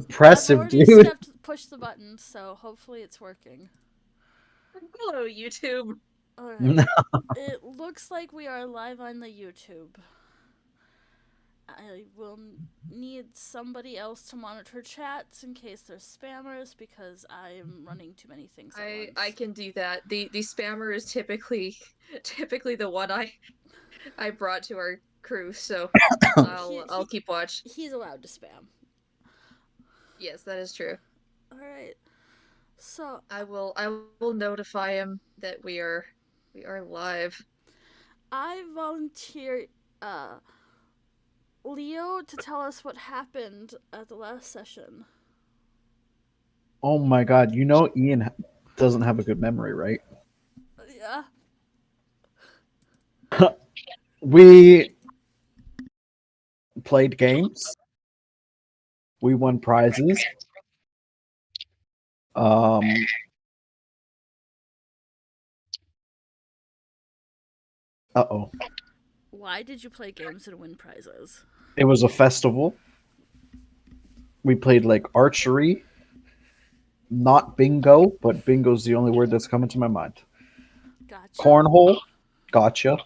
impressive, already dude. pushed the button, so hopefully it's working. Hello, YouTube. Alright. It looks like we are live on the YouTube. I will need somebody else to monitor chats in case there's spammers because I'm running too many things at once. I can do that. The spammer is typically the one I brought to our crew, so I'll keep watch. He's allowed to spam. Yes, that is true. Alright. So I will notify him that we are live. I volunteer Leo to tell us what happened at the last session. Oh my god, you know Ian doesn't have a good memory, right? Yeah. We played games. We won prizes. Uh-oh. Why did you play games and win prizes? It was a festival. We played like archery. Not bingo, but bingo's the only word that's coming to my mind. Gotcha. Cornhole. Gotcha.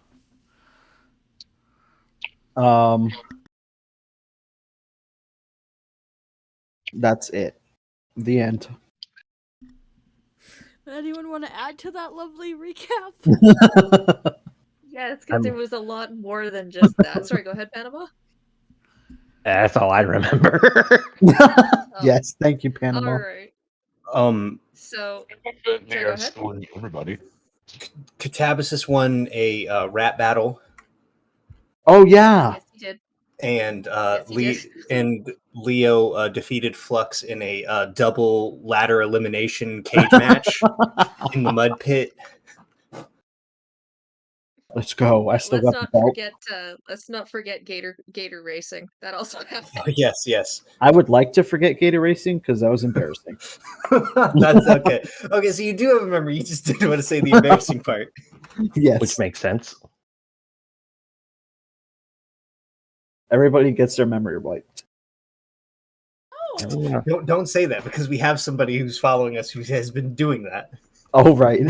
That's it. The end. Anyone want to add to that lovely recap? Yeah, it's because there was a lot more than just that. Sorry, go ahead, Panama. That's all I remember. Yes, thank you, Panama. All right. So, They are schooling everybody. Catabasis won a rap battle. Oh yeah. Yes, he did. And Yes, Leo defeated Flux in a double ladder elimination cage match in the mud pit. Let's go. I still got the belt. Let's not forget Gator racing. That also happened. Yes. I would like to forget Gator Racing because that was embarrassing. That's okay. Okay, so you do have a memory. You just didn't want to say the embarrassing part. Yes. Which makes sense. Everybody gets their memory wiped. Oh. Don't say that because we have somebody who's following us who has been doing that. Oh, right.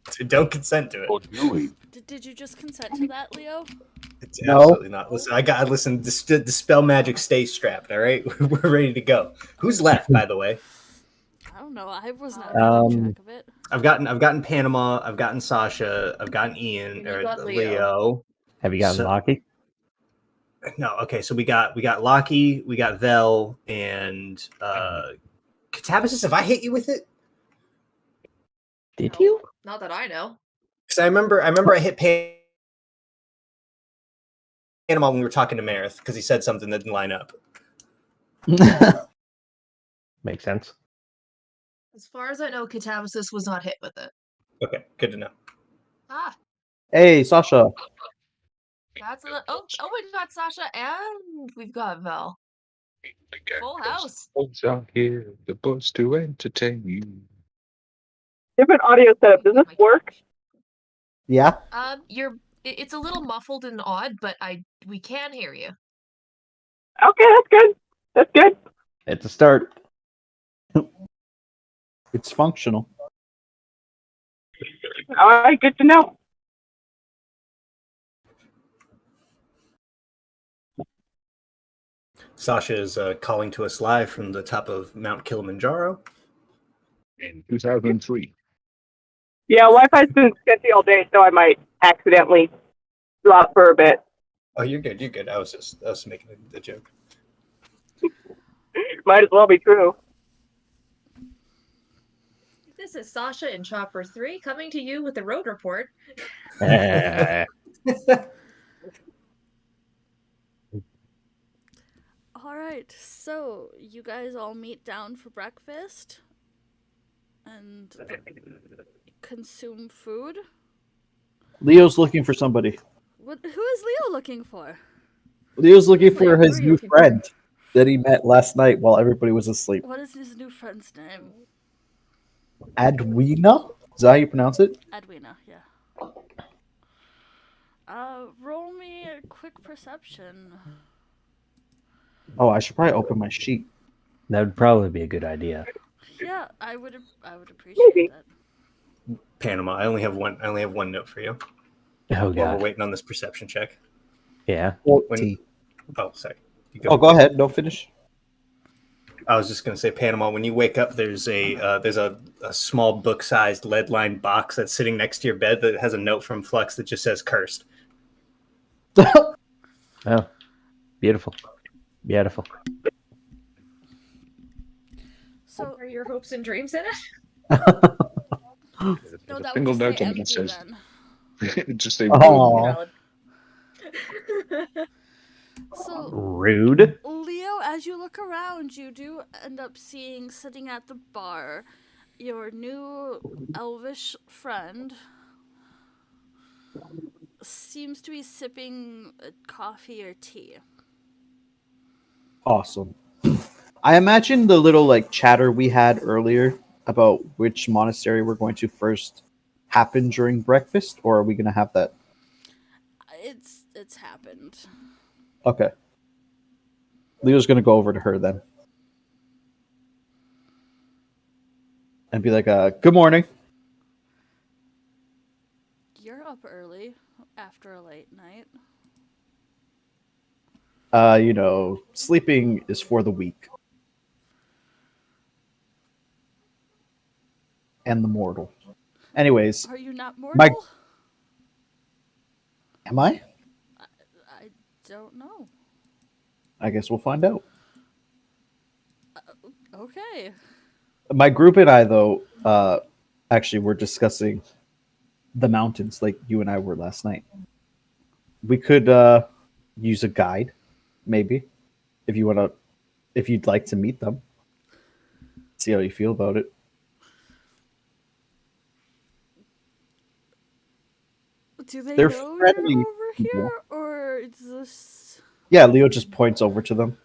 So don't consent to it. Did you just consent to that, Leo? It's absolutely not. Listen. Dispel magic. Stay strapped. All right, we're ready to go. Who's left, by the way? I don't know. I was not keeping track of it. I've gotten Panama. I've gotten Sasha. I've gotten Ian or Leo. Have you gotten Lockie? No. Okay. So we got Lockie. We got Vel and Catabasis. Have I hit you with it? Did you? Not that I know. Because I remember I hit Panama when we were talking to Marith because he said something that didn't line up. Makes sense. As far as I know, Catabasis was not hit with it. Okay, good to know. Ah. Hey, Sasha. That's we got Sasha and we've got Vel. Full house. Out here, the bus to entertain you. Different audio setup. Does this work? Yeah. It's a little muffled and odd, but we can hear you. Okay, that's good. That's good. It's a start. It's functional. All right, good to know. Sasha is calling to us live from the top of Mount Kilimanjaro. In 2003. Yeah, Wi-Fi's been sketchy all day, so I might accidentally drop for a bit. Oh, you're good. You're good. I was making a joke. Might as well be true. This is Sasha in Chopper 3 coming to you with the road report. All right, so you guys all meet down for breakfast and consume food. Leo's looking for somebody. Who is Leo looking for? Leo's looking for his new friend that he met last night while everybody was asleep. What is his new friend's name? Adwina? Is that how you pronounce it? Adwina, yeah. Roll me a quick perception. Oh, I should probably open my sheet. That would probably be a good idea. Yeah, I would appreciate Maybe. that. Panama. I only have one note for you. Oh While we're god. waiting on this perception check. Yeah. 14. Oh, sorry. You Oh, go ahead. Don't finish. I was just going to say, Panama. When you wake up, there's a small book-sized lead-lined box that's sitting next to your bed that has a note from Flux that just says "cursed." Oh, beautiful. Beautiful. So Are your hopes and dreams in it? no, There's a that would single just note say on it that empty says, then. just say, Oh. Valid. So Rude. Leo, as you look around, you do end up seeing sitting at the bar your new elvish friend. Seems to be sipping coffee or tea. Awesome. I imagine the little like chatter we had earlier about which monastery we're going to first happen during breakfast, or are we going to have that? It's happened. Okay. Leo's going to go over to her then. And be like, good morning. You're up early after a late night. Sleeping is for the weak. And the mortal. Anyways, Are you not mortal? am I? I don't know. I guess we'll find out. Okay. My group and I, though, actually were discussing the mountains like you and I were last night. We could use a guide, maybe, if you'd like to meet them. See how you feel about it. Do they They're know friendly you're over people. here, or is this? Yeah, Leo just points over to them.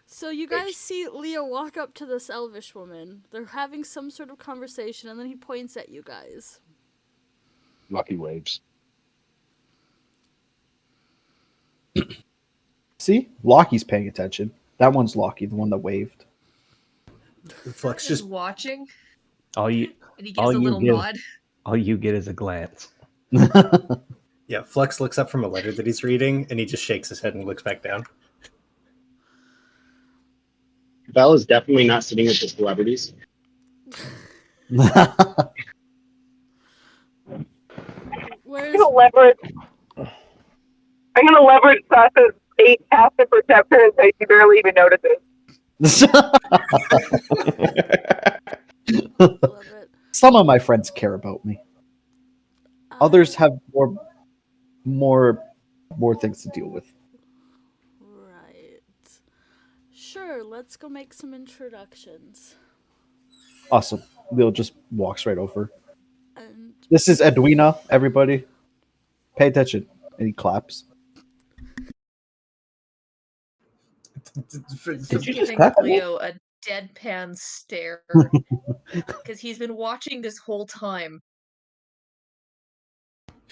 So you guys see Leo walk up to this elvish woman. They're having some sort of conversation, and then he points at you guys. lucky waves. See? Lockie's paying attention. That one's Lockie, the one that waved. Flux Just just watching, All you and he All gives a you little give- nod. all you get is a glance. yeah. Flux looks up from a letter that he's reading, and he just shakes his head and looks back down. Belle is definitely not sitting with the celebrities. Where's I'm gonna leverage Sasha's 8 passive perception and say she barely even notices. love it? Some of my friends care about me. Others have more things to deal with. Right. Sure, let's go make some introductions. Awesome. Leo just walks right over. And This is Edwina, everybody. Pay attention. And he claps. Did you just Giving clap at me? Leo a deadpan stare because he's been watching this whole time.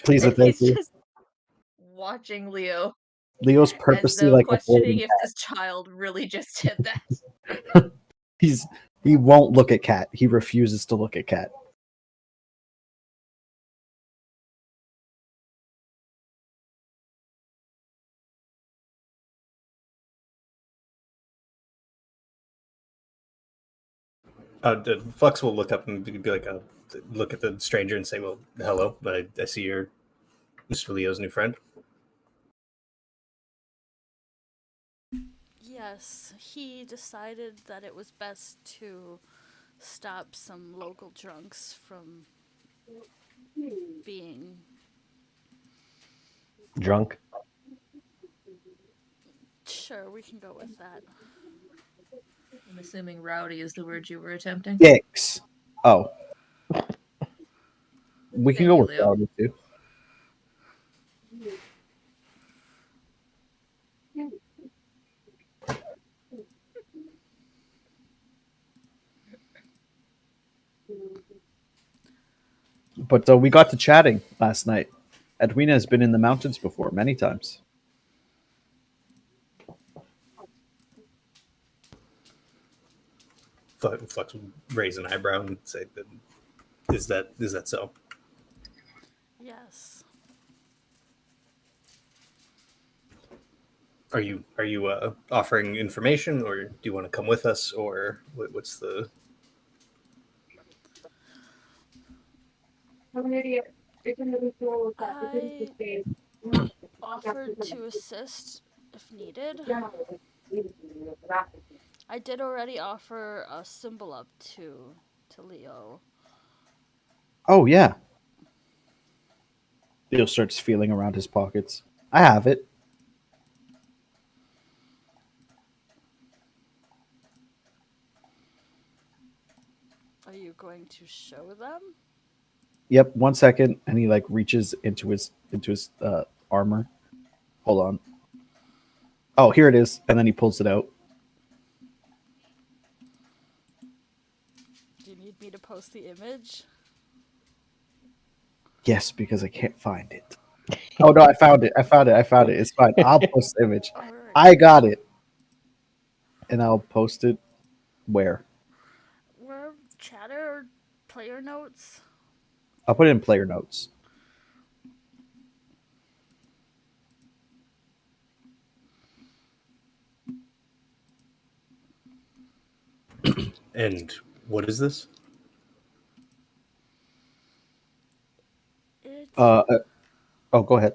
Please and thank He's you. just watching Leo Leo's as purposely though like questioning avoiding if this child really just did that. Cat. He won't look at Cat. He refuses to look at Cat. Flux will look up and be like, look at the stranger and say, "Well, hello, but I see you're Mr. Leo's new friend." yes, he decided that it was best to stop some local drunks from being Drunk. sure we can go with that. I'm assuming rowdy is the word you were attempting. Dicks. Oh. We can Thank go you, with Leo. Rowdy too. But we got to chatting last night. Edwina has been in the mountains before, many times. Flux will raise an eyebrow and say, "Is that so?" Yes. Are you offering information, or do you want to come with us, or what's the? I offered to assist if needed. I did already offer a symbol up to Leo. Oh yeah. Leo starts feeling around his pockets. I have it. Are you going to show them? Yep. 1 second, and he like reaches into his armor. Hold on. Oh, here it is, and then he pulls it out. Do you need me to post the image? Yes, because I can't find it. Oh no, I found it. It's fine. I'll post the image. All right. I got it, and I'll post it where? Where chatter or player notes? I'll put it in player notes. And what is this? It's Oh, go ahead.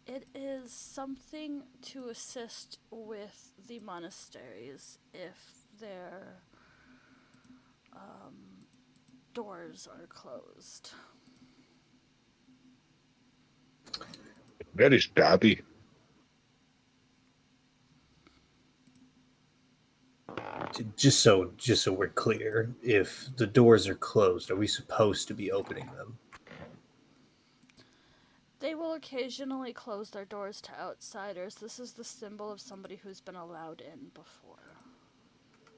It is something to assist with the monasteries if their doors are closed. Very stabby. Just so we're clear, if the doors are closed, are we supposed to be opening them? They will occasionally close their doors to outsiders. This is the symbol of somebody who's been allowed in before.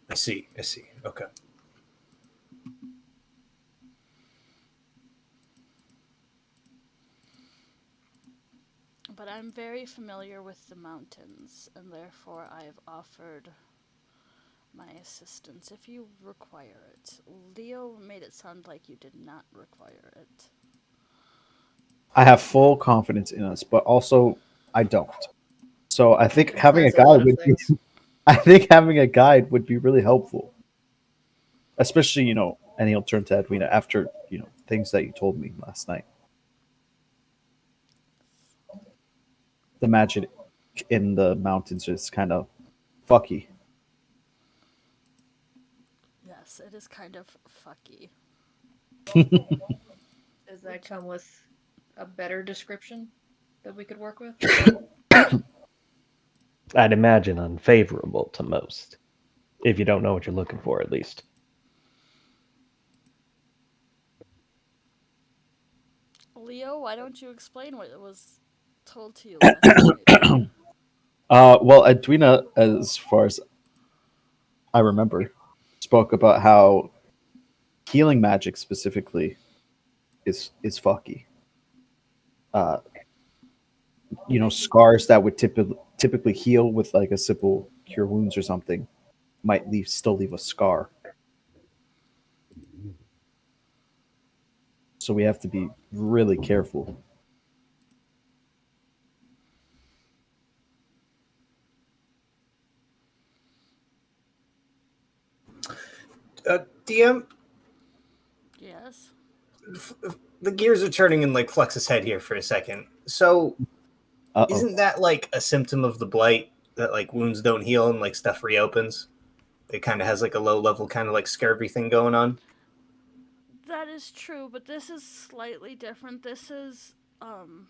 I see. Okay. But I'm very familiar with the mountains, and therefore I've offered my assistance if you require it. Leo made it sound like you did not require it. I have full confidence in us, but also I don't. So I think having a Implies a lot guide of would be. things. I think having a guide would be really helpful, especially and he'll turn to Edwina after things that you told me last night. The magic in the mountains is kind of fucky. Yes, it is kind of fucky. Does that come with a better description that we could work with? I'd imagine unfavorable to most, if you don't know what you're looking for, at least. Leo, why don't you explain what was told to you last night? Well, Edwina, as far as I remember, spoke about how healing magic specifically is fucky. Scars that would typically heal with like a simple cure wounds or something might still leave a scar. So we have to be really careful. DM, Yes. the gears are turning in like Flux's head here for a second. So, Uh-oh. isn't that like a symptom of the blight that like wounds don't heal and like stuff reopens? It kind of has like a low level kind of like scurvy thing going on. That is true, but this is slightly different. This is, and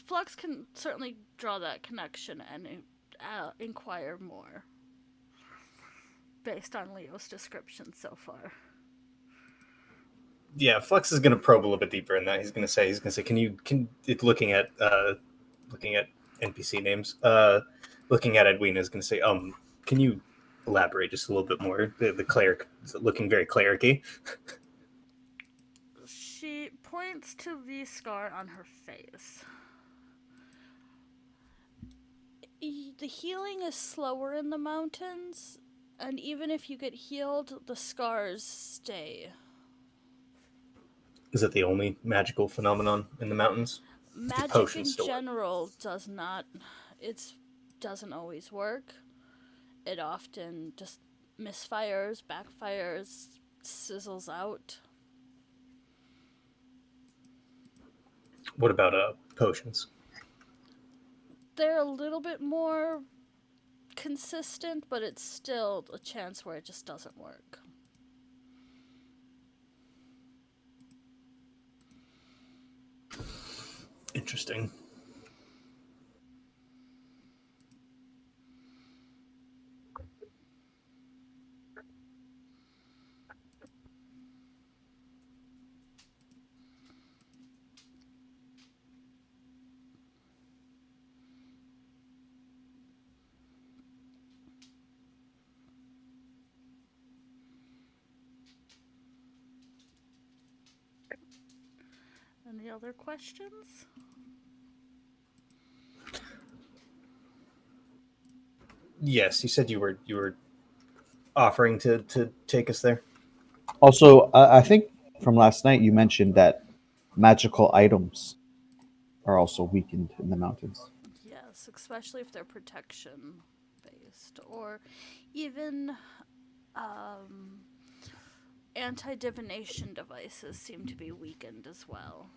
Flux can certainly draw that connection and inquire more based on Leo's description so far. Yeah, Flux is going to probe a little bit deeper in that. He's going to say, looking at NPC names, looking at Edwina is going to say, can you elaborate just a little bit more? The cleric is looking very cleric-y. She points to the scar on her face. The healing is slower in the mountains, And even if you get healed, the scars stay. Is it the only magical phenomenon in the mountains? Magic potions in still work? general does not. It doesn't always work. It often just misfires, backfires, sizzles out. What about potions? They're a little bit more consistent, but it's still a chance where it just doesn't work. Interesting. Any other questions? Yes, you said you were offering to take us there. Also, I think from last night you mentioned that magical items are also weakened in the mountains. Yes, especially if they're protection based, or even anti divination devices seem to be weakened as well.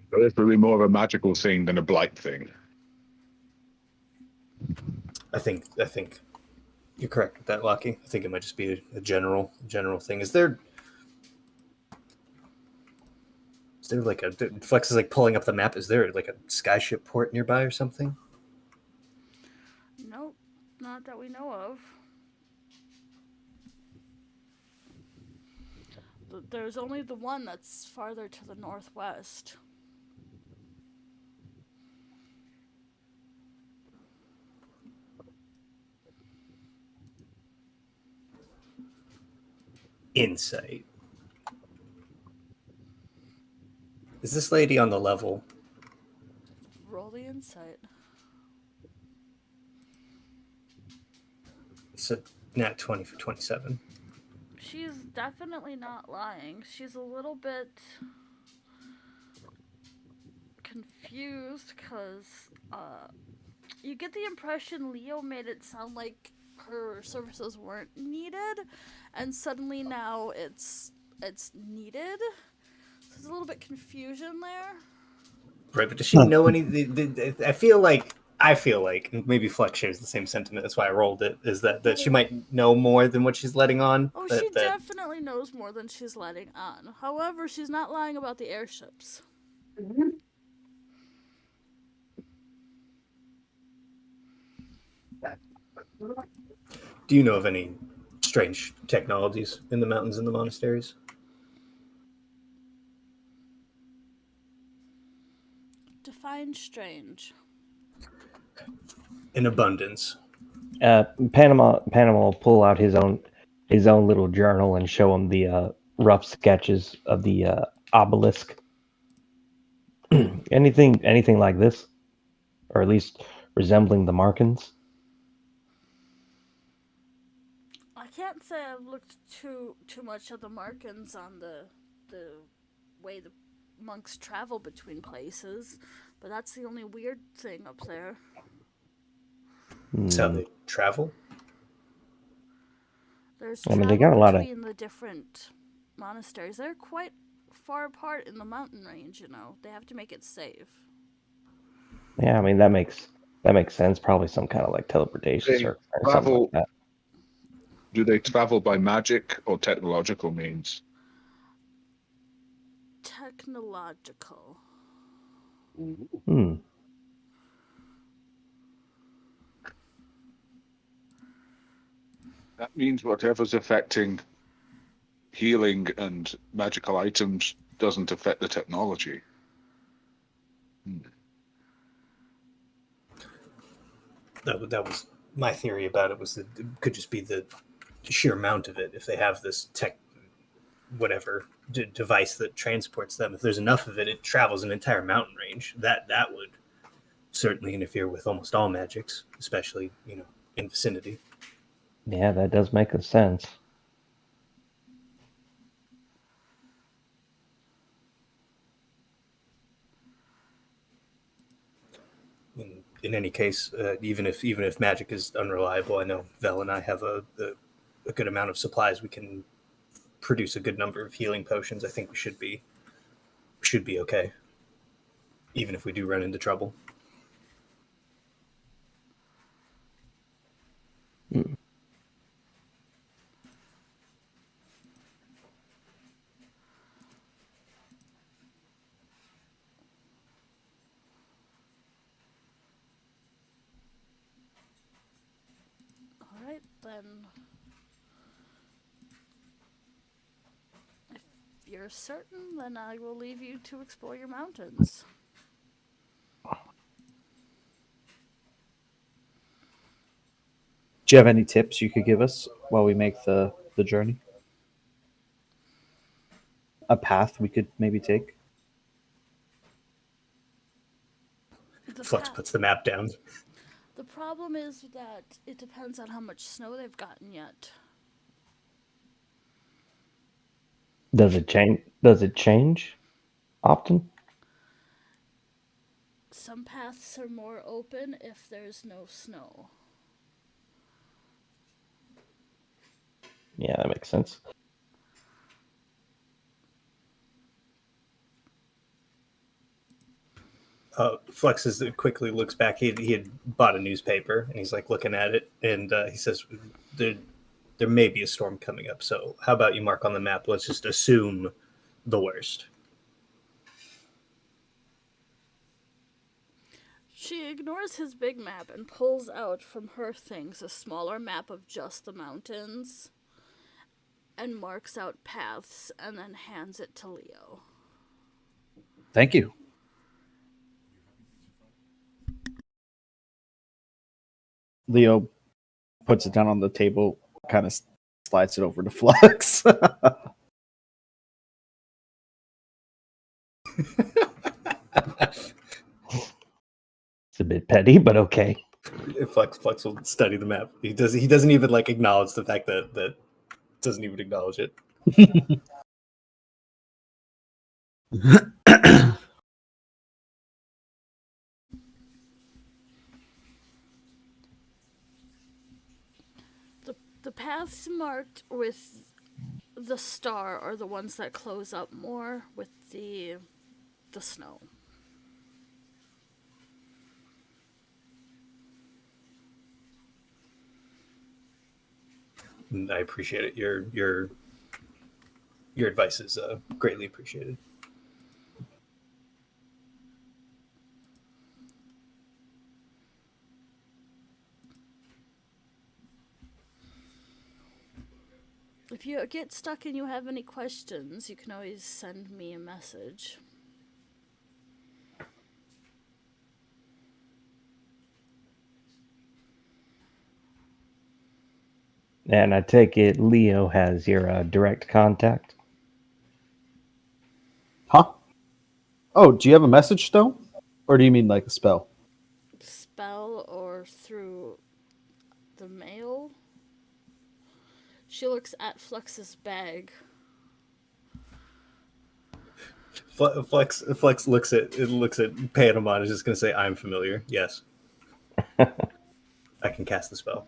So it's really more of a magical thing than a blight thing. I think you're correct with that, Lockie. I think it might just be a general thing. Is there like a Flex is like pulling up the map? Is there like a skyship port nearby or something? Nope, not that we know of. There's only the one that's farther to the northwest. Insight. Is this lady on the level? Roll the insight. It's a nat 20 for 27. She's definitely not lying. She's a little bit confused because you get the impression Leo made it sound like her services weren't needed, and suddenly now it's needed. So there's a little bit confusion there. Right, but does she know any? I feel like maybe Flex shares the same sentiment. That's why I rolled it. Is that she might know more than what she's letting on? Oh, she definitely knows more than she's letting on. However, she's not lying about the airships. Do you know of any strange technologies in the mountains and the monasteries? Define strange. In abundance. Panama will pull out his own little journal and show him the rough sketches of the obelisk. anything like this, or at least resembling the Markins? I can't say I've looked too much at the markings on the way the monks travel between places, but that's the only weird thing up there. That's how they travel? There's I mean, travel they got a lot between the different monasteries. They're quite far apart in the mountain range, you know. They have to make it safe. Yeah, I mean that makes sense. Probably some kind of like teleportation They or something like that. Do they travel by magic or technological means? Technological. Hmm. That means whatever's affecting healing and magical items doesn't affect the technology. That was my theory about it. Was that it could just be the sheer amount of it. If they have this whatever device that transports them, if there's enough of it, it travels an entire mountain range. That would certainly interfere with almost all magics, especially, in vicinity. Yeah, that does make sense. In any case, even if magic is unreliable, I know Vel and I have a good amount of supplies. We can produce a good number of healing potions. I think we should be okay, even if we do run into trouble. Mm. All right, then. If you're certain, then I will leave you to explore your mountains. Do you have any tips you could give us while we make the journey? A path we could maybe take? Flux puts the map down. The problem is that it depends on how much snow they've gotten yet. Does it change? Does it change often? Some paths are more open if there's no snow. Yeah, that makes sense. Flex quickly looks back. He had bought a newspaper, and he's like looking at it, and he says, there may be a storm coming up, so how about you mark on the map? Let's just assume the worst. She ignores his big map and pulls out from her things a smaller map of just the mountains and marks out paths and then hands it to Leo. Thank you. Leo puts it down on the table, kind of slides it over to Flux. It's a bit petty, but okay. Flux will study the map. He doesn't even like acknowledge the fact that doesn't even acknowledge it. The paths marked with the star are the ones that close up more with the snow. I appreciate it. Your advice is greatly appreciated. If you get stuck and you have any questions, you can always send me a message. And I take it Leo has your direct contact? Huh? Oh, do you have a message though? Or do you mean like a spell? Spell or through the mail? She looks at Flux's bag. Flex looks at Panama and is just going to say, "I'm familiar. Yes, I can cast the spell."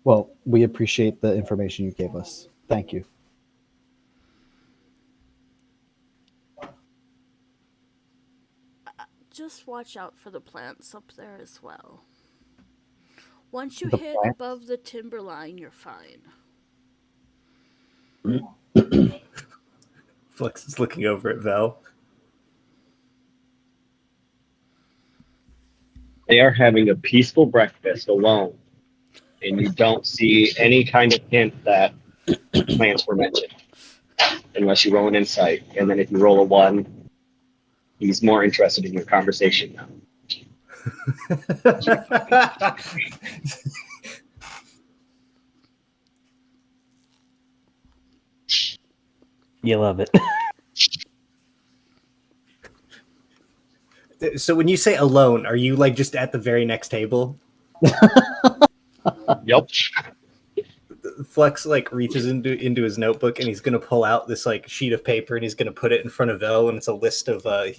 Well, we appreciate the information you gave us. Thank you. Just watch out for the plants up there as well. Once you The hit plants? above the timberline, you're fine. Flex is looking over at Val. They are having a peaceful breakfast alone, and you don't see any kind of hint that plants were mentioned, unless you roll an insight. And then if you roll a 1, he's more interested in your conversation now. You love it. So when you say alone, are you like just at the very next table? Yep. Flex like reaches into his notebook and he's gonna pull out this like sheet of paper and he's gonna put it in front of Vel, and it's a list of when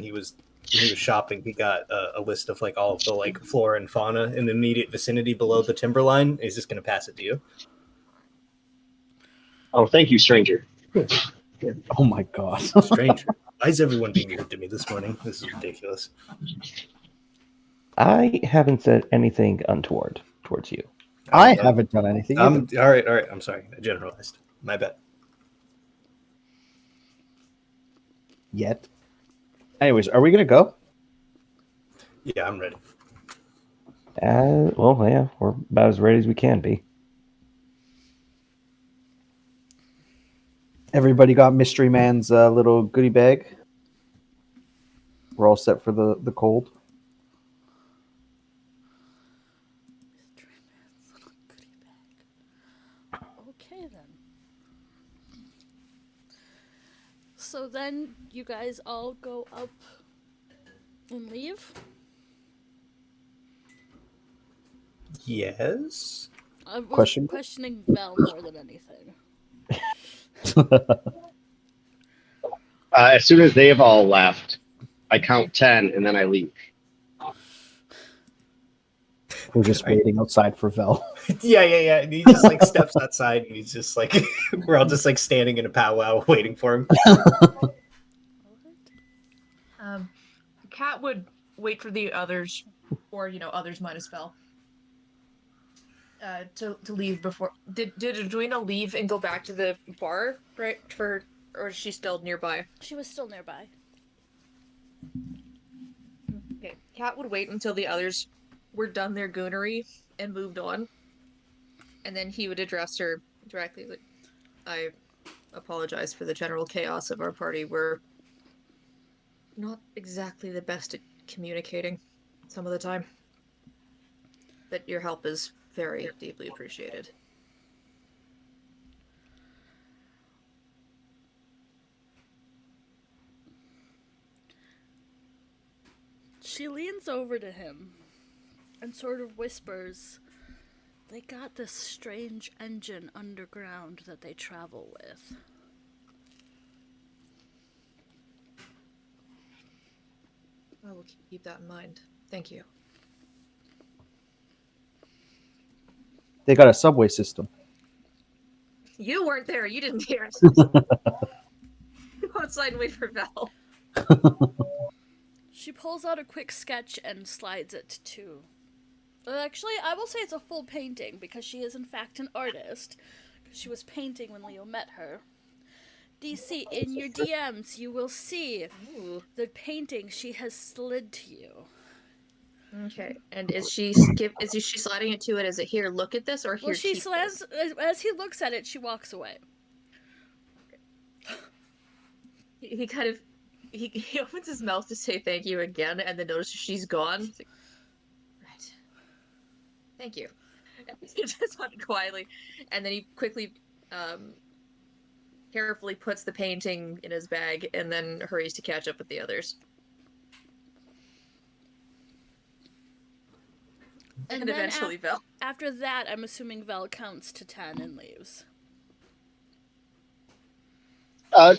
he was shopping, he got a list of like all of the like flora and fauna in the immediate vicinity below the timberline. He's just gonna pass it to you. Oh, thank you, stranger. Oh my god. Stranger, why is everyone being rude to me this morning? This is ridiculous. I haven't said anything untoward towards you. I haven't done anything. All right. I'm sorry. I generalized. My bad. Yet. Anyways, are we gonna go? Yeah, I'm ready. Well, yeah, we're about as ready as we can be. Everybody got Mystery Man's little goodie bag. We're all set for the cold. Okay then. So then you guys all go up and leave? Yes. I was Question? questioning Val more than anything. As soon as they have all left, I count 10 and then I leave. We're just waiting outside for Vel. Yeah. And he just like steps outside and he's just like, we're all just like standing in a powwow waiting for him. Cat would wait for the others, or others minus Vel, to leave before. Did Edwina leave and go back to the bar, right? Or is she still nearby? She was still nearby. Okay. Cat would wait until the others were done their goonery and moved on, and then he would address her directly. Like, I apologize for the general chaos of our party. We're not exactly the best at communicating some of the time, but your help is very deeply appreciated. She leans over to him and sort of whispers, "They got this strange engine underground that they travel with." I will keep that in mind. Thank you. They got a subway system. You weren't there. You didn't hear it. Go outside and wait for Val. She pulls out a quick sketch and slides it to... Actually, I will say it's a full painting because she is in fact an artist. She was painting when Leo met her. DC, in your DMs, you will see the painting she has slid to you. Okay, and is she sliding it to it? Is it here? Look at this, or here? Well, she keep slams this? as he looks at it. She walks away. He kind of he opens his mouth to say thank you again, and then notices she's gone. He's like, right, thank you. And he just went quietly, and then he quickly, carefully puts the painting in his bag, and then hurries to catch up with the others. And eventually Vel. After that, I'm assuming Vel counts to 10 and leaves.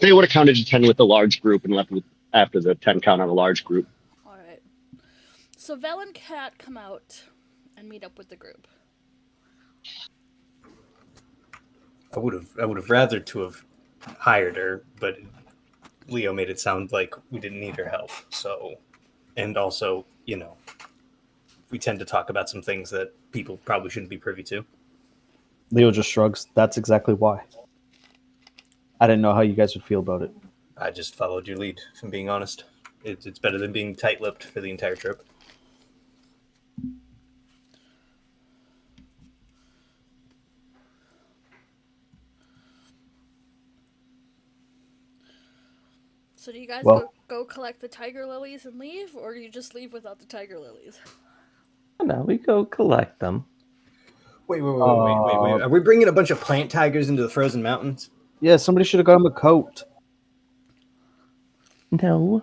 They would have counted to 10 with the large group and left with after the 10 count on a large group. All right. So Vel and Kat come out and meet up with the group. I would have rather to have hired her, but Leo made it sound like we didn't need her help. So, and also, we tend to talk about some things that people probably shouldn't be privy to. Leo just shrugs. That's exactly why. I didn't know how you guys would feel about it. I just followed your lead, if I'm being honest. It's better than being tight-lipped for the entire trip. So do you guys go collect the tiger lilies and leave, or do you just leave without the tiger lilies? No, we go collect them. Wait. Are we bringing a bunch of plant tigers into the frozen mountains? Yeah, somebody should have got him a coat. No,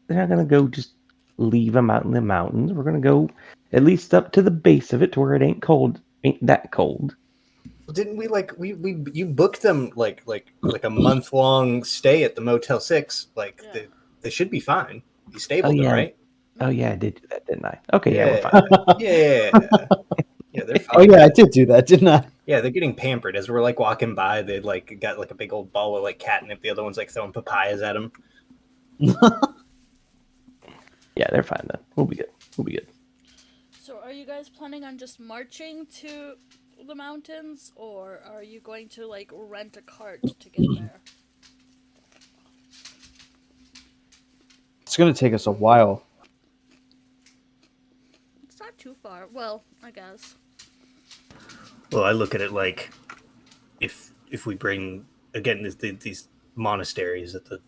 they're not gonna go just leave them out in the mountains. We're gonna go at least up to the base of it to where it ain't cold, ain't that cold. Didn't we you booked them like a month-long stay at the Motel 6? Like Yeah. they should be fine. You Oh stabled them, yeah, right? oh yeah, I did do that, didn't I? Okay, yeah, we're fine. Yeah. Yeah, they're Oh fine. yeah, I did do that, didn't I? Yeah, they're getting pampered. As we're like walking by, they like got like a big old ball of like catnip. The other one's like throwing papayas at them. Yeah, they're fine then. We'll be good. We'll be good. So, are you guys planning on just marching to the mountains, or are you going to like rent a cart to get there? It's gonna take us a while. It's not too far. Well, I guess. Well, I look at it like if we bring again these monasteries at the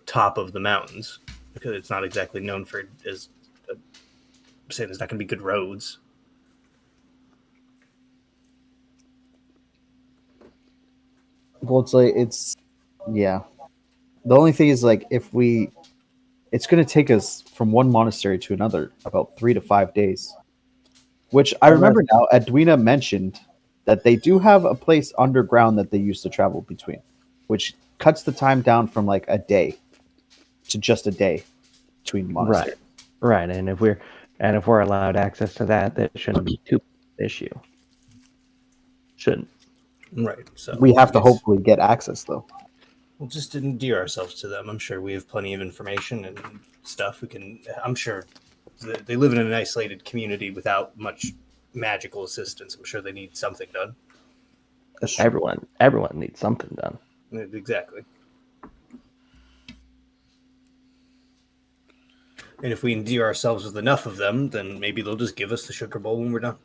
top of the mountains, because it's not exactly known for as saying there's not going to be good roads. Well, it's yeah. The only thing is like it's gonna take us from one monastery to another about 3 to 5 days. Which I remember now, Edwina mentioned that they do have a place underground that they used to travel between, which cuts the time down from like a day to just a day between monasteries. Right, and if we're allowed access to that, that shouldn't be too big an issue. Shouldn't. Right. So We have to I guess hopefully get access though. we'll just endear ourselves to them. I'm sure we have plenty of information and stuff. We can. I'm sure they live in an isolated community without much magical assistance. I'm sure they need something done. That's true. Everyone needs something done. Exactly. And if we endear ourselves with enough of them, then maybe they'll just give us the sugar bowl when we're done.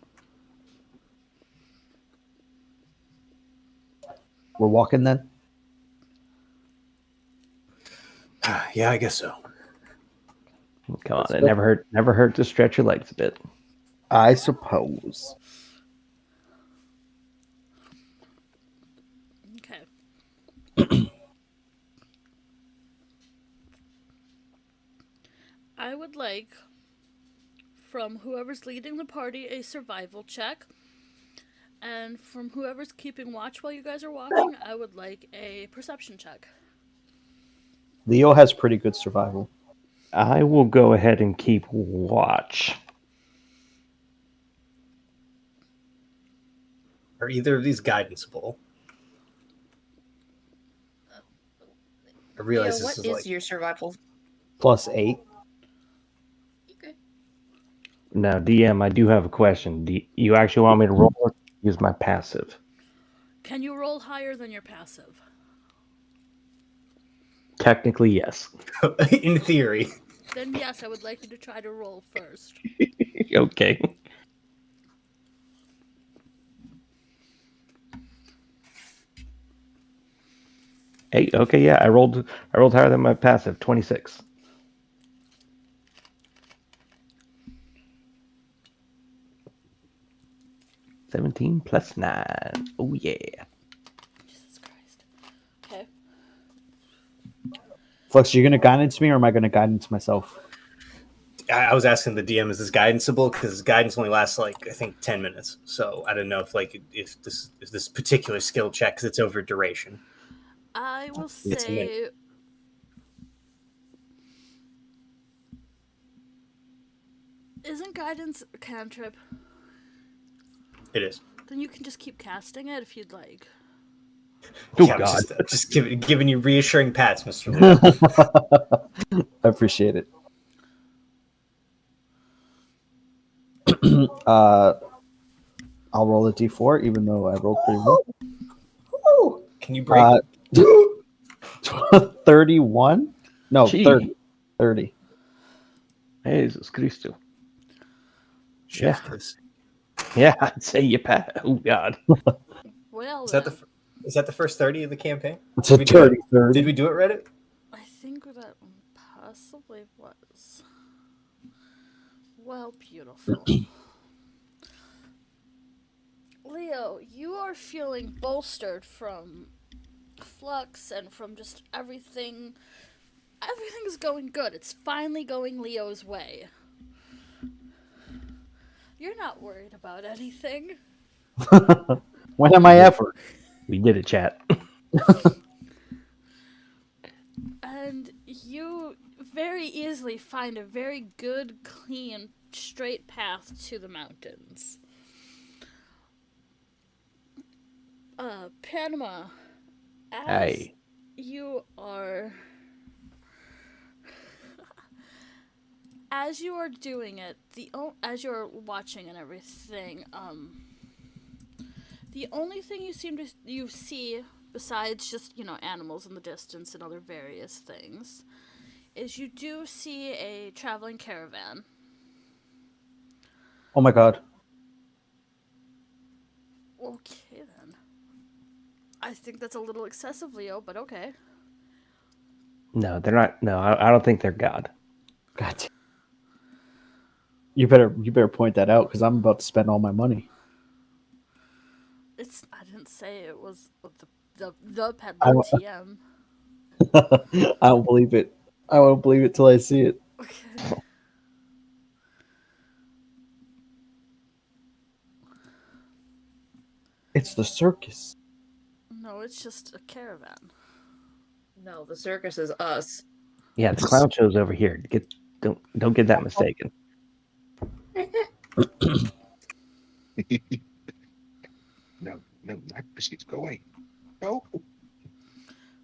We're walking then? Yeah, I guess so. Come on, it never hurt to stretch your legs a bit. I suppose. Okay. I would like from whoever's leading the party a survival check. And from whoever's keeping watch while you guys are walking, I would like a perception check. Leo has pretty good survival. I will go ahead and keep watch. Are either of these guidanceable? I realize Leo, this what is is like your survival? +8. Okay. Now, DM, I do have a question. Do you actually want me to roll or use my passive? Can you roll higher than your passive? Technically, yes. in theory. Then yes, I would like you to try to roll first. Okay. Hey, okay, yeah, I rolled higher than my passive, 26. +17 +9. Oh yeah. Jesus Christ. Okay. Flux, are you gonna guidance me or am I gonna guidance myself? I was asking the DM, is this guidanceable? Because guidance only lasts like I think 10 minutes. So I don't know if this particular skill check, because it's over duration. I will It's a minute. say isn't guidance a cantrip? It is. Then you can just keep casting it if you'd like. Oh Yeah, God. just giving you reassuring pats, Mr. Leo. I appreciate it. I'll roll a d4, even though I rolled pretty well. Can you break? 31? No, Gee. 30. 30. Jesus Christo. Chef's yeah. kiss. Yeah, I'd say you pass. Oh God. Well, Is that the first 30 of the campaign? It's a Did we do it? 30 30. Did we do it, Reddit? I think that possibly was. Well, beautiful. Leo, you are feeling bolstered from Flux and from just everything. Everything's going good. It's finally going Leo's way. You're not worried about anything. When am I ever? We did it, chat. And you very easily find a very good, clean, straight path to the mountains. Panama, as Aye. you are as you are doing it, as you're watching and everything, the only thing you see besides just, animals in the distance and other various things is you do see a traveling caravan. Oh my god. Okay then. I think that's a little excessive, Leo, but okay. No, they're not. No, I don't think they're God. God. You better point that out because I'm about to spend all my money. I didn't say it was the peddler I- TM. I don't believe it. I won't believe it till I see it. Okay. It's the circus. No, it's just a caravan. No, the circus is us. Yeah, the clown show's over here. Don't get that mistaken. No, not biscuits. Go away. No.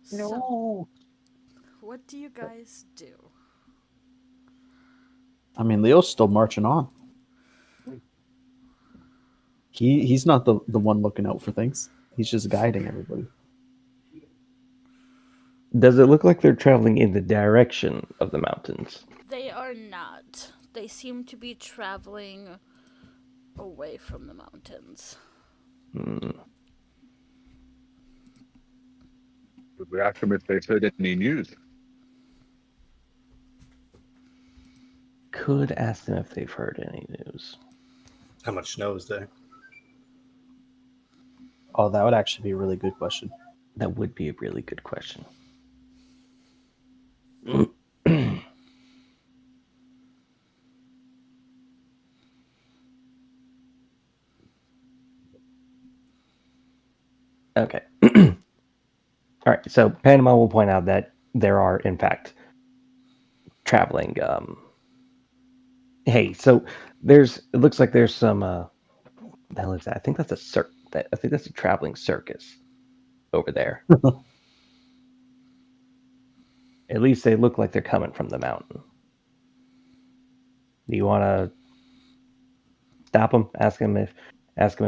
So, what do you guys do? I mean, Leo's still marching on. He's not the one looking out for things. He's just guiding everybody. Does it look like they're traveling in the direction of the mountains? They are not. They seem to be traveling away from the mountains. Would we ask them if they've heard any news? Could ask them if they've heard any news. How much snow is there? Oh, that would actually be a really good question. That would be a really good question. Okay. All right. So Panama will point out that there are, in fact, traveling. Hey, so it looks like there's some. What the hell is that? I think that's I think that's a traveling circus over there. At least they look like they're coming from the mountain. Do you want to stop them? Ask them if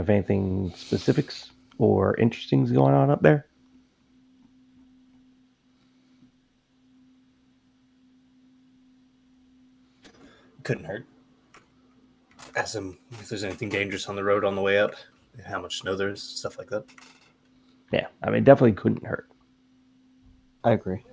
anything specifics or interesting is going on up there. Couldn't hurt. Ask them if there's anything dangerous on the road on the way up, how much snow there is, stuff like that. Yeah, I mean, definitely couldn't hurt. I agree.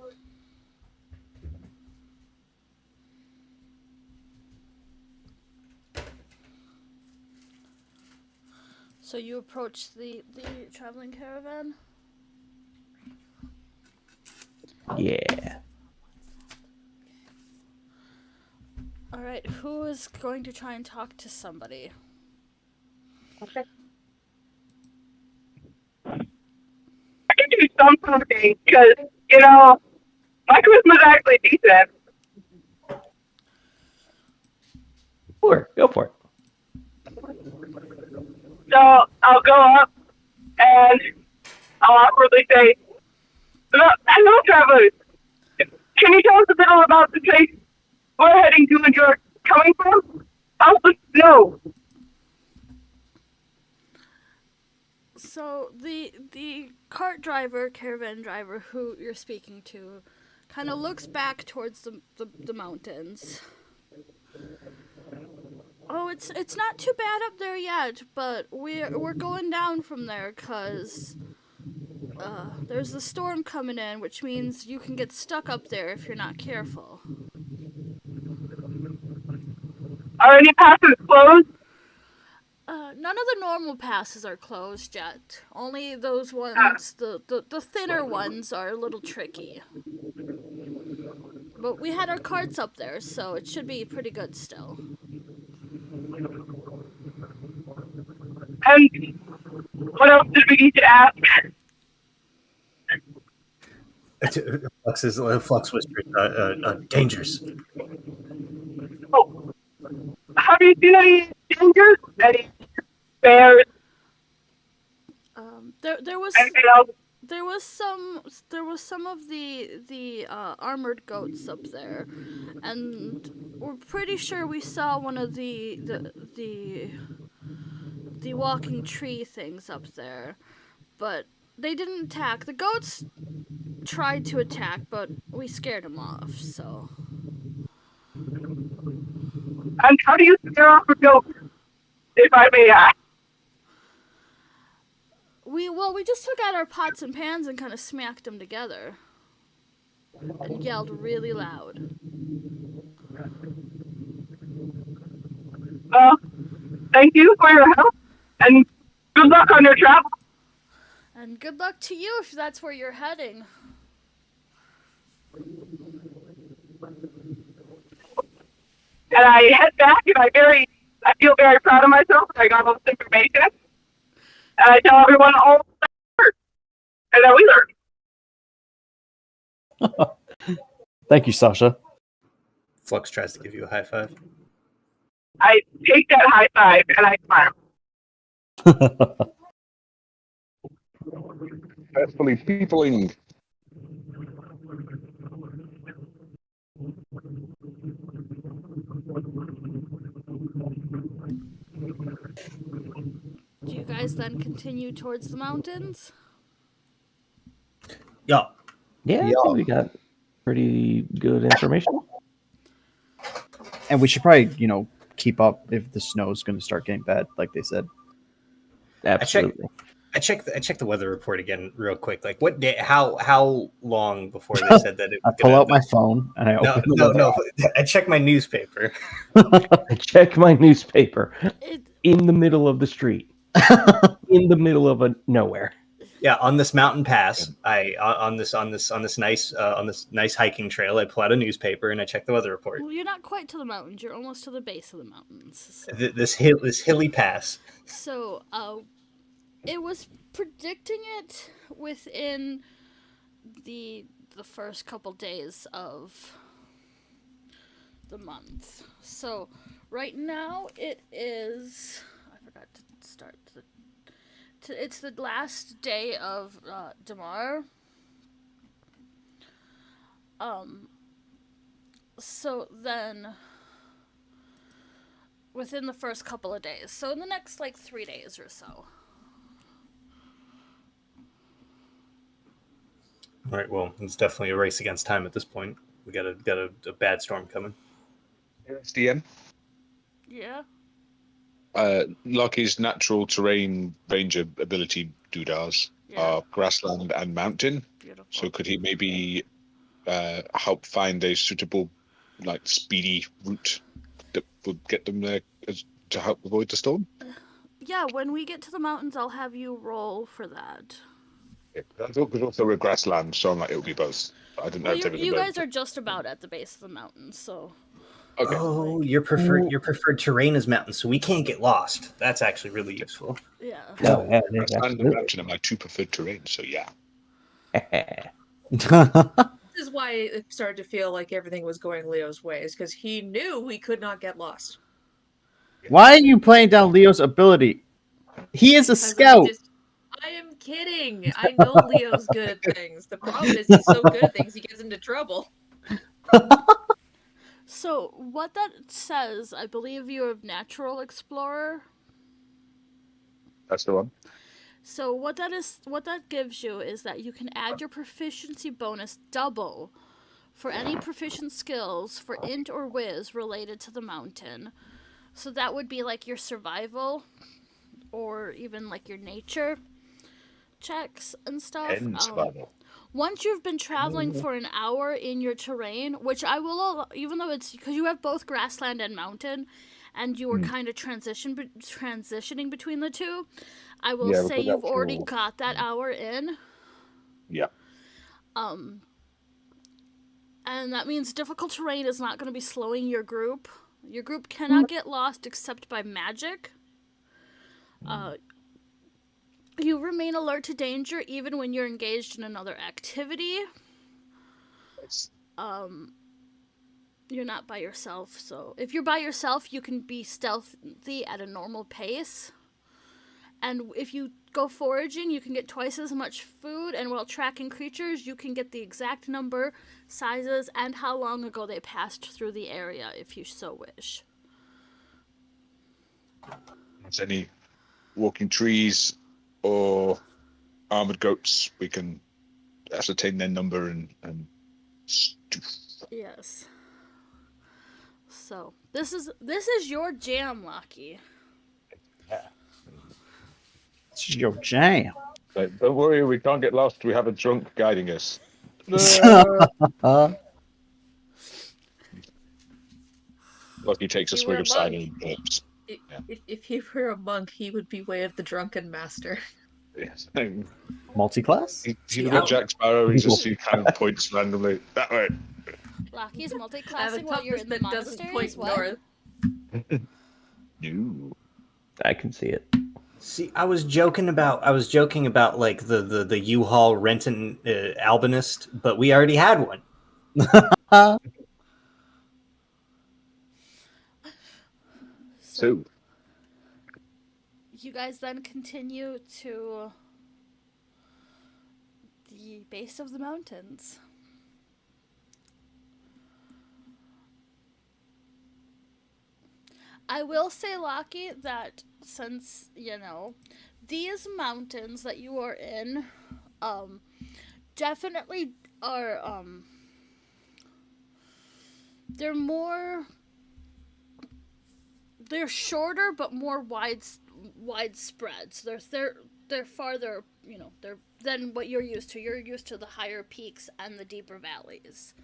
So you approach the traveling caravan? Yeah. Alright, who is going to try and talk to somebody? Okay. I can do something because, my Christmas actually decent. Sure, go for it. So I'll go up and I'll awkwardly say, hello, travelers. Can you tell us a little about the place we're heading to and you're coming from? How's the snow? So the caravan driver who you're speaking to kind of looks back towards the mountains. Oh, it's not too bad up there yet, but we're going down from there because there's a storm coming in, which means you can get stuck up there if you're not careful. Are any passes closed? None of the normal passes are closed yet. Only those ones, the thinner ones, are a little tricky. But we had our carts up there, so it should be pretty good still. And what else did we need to ask? Flux whispers, dangers. Oh, have you seen any dangers? Any bears? There was Anything else? there was some of the armored goats up there, and we're pretty sure we saw one of the walking tree things up there, but they didn't attack. The goats tried to attack, but we scared them off. So. And how do you scare off a goat, if I may ask? We just took out our pots and pans and kind of smacked them together and yelled really loud. Well, thank you for your help, and good luck on your travel. And good luck to you if that's where you're heading. And I head back, and I feel very proud of myself. I got all this information, and I tell everyone all that I learned and that we learned. Thank you, Sasha. Flux tries to give you a high five. I take that high five and I smile. Carefully peopling. Do you guys then continue towards the mountains? Yeah. Yeah, I think we got pretty good information. And we should probably, keep up if the snow is going to start getting bad, like they said. Absolutely. I checked the weather report again real quick. Like what day? How long before they said that? I pull out my phone and I open no. I checked my newspaper. I check my newspaper in the middle of the street, in the middle of nowhere. Yeah, on this mountain pass, on this nice hiking trail, I pull out a newspaper and I check the weather report. Well, you're not quite to the mountains. You're almost to the base of the mountains. So. This hilly pass. So, it was predicting it within the first couple days of the month. So, right now it is. I forgot to start it's the last day of Damar. So then, within the first couple of days. So in the next 3 days or so. All right. Well, it's definitely a race against time at this point. We got a bad storm coming. SDM. Yeah. Lucky's natural terrain ranger ability doodahs are grassland and mountain. Beautiful. So could he maybe help find a suitable, speedy route that would get them there to help avoid the storm? Yeah, when we get to the mountains, I'll have you roll for that. Yeah, I thought because also we're grassland, so I'm like, it would be both. I didn't know if they were you guys are just about at the base of the mountains, so... Okay. Oh, your preferred terrain is mountains, so we can't get lost. That's actually really useful. Yeah. No, yeah, Grassland and mountain are my two preferred terrains, so yeah. This is why it started to feel like everything was going Leo's ways, because he knew we could not get lost. Why are you playing down Leo's ability? He is a scout. I am kidding. I know Leo's good at things. The problem is he's so good at things he gets into trouble. So, what that says, I believe you have Natural Explorer. That's the one. So, what that gives you is that you can add your proficiency bonus double for any proficient skills for int or whiz related to the mountain. So that would be your survival or even your nature checks and stuff. And survival. Once you've been traveling for an hour in your terrain, which I will, even though it's because you have both grassland and mountain, and you were kind of transitioning between the two, I will Yeah, we'll say put that you've already through. got that hour in. Yeah. And that means difficult terrain is not going to be slowing your group. Your group cannot get lost except by magic. You remain alert to danger even when you're engaged in another activity. You're not by yourself, so if you're by yourself, you can be stealthy at a normal pace. And if you go foraging, you can get twice as much food, and while tracking creatures, you can get the exact number, sizes, and how long ago they passed through the area, if you so wish. If there's any walking trees or armored goats, we can ascertain their number and Yes. So this is your jam, Lucky. It's your jam. But don't worry, we can't get lost. We have a drunk guiding us. Lucky takes a If he swig were of a cider monk. and burps. If he were a monk, he would be way of the drunken master. Yes. Multi-class? He's not Jack Sparrow, he kind of points randomly. That way. Lucky's I have a multi-classing while you're compass in the that doesn't monasteries. point What? north. No. I can see it. See, I was joking about like the U-Haul renting Albinist, but we already had one. So You guys then continue to the base of the mountains. I will say, Locky, that since, these mountains that you are in, definitely are, they're shorter but more widespread. So they're farther, than what you're used to. You're used to the higher peaks and the deeper valleys.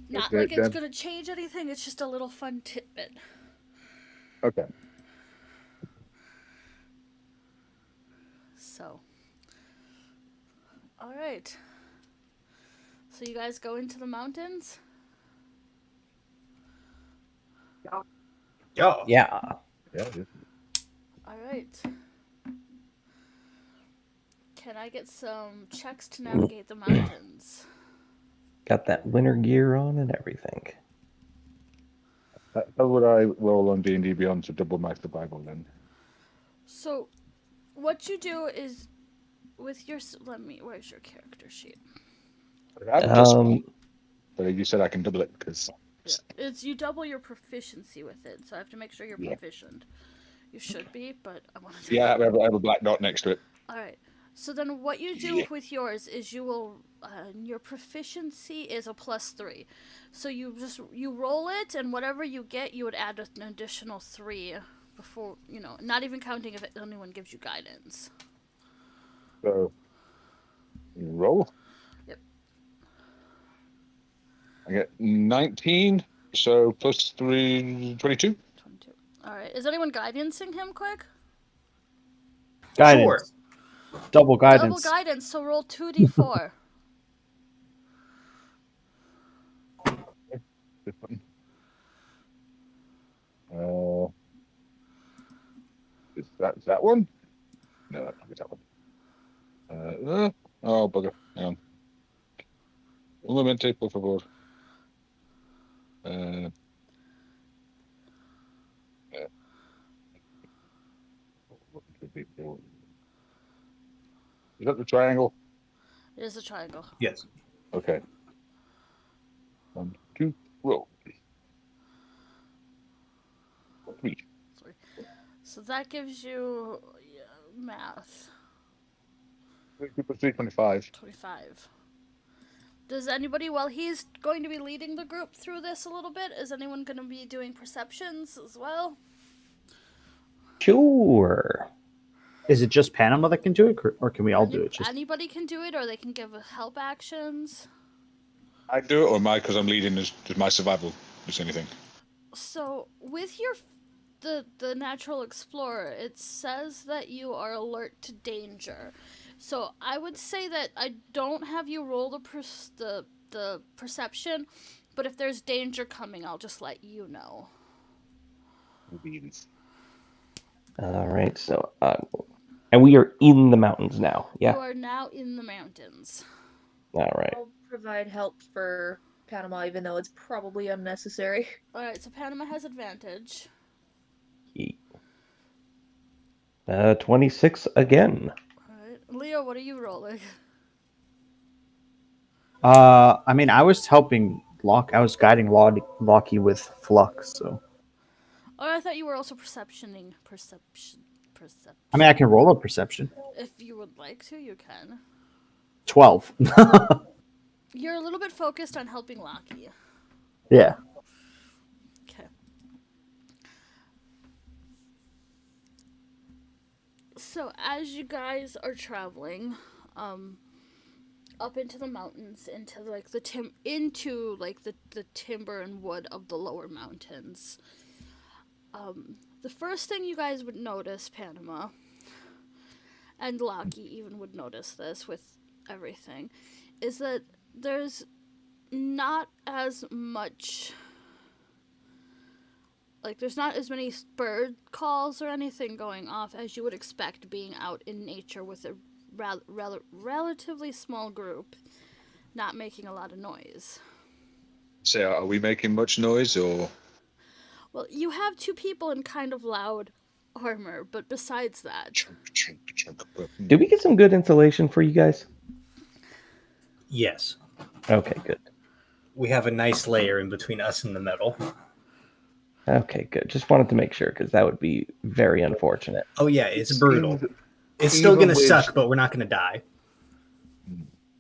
Not Okay, like it's then. gonna change anything. It's just a little fun tidbit. okay. So, all right. So you guys go into the mountains. Yeah. Yeah. All right. Can I get some checks to navigate the mountains? Got that winter gear on and everything. How would I roll on D&D Beyond to double my survival then? So, what you do is with your where's your character sheet? I have plus but you said I can double it because It's you double your proficiency with it, so I have to make sure you're proficient. You should be, but I want to. I have a black dot next to it. All right. So then, what you do with yours is you will your proficiency is a +3, so you roll it, and whatever you get, you would add an additional 3 before not even counting if anyone gives you guidance. So roll. Yep. I get 19, so plus 3, 22. 22. All right. Is anyone guidancing him quick? Guidance. Sure. Double guidance. Double guidance. So roll 2d4. This one. Is that one? No, that's not that one. Oh, bugger. Hang on. Un momento, por favor. Is that the triangle? It is a triangle. Yes. Okay. 1, 2, roll. 3. So that gives you math. 2 plus 3, 25. 25. Does anybody, while he's going to be leading the group through this a little bit, is anyone going to be doing perceptions as well? Sure. Is it just Panama that can do it, or can we all do it? Just Anybody can do it, or they can give help actions. I do it, or am I, because I'm leading, is my survival is anything? So with your the natural explorer, it says that you are alert to danger. So I would say that I don't have you roll the perception, but if there's danger coming, I'll just let you know. Beans. All right, so and we are in the mountains now. You Yeah. are now in the mountains. All right. I'll provide help for Panama, even though it's probably unnecessary. Alright, so Panama has advantage. 26 again. Alright. Leo, what are you rolling? I mean, I was helping Lock. I was guiding Locky with Flux. So Oh, I thought you were also perceptioning. Perception. I mean, I can roll a perception. If you would like to, you can. 12. You're a little bit focused on helping Locky. Yeah. Okay. So as you guys are traveling, up into the mountains, into like the timber and wood of the lower mountains. The first thing you guys would notice, Panama, and Locky even would notice this with everything, is that there's not as much, like there's not as many bird calls or anything going off as you would expect being out in nature with a relatively small group, not making a lot of noise. So, are we making much noise, or? Well, you have two people in kind of loud armor, but besides that, Did we get some good insulation for you guys? Yes. Okay, good. We have a nice layer in between us and the metal. Okay, good. Just wanted to make sure because that would be very unfortunate. Oh yeah, it's brutal. It's still going to suck, but we're not going to die.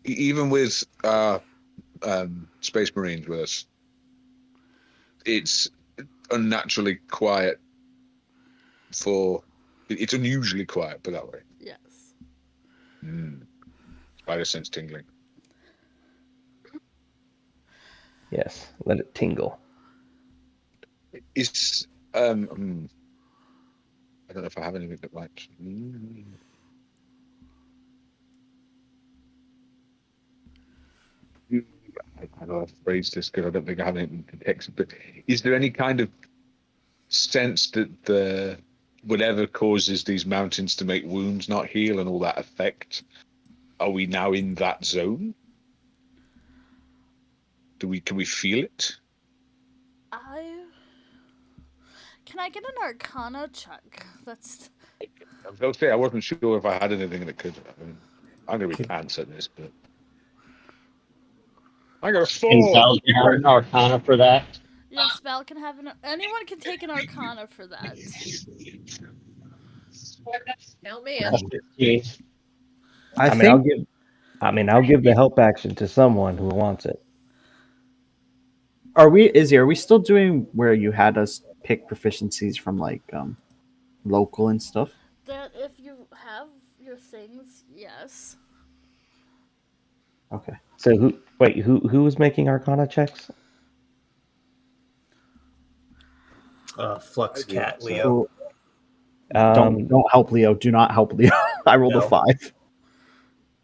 Even with Space Marines with us, it's unnaturally quiet. It's unusually quiet, put that way. yes. Spider sense tingling. Yes, let it tingle. Is I don't know if I have anything that might. I know I've phrased this because I don't think I have anything to text, but is there any kind of sense that whatever causes these mountains to make wounds not heal and all that effect, are we now in that zone? Can we feel it? Can I get an Arcana check? That's. I was going to say I wasn't sure if I had anything that could. I mean, I'm going to be pants at this, but I got a 4. Can Val get an Arcana for that? Yes, Val can have anyone can take an Arcana for that. Now, man. I think I'll give the help action to someone who wants it. are we still doing where you had us pick proficiencies from like local and stuff? That if you have your things, yes. Okay. So who was making Arcana checks? Flux Cat, Leo. Don't help Leo. Do not help Leo. I rolled a 5.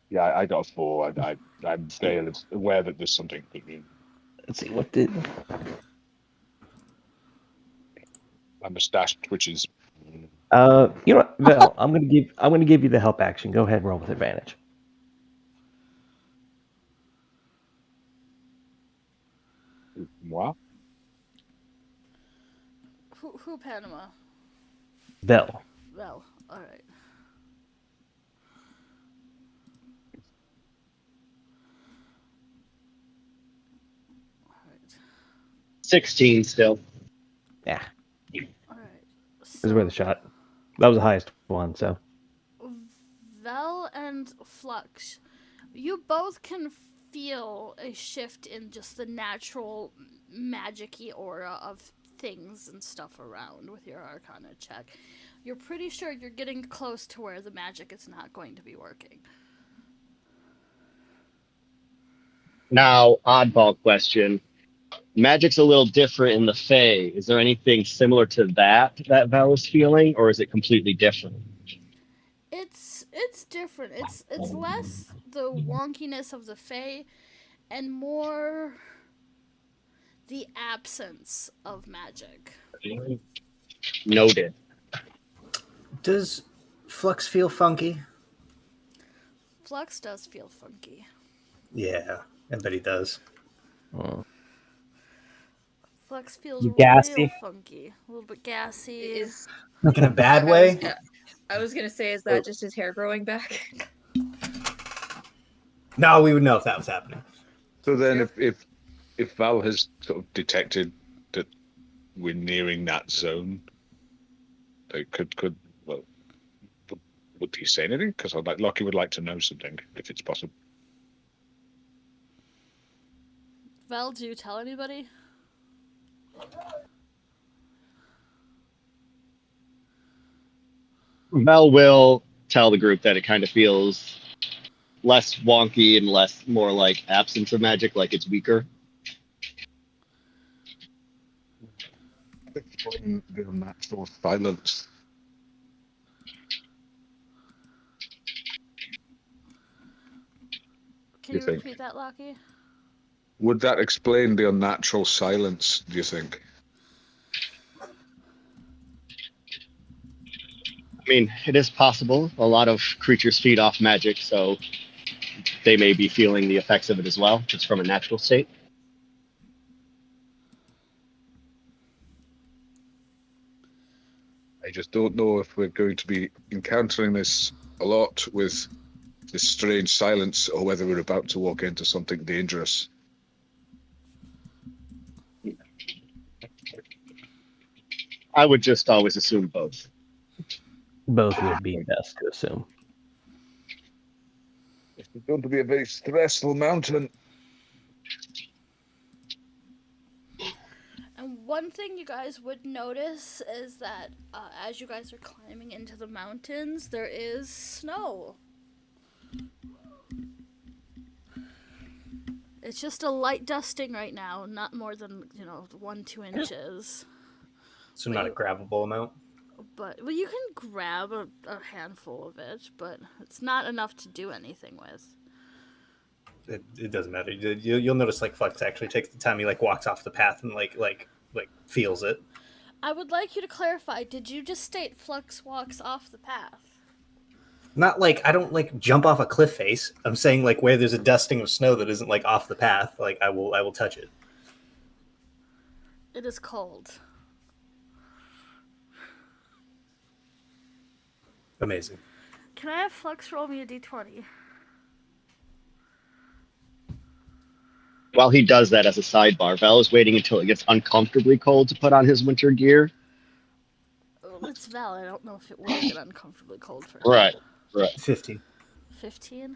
Yeah, I got a 4. I'm fairly aware that there's something. Let's see what did. My mustache twitches. You know what, Val? I'm gonna give you the help action. Go ahead and roll with advantage. Wow. Who Panama? Vel. Well, alright. Alright. 16 still. Yeah, Alright. this is worth a shot. That was the highest one, so. Vel and Flux, you both can feel a shift in just the natural magic-y aura of things and stuff around with your Arcana check. You're pretty sure you're getting close to where the magic is not going to be working. Now, oddball question. magic's a little different in the Fae. Is there anything similar to that Val is feeling, or is it completely different? It's different. It's less the wonkiness of the Fae and more the absence of magic. Noted. Does Flux feel funky? Flux does feel funky. Yeah, I bet he does. Flux feels Gassy? real funky. A little bit gassy. Is Like in a bad way? I was gonna say, is that just his hair growing back? No, we would know if that was happening. So then, if Val has sort of detected that we're nearing that zone, would he say anything? Because Lockie would like to know something if it's possible. Val, do you tell anybody? Val will tell the group that it kind of feels less wonky and more like absence of magic, like it's weaker. The natural silence. Can you repeat that, Lockie? Would that explain the unnatural silence, do you think? I mean, it is possible. A lot of creatures feed off magic, so they may be feeling the effects of it as well, just from a natural state. I just don't know if we're going to be encountering this a lot with this strange silence, or whether we're about to walk into something dangerous. I would just always assume both. Both would be best to assume. It's going to be a very stressful mountain. And one thing you guys would notice is that as you guys are climbing into the mountains, there is snow. It's just a light dusting right now, not more than 1-2 inches. So not a grabbable amount? But you can grab a handful of it, but it's not enough to do anything with. It doesn't matter. You'll notice like Flux actually takes the time. He like walks off the path and like feels it. I would like you to clarify. Did you just state Flux walks off the path? Not like I don't like jump off a cliff face. I'm saying like where there's a dusting of snow that isn't like off the path. Like I will touch it. It is cold. Amazing. Can I have Flux roll me a d20? While he does that as a sidebar, Val is waiting until it gets uncomfortably cold to put on his winter gear. Oh, it's Val. I don't know if it will get uncomfortably cold for him. Right. 15. 15?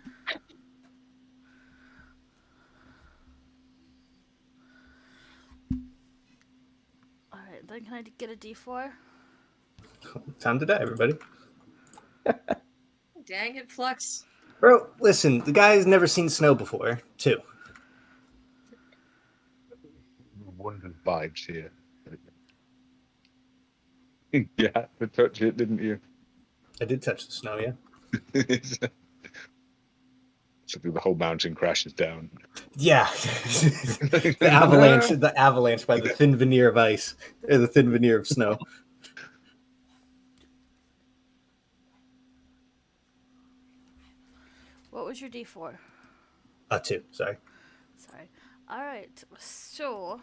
Alright, then can I get a d4? Time to die, everybody. Dang it, Flux. Bro, listen, the guy's never seen snow before, too. Wondered vibes here. You had to touch it, didn't you? I did touch the snow, yeah. So the whole mountain crashes down. Yeah. the avalanche by the thin veneer of ice, or the thin veneer of snow. What was your d4? 2, sorry. Sorry. Alright, so...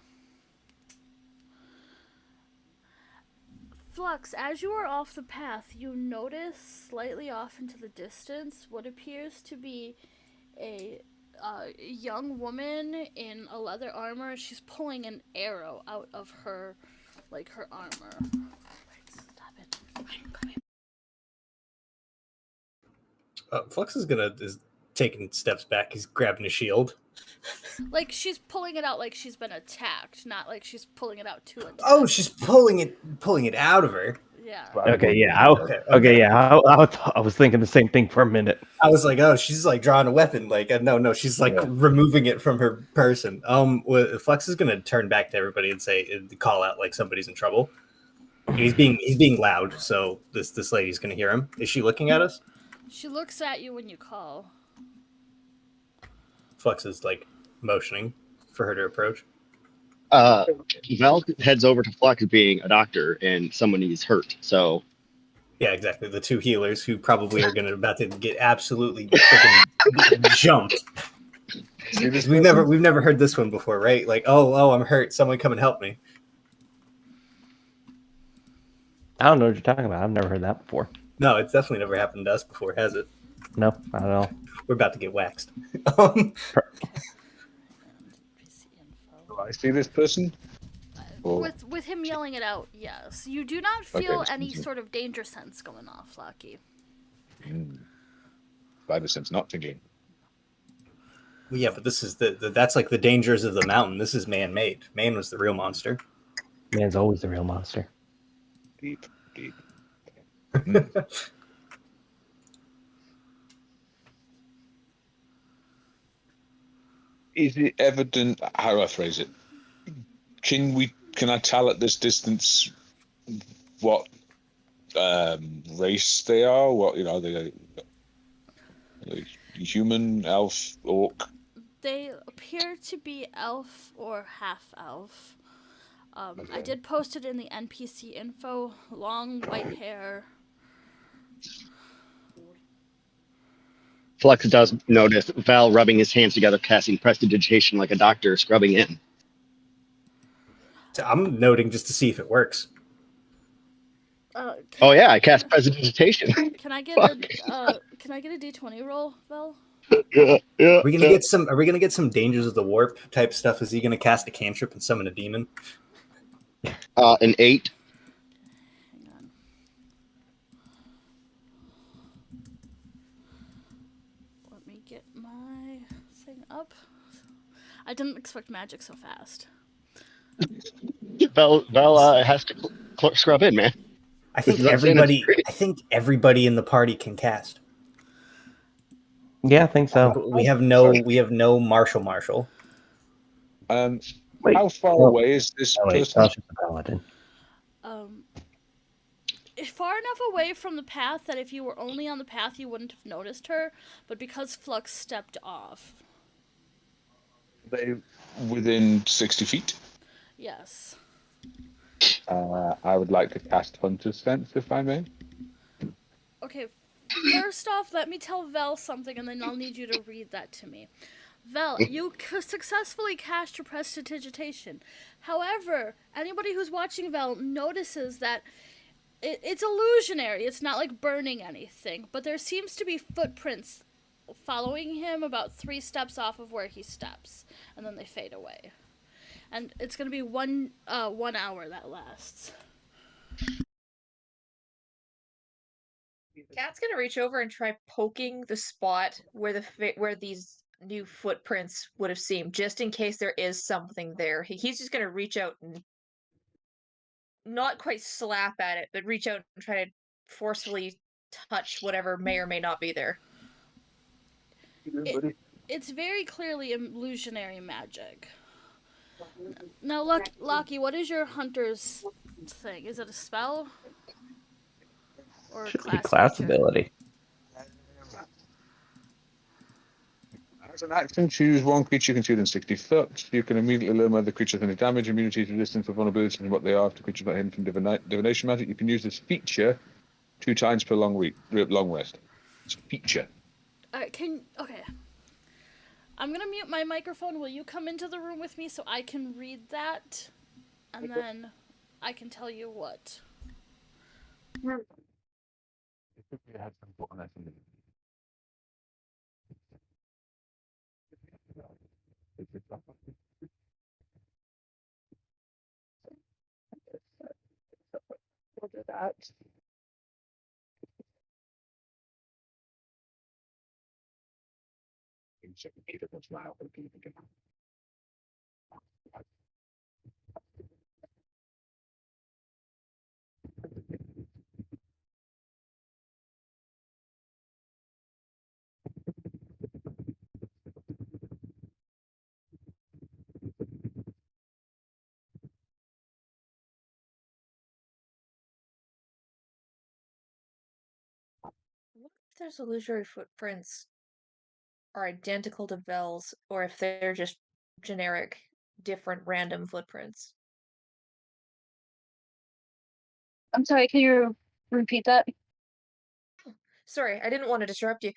Flux, as you are off the path, you notice slightly off into the distance what appears to be a young woman in a leather armor. She's pulling an arrow out of her armor. Wait, stop it. I'm coming. Flux is taking steps back. He's grabbing a shield. Like she's pulling it out like she's been attacked, not like she's pulling it out to attack. Oh, she's pulling it out of her. Yeah. Okay, yeah. I was thinking the same thing for a minute. I was like, oh, she's like drawing a weapon. Like, no, she's like removing it from her person. Flex is gonna turn back to everybody and call out like somebody's in trouble. And he's being loud, so this lady's gonna hear him. Is she looking at us? She looks at you when you call. Flex is like motioning for her to approach. Val heads over to Flex being a doctor and someone he's hurt. So yeah, exactly. The two healers who probably are about to get absolutely freaking jumped. We've never heard this one before, right? Like, oh, I'm hurt. Someone come and help me. I don't know what you're talking about. I've never heard that before. No, it's definitely never happened to us before, has it? No, not at all. We're about to get waxed. Do I see this person? With him yelling it out, yes. You do not feel any sort of danger sense going off, Lucky. Spider sense not tingling. Well, yeah, but this is that's like the dangers of the mountain. This is man-made. Man was the real monster. Man's always the real monster. Deep. Is it evident? How do I phrase it? Can I tell at this distance what race they are? What they human, elf, orc? They appear to be elf or half elf. I did post it in the NPC info. Long white hair. Flux does notice Val rubbing his hands together, casting prestidigitation like a doctor scrubbing in. So I'm noting just to see if it works. I cast prestidigitation. Can I get a D20 roll, Val? Yeah. Are we gonna get some dangers of the warp type stuff? Is he gonna cast a cantrip and summon a demon? An 8. Hang on. Let me get my thing up. I didn't expect magic so fast. Val has to scrub in, man. I think everybody in the party can cast. Yeah, I think so. We have no Marshall. How far away is this person? That's just a paladin. Far enough away from the path that if you were only on the path, you wouldn't have noticed her. But because Flux stepped off, They within 60 feet. yes. I would like to cast Hunter's Sense, if I may. Okay. First off, let me tell Vel something, and then I'll need you to read that to me. Vel, you successfully cast your prestidigitation. However, anybody who's watching Vel notices that it's illusionary. It's not like burning anything, but there seems to be footprints following him about 3 steps off of where he steps, and then they fade away. And it's going to be 1 hour that lasts. Cat's gonna reach over and try poking the spot where where these new footprints would have seemed, just in case there is something there. He's just gonna reach out and not quite slap at it, but reach out and try to forcefully touch whatever may or may not be there. It's very clearly illusionary magic. Now, Lucky, what is your hunter's thing? Is it a spell? Or Should class be class feature? ability. As an action, choose one creature concealed in 60 foot. You can immediately learn whether the creature has any damage, immunity, resistance, or vulnerability, and what they are. If the creature is not hidden from divination magic, you can use this feature 2 times per long rest. It's a feature. Okay. I'm gonna mute my microphone. Will you come into the room with me so I can read that? And then I can tell you what. those illusory footprints are identical to Vel's, or if they're just generic, different, random footprints. I'm sorry, can you repeat that? Sorry, I didn't want to disrupt you.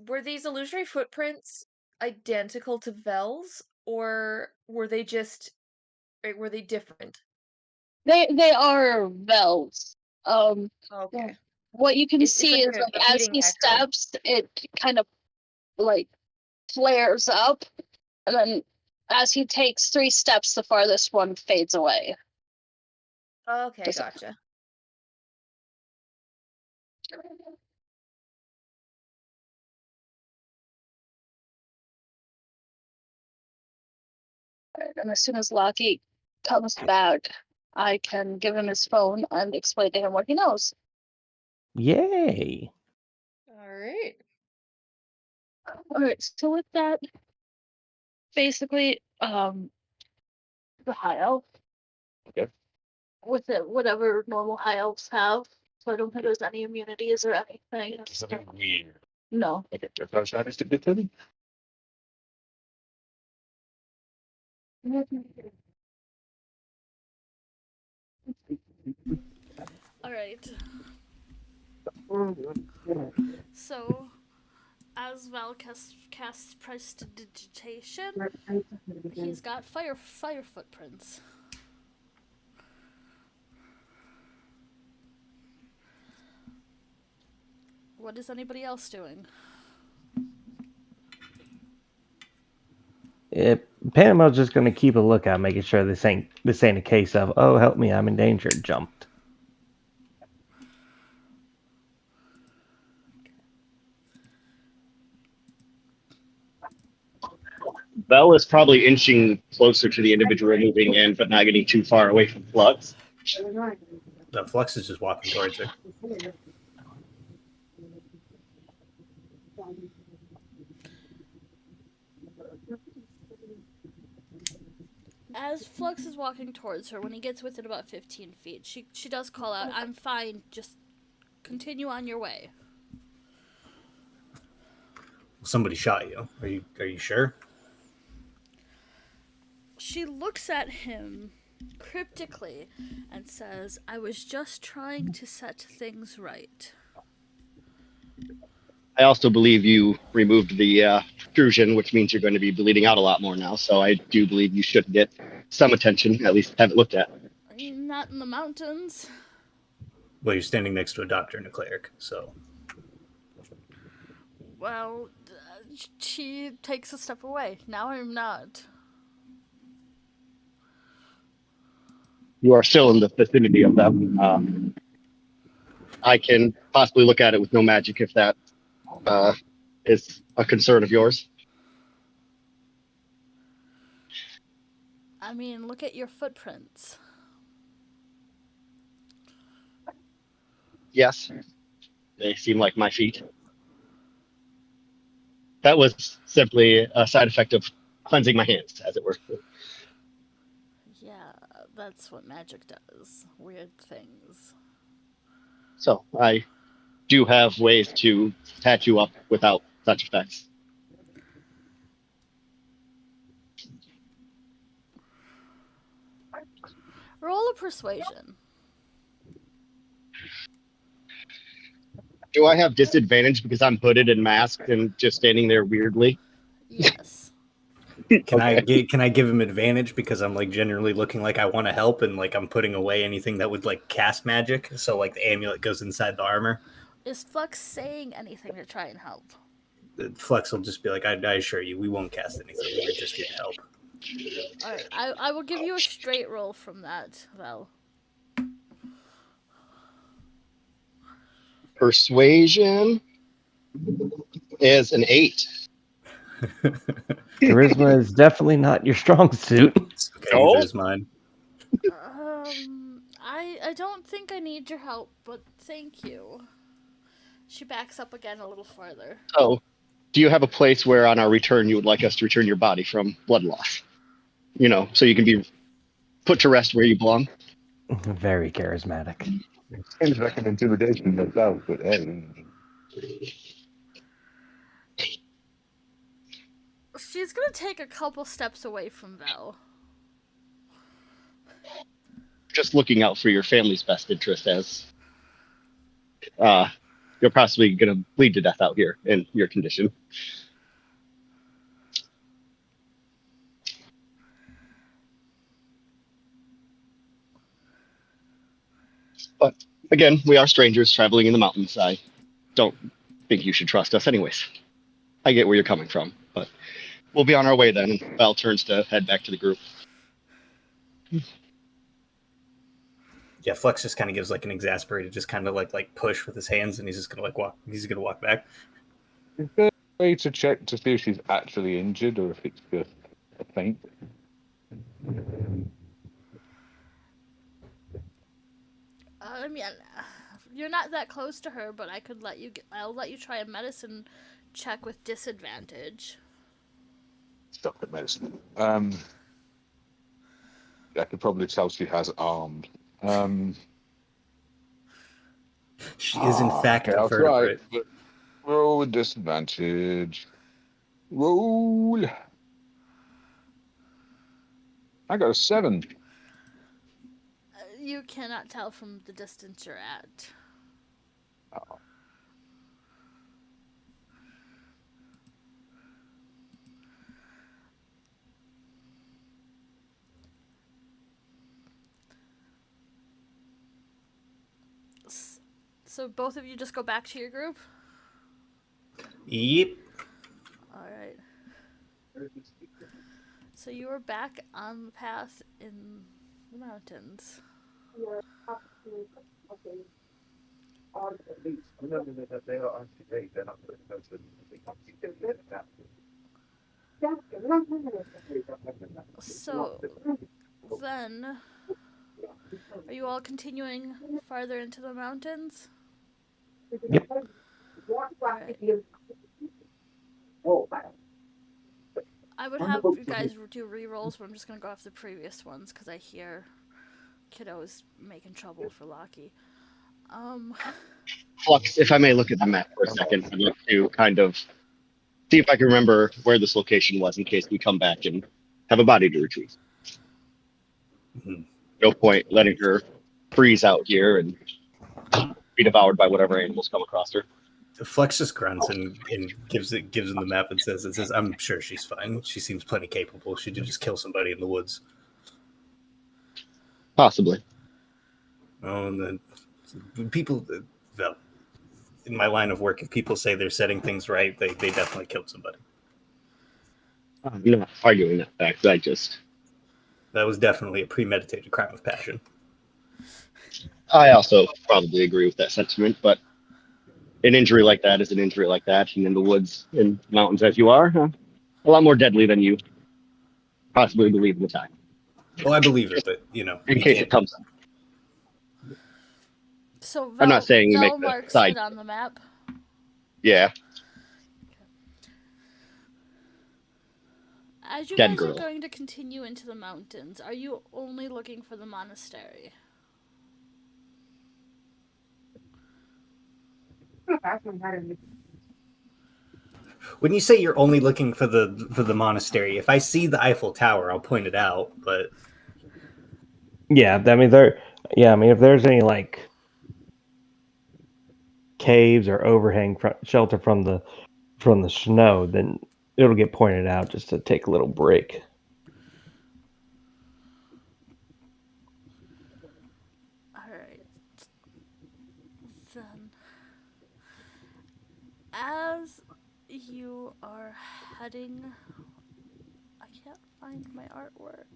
Were these illusory footprints identical to Vel's, or were they different? They are Vels. Okay. What you can It's see like is a like as repeating he echo. steps, it kind of like flares up, and then as he takes 3 steps, the farthest one fades away. Okay, Just- gotcha. And as soon as Lockheed comes back, I can give him his phone and explain to him what he knows. Yay! Alright. Alright, so with that, basically, the high elf. Okay. With it, whatever normal high elves have. So I don't think there's any immunities or anything. Something weird. No. Okay, if I was honest, a bit of it. Alright. So, as Val casts prestidigitation, he's got fire footprints. What is anybody else doing? Panama's just going to keep a lookout, making sure this ain't a case of, oh, help me, I'm in danger, jumped. Bell is probably inching closer to the individual moving in, but not getting too far away from Flux. The Flux is just walking towards her. As Flux is walking towards her, when he gets within about 15 feet, she does call out, "I'm fine, just continue on your way." Somebody shot you. Are you sure? She looks at him cryptically and says, "I was just trying to set things right." I also believe you removed the protrusion, which means you're going to be bleeding out a lot more now. So I do believe you should get some attention, at least have it looked at. Not in the mountains. Well, you're standing next to a doctor and a cleric, so. Well, she takes a step away. Now I'm not. You are still in the vicinity of them. I can possibly look at it with no magic if that is a concern of yours. I mean, look at your footprints. Yes, they seem like my feet. That was simply a side effect of cleansing my hands, as it were. Yeah, that's what magic does. Weird things. So I do have ways to patch you up without such effects. Roll a persuasion. Do I have disadvantage because I'm hooded and masked and just standing there weirdly? Yes. Can I give him advantage because I'm like generally looking like I want to help and like I'm putting away anything that would like cast magic, so like the amulet goes inside the armor. Is Flux saying anything to try and help? Flux will just be like, I assure you, we won't cast anything. We're just here to help. Alright, I will give you a straight roll from that, Val. Persuasion is an 8. Charisma is definitely not your strong suit. Okay, neither is mine. I don't think I need your help, but thank you. She backs up again a little farther. So, do you have a place where on our return you would like us to return your body from blood loss? You know, so you can be put to rest where you belong? Very charismatic. Seems like an intimidation myself, but hey. She's gonna take a couple steps away from Vel. Just looking out for your family's best interest, as you're possibly going to bleed to death out here in your condition. But again, we are strangers traveling in the mountains. I don't think you should trust us, anyways. I get where you're coming from, but we'll be on our way then. And Val turns to head back to the group. Yeah, Flex just kind of gives like an exasperated, just kind of like push with his hands, and he's just gonna walk. He's gonna walk back. Is there a way to check to see if she's actually injured or if it's just a faint? I mean, you're not that close to her, but I could let you. I'll let you try a medicine check with disadvantage. Stop at medicine. I could probably tell she has arms. She is in fact okay, a I'll vertebrate. try, but roll with disadvantage. Roll. I got a 7. You cannot tell from the distance you're at. Oh. So both of you just go back to your group? Yep. Alright. So you are back on the path in the mountains. So then, are you all continuing farther into the mountains? Yep. Right. I would have you guys do re-rolls, but I'm just going to go off the previous ones because I hear kiddos making trouble for Lockie. Flux, if I may look at the map for a second, I'd like to kind of see if I can remember where this location was in case we come back and have a body to retrieve. Mhm. No point letting her freeze out here and be devoured by whatever animals come across her. Flex just grunts and gives him the map and says, I'm sure she's fine. She seems plenty capable. She did just kill somebody in the woods. Possibly. Oh, and then people, well, in my line of work, if people say they're setting things right, they definitely killed somebody. I'm not arguing that fact. That was definitely a premeditated crime of passion. I also probably agree with that sentiment, but an injury like that is an injury like that, and in the woods and mountains as you are, a lot more deadly than you possibly believe at the time. Well, I believe it, but in we case can't. it comes up. So I'm not saying we Vel make the marks side. it on the map. Yeah, As you Dead guys girl. are going to continue into the mountains, are you only looking for the monastery? When you say you're only looking for the monastery, if I see the Eiffel Tower, I'll point it out. But Yeah, I mean if there's any like caves or overhang shelter from the snow, then it'll get pointed out just to take a little break. Alright. Then, as you are heading... I can't find my artwork.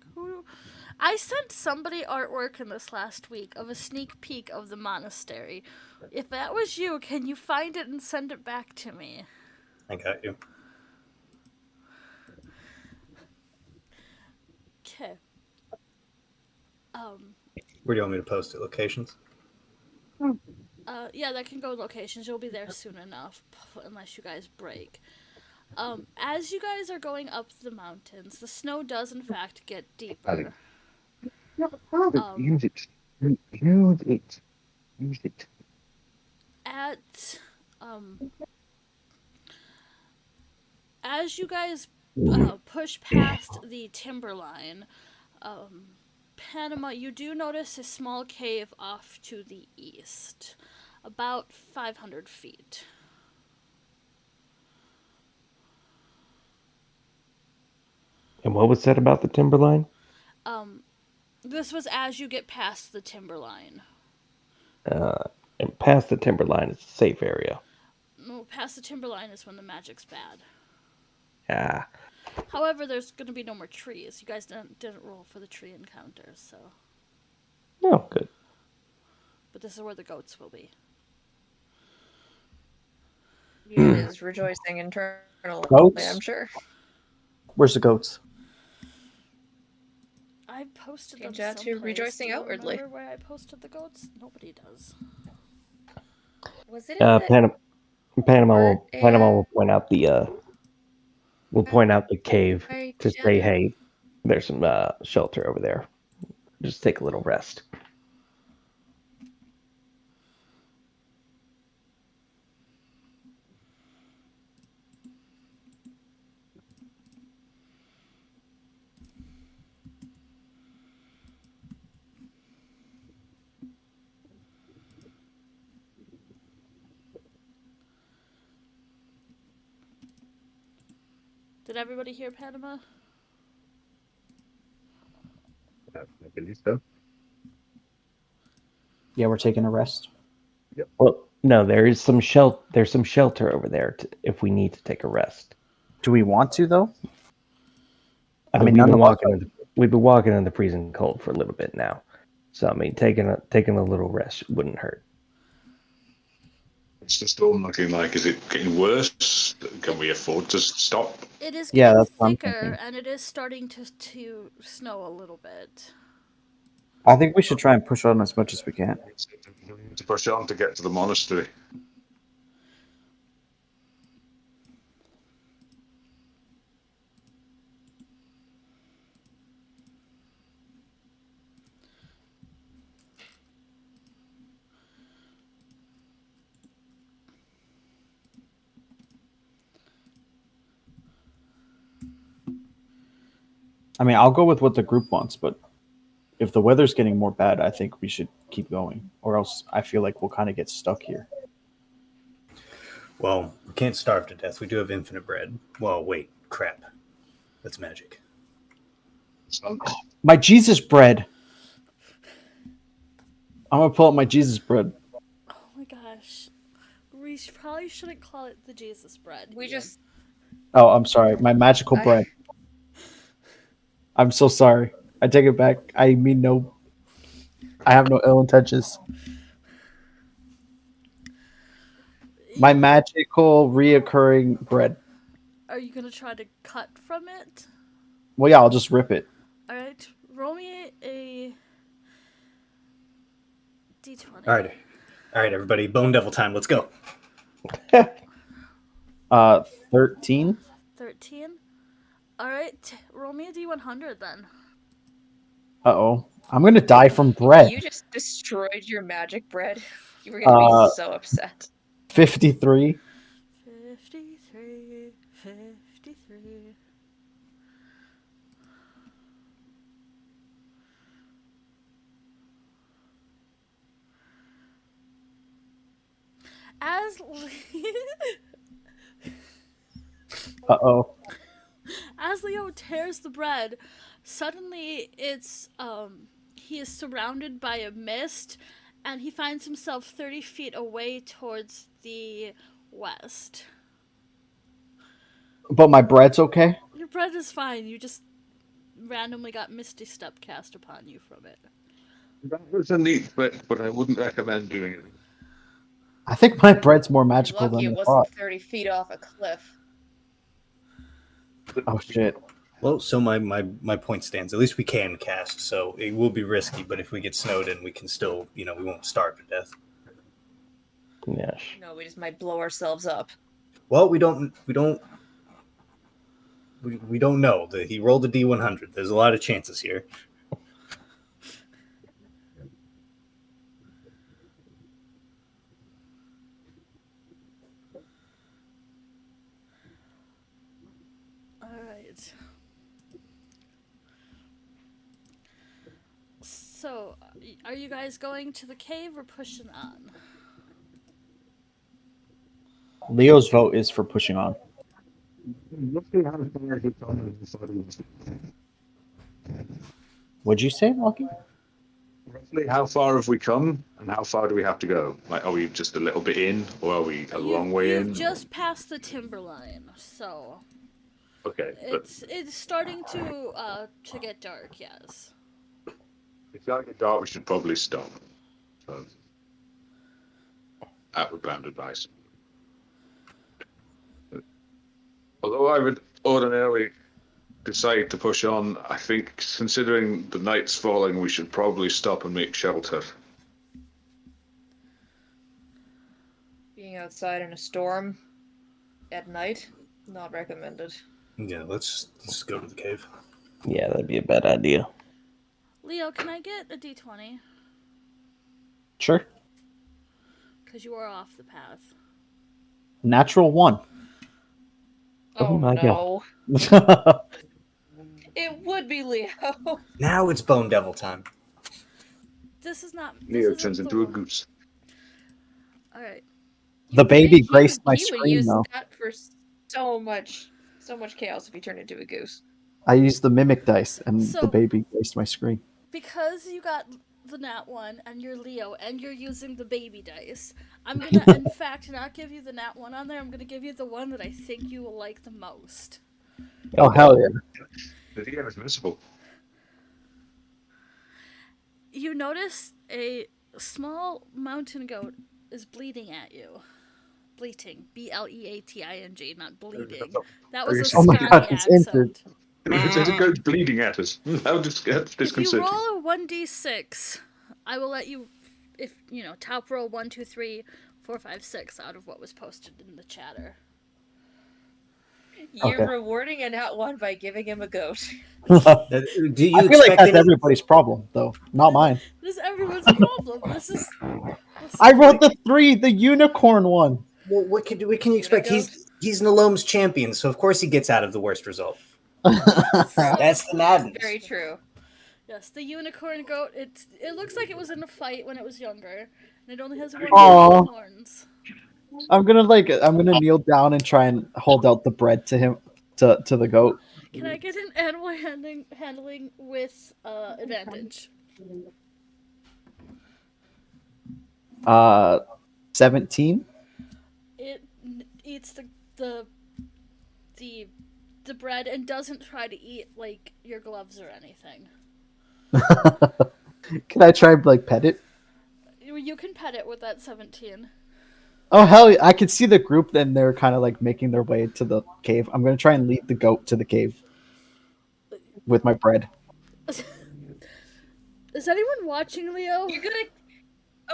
I sent somebody artwork in this last week of a sneak peek of the monastery. If that was you, can you find it and send it back to me? I got you. Okay. Where do you want me to post it? Locations? Yeah, that can go locations. You'll be there soon enough, unless you guys break. As you guys are going up the mountains, the snow does in fact get deeper. Use it. Use it. Use it. At Um, as you guys push past the timberline, Panama, you do notice a small cave off to the east, about 500 feet. And what was said about the timberline? This was as you get past the timberline. And past the timberline is a safe area. No, past the timberline is when the magic's bad. Ah, However, there's going to be no more trees. You guys didn't roll for the tree encounters, so. oh, good. But this is where the goats will be. He is rejoicing internally, Goats? I'm sure. Where's the goats? I posted them Change that to someplace. rejoicing Do you outwardly. remember where I posted the goats? Nobody does. Was it in the Panama art will point out the cave area? to say, hey, there's some shelter over there. Just take a little rest. Did everybody hear Panama? I believe so. Yeah, we're taking a rest. Well, no, there's some shelter over there if we need to take a rest. Do we want to though? I mean, we've none been of walking us. we've been walking in the freezing cold for a little bit now, so I mean, taking a little rest wouldn't hurt. What's the storm looking like? Is it getting worse? Can we afford to stop? It is Yeah, getting that's what I'm thicker, thinking. and it is starting to snow a little bit. I think we should try and push on as much as we can. We need to push on to get to the monastery. I mean, I'll go with what the group wants, but if the weather's getting more bad, I think we should keep going, or else I feel like we'll kind of get stuck here. Well, we can't starve to death. We do have infinite bread. Well, wait, crap. That's magic. My Jesus bread. I'm gonna pull up my Jesus bread. Oh my gosh. We probably shouldn't call it the Jesus bread. We Ian. just Oh, I'm sorry. My magical bread. I'm so sorry. I take it back. I mean no. I have no ill intentions. My magical reoccurring bread. Are you gonna try to cut from it? Well, yeah, I'll just rip it. All right, roll me a d20. All right, everybody. Bone Devil time. Let's go. 13. 13. All right, roll me a d100 then. Uh-oh. I'm gonna die from bread. You just destroyed your magic bread. You were gonna be so upset. 53. 53. 53. As Uh-oh. As Leo tears the bread, suddenly he is surrounded by a mist, and he finds himself 30 feet away towards the west. But my bread's okay? Your bread is fine. You just randomly got Misty Step cast upon you from it. That was a neat trick, but I wouldn't recommend doing it. I think my bread's more magical Lucky than it I thought. wasn't 30 feet off a cliff. Oh, shit. Well, so my point stands. At least we can cast, so it will be risky. But if we get snowed in, we can still, we won't starve to death. Yes. No, we just might blow ourselves up. Well, we don't know. That he rolled a D100. There's a lot of chances here. So, are you guys going to the cave or pushing on? Leo's vote is for pushing on. What'd you say, Lucky? Roughly, how far have we come, and how far do we have to go? Like, are we just a little bit in, or are we a long way You've in? just passed the timberline, so Okay, but it's starting to get dark. Yes. if it's going to get dark, we should probably stop. So, outward-bound advice. Although I would ordinarily decide to push on, I think, considering the night's falling, we should probably stop and make shelter. Being outside in a storm at night, not recommended. Yeah, let's go to the cave. Yeah, that'd be a bad idea. Leo, can I get a d20? Sure. Because you are off the path. Natural 1. Oh, my no. God. It would be Leo. Now it's Bone Devil time. This is not. Leo turns into a goose. All right. The baby He graced would- my he would screen, use though. that for so much chaos if he turned into a goose. I used the mimic dice, and So- the baby graced my screen. Because you got the nat 1 and you're Leo and you're using the baby dice, I'm gonna in fact not give you the nat 1 on there. I'm gonna give you the one that I think you will like the most. Oh, hell yeah. The DM is miserable. You notice a small mountain goat is bleeding at you. Bleating. Bleating, not bleeding. That was a Oh my Scotty God, it's accent. There's a goat bleeding at us. How If you disconcerting. roll a 1d6, I will let you, if top roll 1, 2, 3, 4, 5, 6 out of what was posted in the chatter. You're Okay. rewarding a nat 1 by giving him a goat. Do you I feel like expect that's any? everybody's problem, though. Not mine. This is everyone's problem. This is. I wrote the 3, the unicorn one. Well, what can you expect? He's Nalome's champion, so of course he gets out of the worst result. That's the madness. Very true. Yes, the unicorn goat. It looks like it was in a fight when it was younger, and it only has one Aw. pair of horns. I'm gonna kneel down and try and hold out the bread to him, to the goat. Can I get an animal handling with advantage? 17. It eats the bread and doesn't try to eat like your gloves or anything. Can I try and pet it? You can pet it with that 17. Oh hell yeah. I can see the group, then they're kind of making their way to the cave. I'm gonna try and lead the goat to the cave with my bread. Is anyone watching, Leo? You're gonna.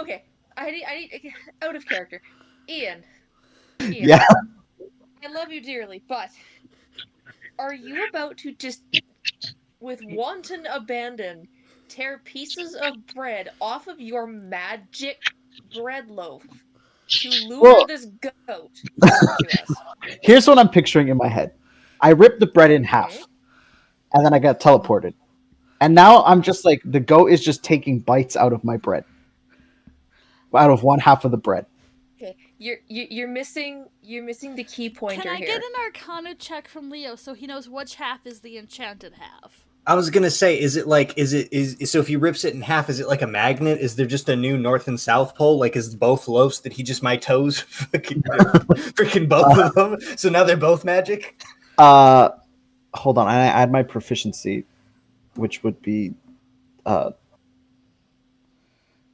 Okay, I need out of character. Ian. Yeah. I love you dearly, but are you about to just, with wanton abandon, tear pieces of bread off of your magic bread loaf to lure this goat over to us? Here's what I'm picturing in my head. I ripped the bread in half, and then I got teleported. And now I'm just the goat is just taking bites out of my bread. Out of one half of the bread. Okay, you're missing the key pointer Can I here. get an Arcana check from Leo so he knows which half is the enchanted half? I was gonna say, so if he rips it in half, is it like a magnet? Is there just a new north and south pole? Is both loaves that he just my toes freaking both of them? So now they're both magic? Hold on, I add my proficiency, which would be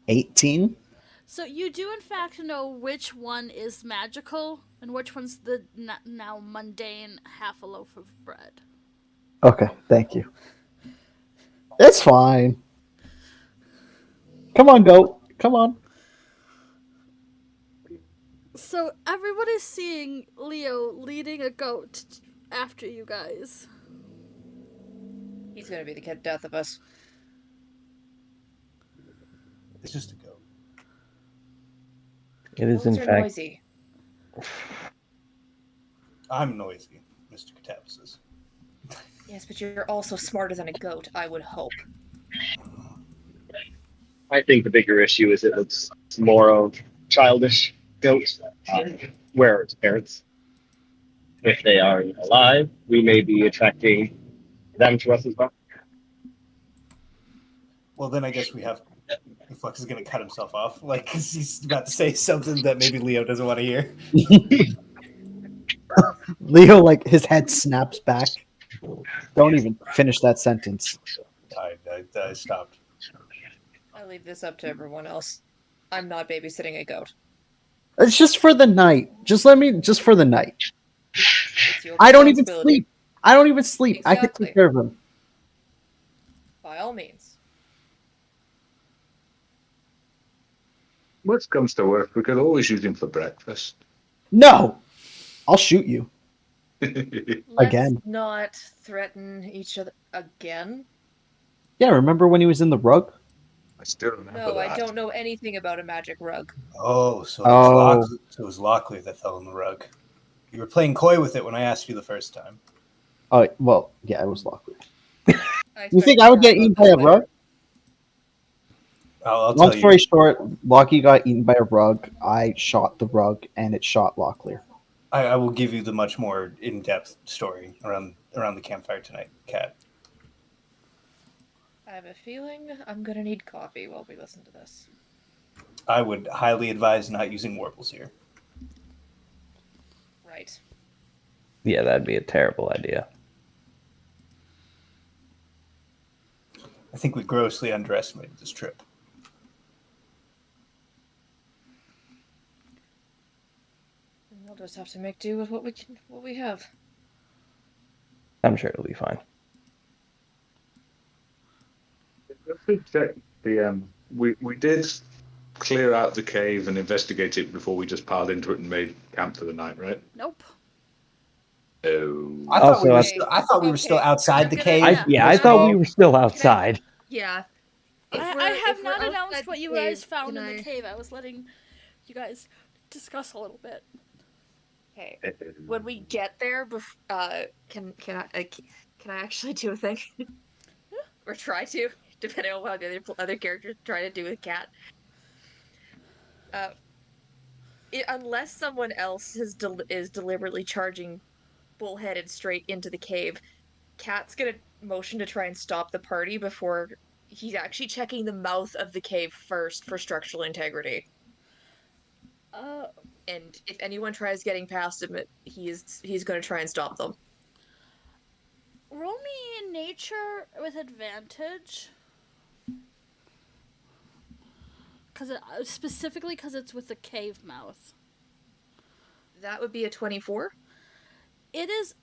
18. So you do in fact know which one is magical and which one's the now mundane half a loaf of bread. Okay, thank you. It's fine. Come on, goat. Come on. So everybody's seeing Leo leading a goat after you guys. He's gonna be the death of us. It's just a goat. It is in Goats are fact. noisy. I'm noisy, Mr. Catapsis. Yes, but you're also smarter than a goat, I would hope. I think the bigger issue is it looks more of childish goats. Where are its parents? If they are alive, we may be attracting them to us as well. Well, then I guess we have. Flux is going to cut himself off, like, because he's about to say something that maybe Leo doesn't want to hear. Leo, like, his head snaps back. Don't even finish that sentence. I stopped. I leave this up to everyone else. I'm not babysitting a goat. It's just for the night. Just for the night. It's your I don't even responsibility. sleep. I don't even sleep. I could Exactly. take care of him. By all means. Worst comes to worst, we could always use him for breakfast. No! I'll shoot you. Let's Again. not threaten each other again. Yeah, remember when he was in the rug? I still remember No, that. I don't know anything about a magic rug. Oh, so Oh. it was Locklear that fell in the rug. You were playing coy with it when I asked you the first time. Oh, well, yeah, it was Locklear. I You think expect I would more get about eaten that by a later. rug? I'll Long tell story you. short, Lockie got eaten by a rug. I shot the rug, and it shot Locklear. I will give you the much more in-depth story around the campfire tonight, Kat. I have a feeling I'm gonna need coffee while we listen to this. I would highly advise not using warbles here. Right. Yeah, that'd be a terrible idea. I think we grossly underestimated this trip. We'll just have to make do with what we have. I'm sure it'll be fine. Let's just check the we did clear out the cave and investigate it before we just piled into it and made camp for the night, right? Nope. Oh. I thought we Also, were I- still. I thought we were still Okay, outside I'm the gonna- cave. I thought we were still outside. Yeah. I have If we're not outside announced what the you guys cave, found can in the I- cave. I was letting you guys discuss a little bit. Okay. When we get there, can I actually do a thing? Or try to, depending on what the other characters try to do with Cat. Unless someone else is deliberately charging bullheaded straight into the cave, Cat's gonna motion to try and stop the party before he's actually checking the mouth of the cave first for structural integrity. And if anyone tries getting past him, he's going to try and stop them. Roll me in nature with advantage. Specifically because it's with the cave mouth. That would be a 24. It's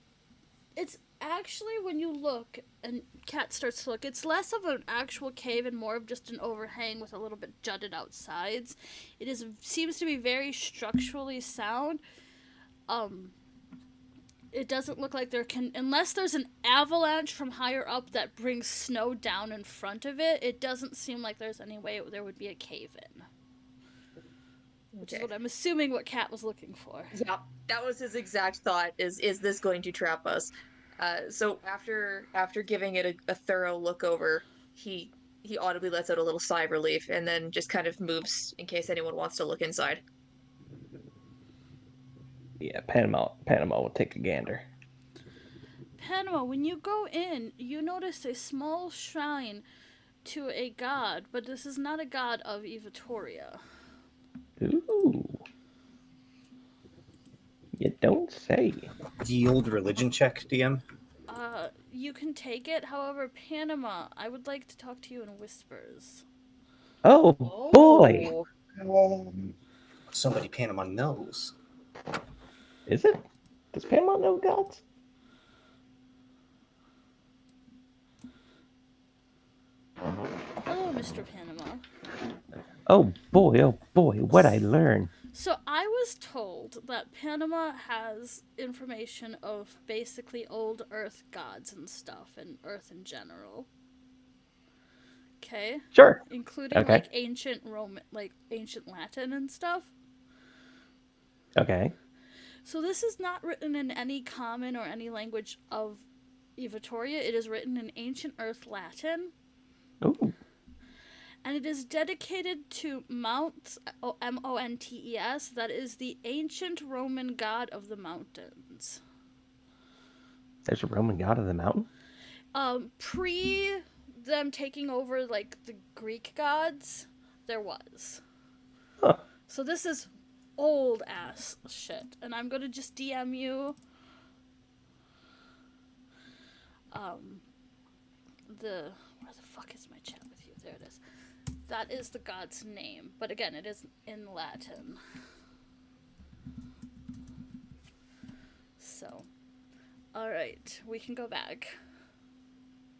actually, when you look, and Cat starts to look, it's less of an actual cave and more of just an overhang with a little bit jutted out sides. Seems to be very structurally sound. It doesn't look like unless there's an avalanche from higher up that brings snow down in front of it, it doesn't seem like there's any way there would be a cave in. Which is what I'm assuming what Cat was looking for. Yeah, that was his exact thought, is this going to trap us? So after giving it a thorough look over, he audibly lets out a little sigh of relief and then just kind of moves in case anyone wants to look inside. Yeah, Panama will take a gander. Panama, when you go in, you notice a small shrine to a god, but this is not a god of Evatoria. Ooh. You don't say. The old religion check, DM. You can take it. However, Panama, I would like to talk to you in whispers. Oh, boy. Somebody Panama knows. Is it? Does Panama know gods? Hello, Mr. Panama. Oh boy, what I learn. So I was told that Panama has information of basically old Earth gods and stuff, and Earth in general. Okay? Sure. Including Okay. like ancient Roman, like ancient Latin and stuff. Okay. So this is not written in any common or any language of Evatoria. It is written in ancient Earth Latin. Ooh. and it is dedicated to Mount Montes. That is the ancient Roman god of the mountains. There's a Roman god of the mountain? Pre them taking over like the Greek gods, there was. Huh. So this is old ass shit, and I'm gonna just DM you where the fuck is my chat with you? There it is. That is the god's name, but again, it is in Latin. So, all right, we can go back.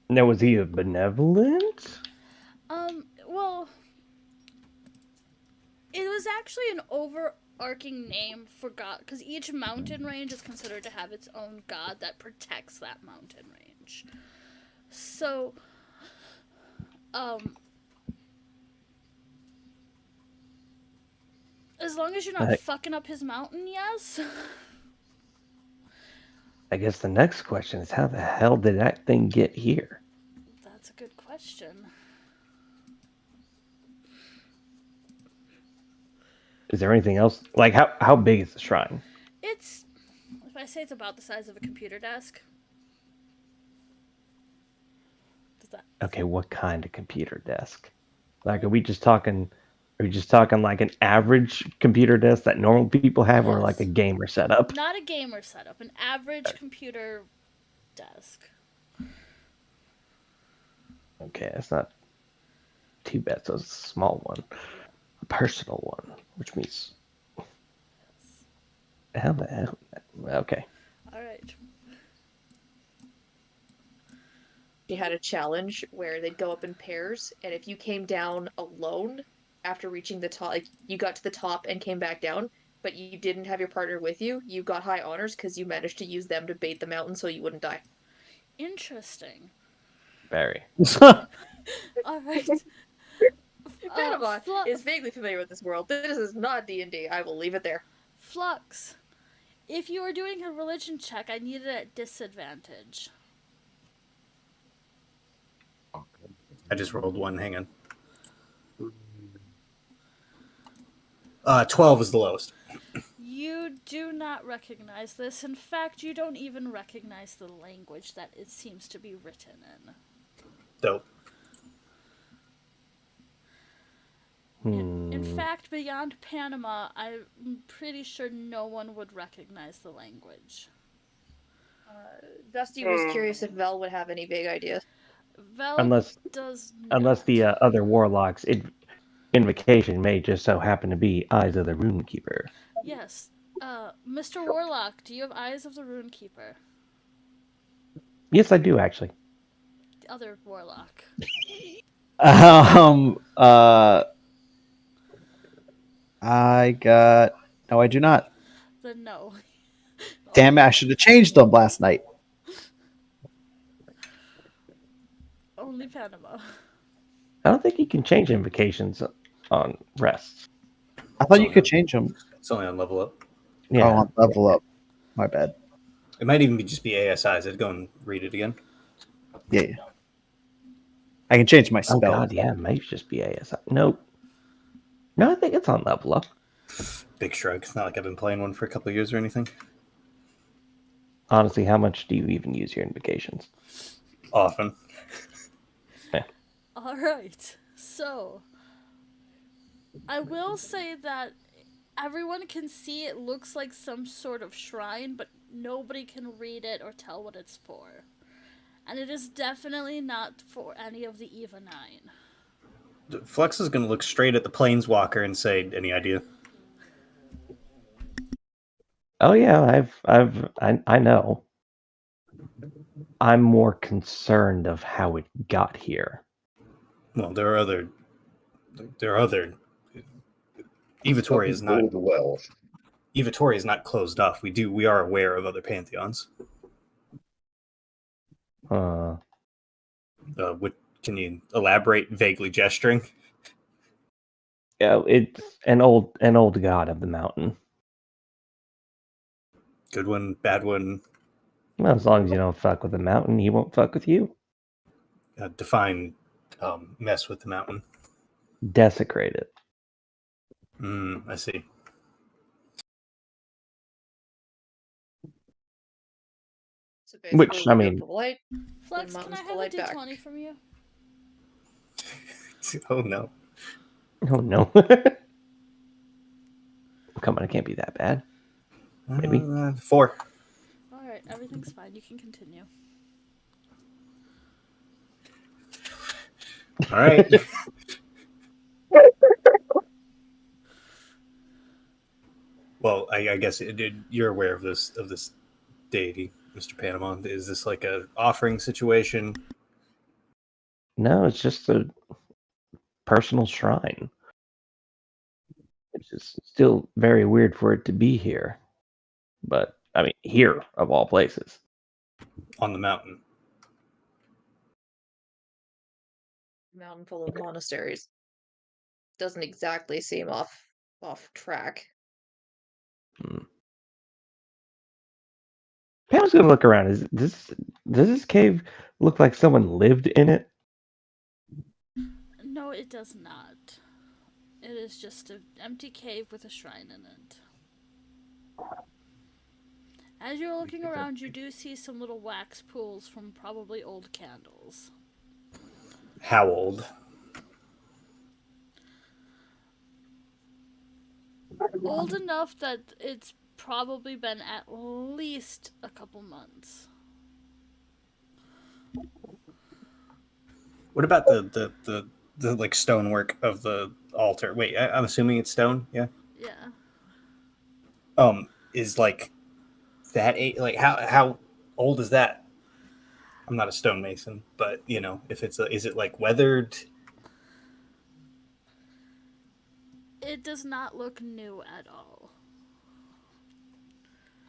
Now, was he a benevolent? Well, it was actually an overarching name for God, because each mountain range is considered to have its own god that protects that mountain range. So, as long as you're not fucking up his mountain, yes. I guess the next question is, how the hell did that thing get here? That's a good question. Is there anything else? Like, how big is the shrine? It's, if I say it's about the size of a computer desk. Does that... Okay, what kind of computer desk? Like, are we just talking like an average computer desk that normal people have, or like a gamer setup? Not a gamer setup, an average computer desk. Okay, that's not too bad. So it's a small one, a personal one, which means how the hell? Okay. All right. She had a challenge where they'd go up in pairs, and if you came down alone after reaching the top, like you got to the top and came back down, but you didn't have your partner with you, you got high honors because you managed to use them to bait the mountain so you wouldn't die. Interesting. Very. All right. Panama is vaguely familiar with this world. This is not D&D. I will leave it there. Flux, if you are doing a religion check, I need it at disadvantage. I just rolled one. Hang on. 12 is the lowest. You do not recognize this. In fact, you don't even recognize the language that it seems to be written in. Dope. In fact, beyond Panama, I'm pretty sure no one would recognize the language. Dusty was curious if Vel would have any vague ideas. Vel does unless the other warlocks, invocation may just so happen to be Eyes of the Runekeeper. Yes. Mr. Warlock, do you have Eyes of the Runekeeper? Yes, I do, actually. The other Warlock. I got... No, I do not. Then no. Damn it, I should have changed them last night. Only Panama. I don't think you can change invocations on rests. I thought you could change them. It's only on level up. Yeah. Oh, on level up. My bad. It might even just be ASIs. I'd go and read it again. Yeah. I can change my spell. Oh god, yeah, it might just be ASI. Nope. No, I think it's on level up. Big shrug. It's not like I've been playing one for a couple of years or anything. Honestly, how much do you even use your invocations? Often. Yeah. All right. So, I will say that everyone can see it looks like some sort of shrine, but nobody can read it or tell what it's for. And it is definitely not for any of the EVA 9. Flux is going to look straight at the Planeswalker and say, any idea? Oh yeah, I know. I'm more concerned of how it got here. Well, there are other. Evatoria is not. Evatoria is not closed off. We are aware of other pantheons. Can you elaborate? Vaguely gesturing. Yeah, it's an old god of the mountain. Good one, bad one. Well, as long as you don't fuck with the mountain, he won't fuck with you. Define mess with the mountain. desecrate it. I see. So basically, Which, I we go mean, polite. Flex, Then can I Mountain's have a polite back. d20 from you? Oh no. oh no. Come on, it can't be that bad. Maybe. 4. Alright, everything's fine. You can continue. All right. Well, I guess you're aware of this deity, Mr. Panama. Is this like a offering situation? No, it's just a personal shrine. It's just still very weird for it to be here. But, I mean, here, of all places. On the mountain. Mountain full of monasteries. Doesn't exactly seem off track. Pam's gonna look around. Does this cave look like someone lived in it? No, it does not. It is just an empty cave with a shrine in it. As you're looking around, you do see some little wax pools from probably old candles. How old? Old enough that it's probably been at least a couple months. What about the like stonework of the altar? Wait, I'm assuming it's stone. Yeah. Yeah. Is like that like how old is that? I'm not a stonemason, but if is it like weathered? It does not look new at all.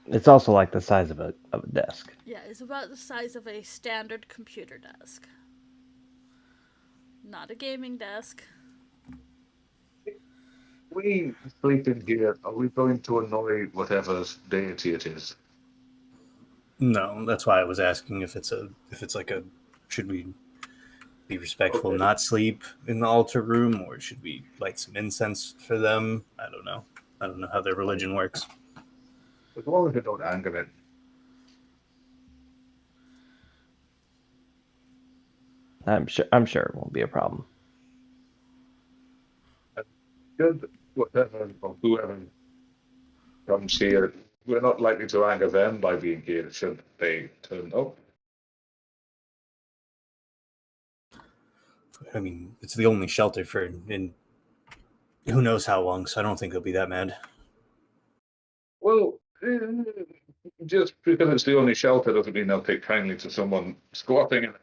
It's also like the size of a desk. Yeah, it's about the size of a standard computer desk. Not a gaming desk. We sleep in here. Are we going to annoy whatever deity it is? No, that's why I was asking if it's like a should we be respectful, not sleep in the altar room, or should we light some incense for them? I don't know. I don't know how their religion works. As long as we don't anger it. I'm sure it won't be a problem. Good, whatever or whoever comes here, we're not likely to anger them by being here, should they turn up. I mean, it's the only shelter for in who knows how long, so I don't think they'll be that mad. Well, just because it's the only shelter doesn't mean they'll take kindly to someone squatting in it.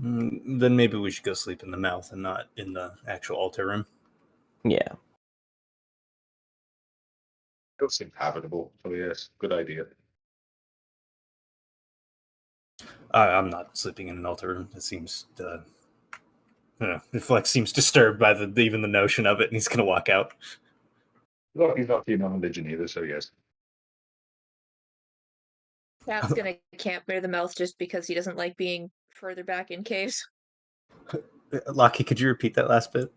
Then maybe we should go sleep in the mouth and not in the actual altar room. Yeah. It'll seem habitable, so yes, good idea. I'm not sleeping in an altar room. It seems Flex seems disturbed by even the notion of it, and he's going to walk out. Look, he's not keen on religion either, so yes. Cat's gonna camp near the mouth just because he doesn't like being further back in caves. Lockie, could you repeat that last bit?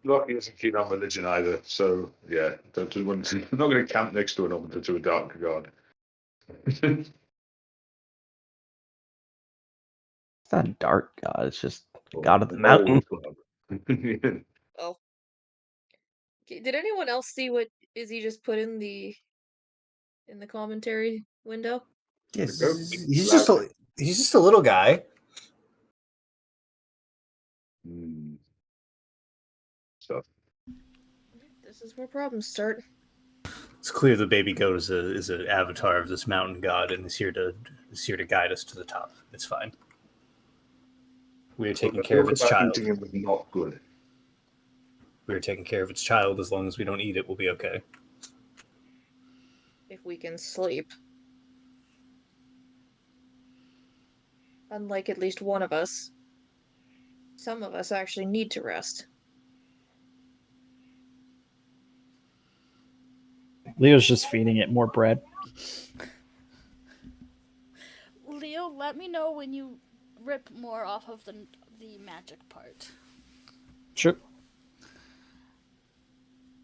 Lockie isn't keen on religion either, so yeah, I'm not going to camp next to an altar to a dark god. It's not a dark god, it's just god of the mountain. Oh. Did anyone else see what Izzy just put in the commentary window? Yes, he's just a little guy. So This is where problems start. It's clear the baby goat is an avatar of this mountain god and is here to guide us to the top. It's fine. We are taking care of its child. Eating it was not good. We are taking care of its child. As long as we don't eat it, we'll be okay. If we can sleep. Unlike at least one of us, some of us actually need to rest. Leo's just feeding it more bread. Leo, let me know when you rip more off of the magic part. Sure.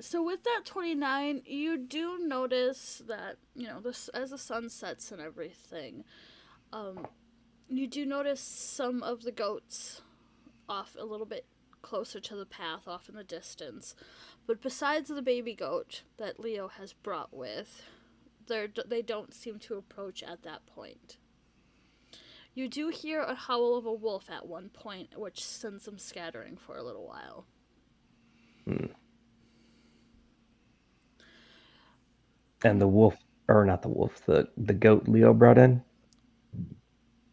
so with that 29, you do notice that, this as the sun sets and everything, you do notice some of the goats off a little bit closer to the path, off in the distance. But besides the baby goat that Leo has brought with, they don't seem to approach at that point. You do hear a howl of a wolf at one point, which sends them scattering for a little while. And the wolf, or not the wolf, the goat Leo brought in?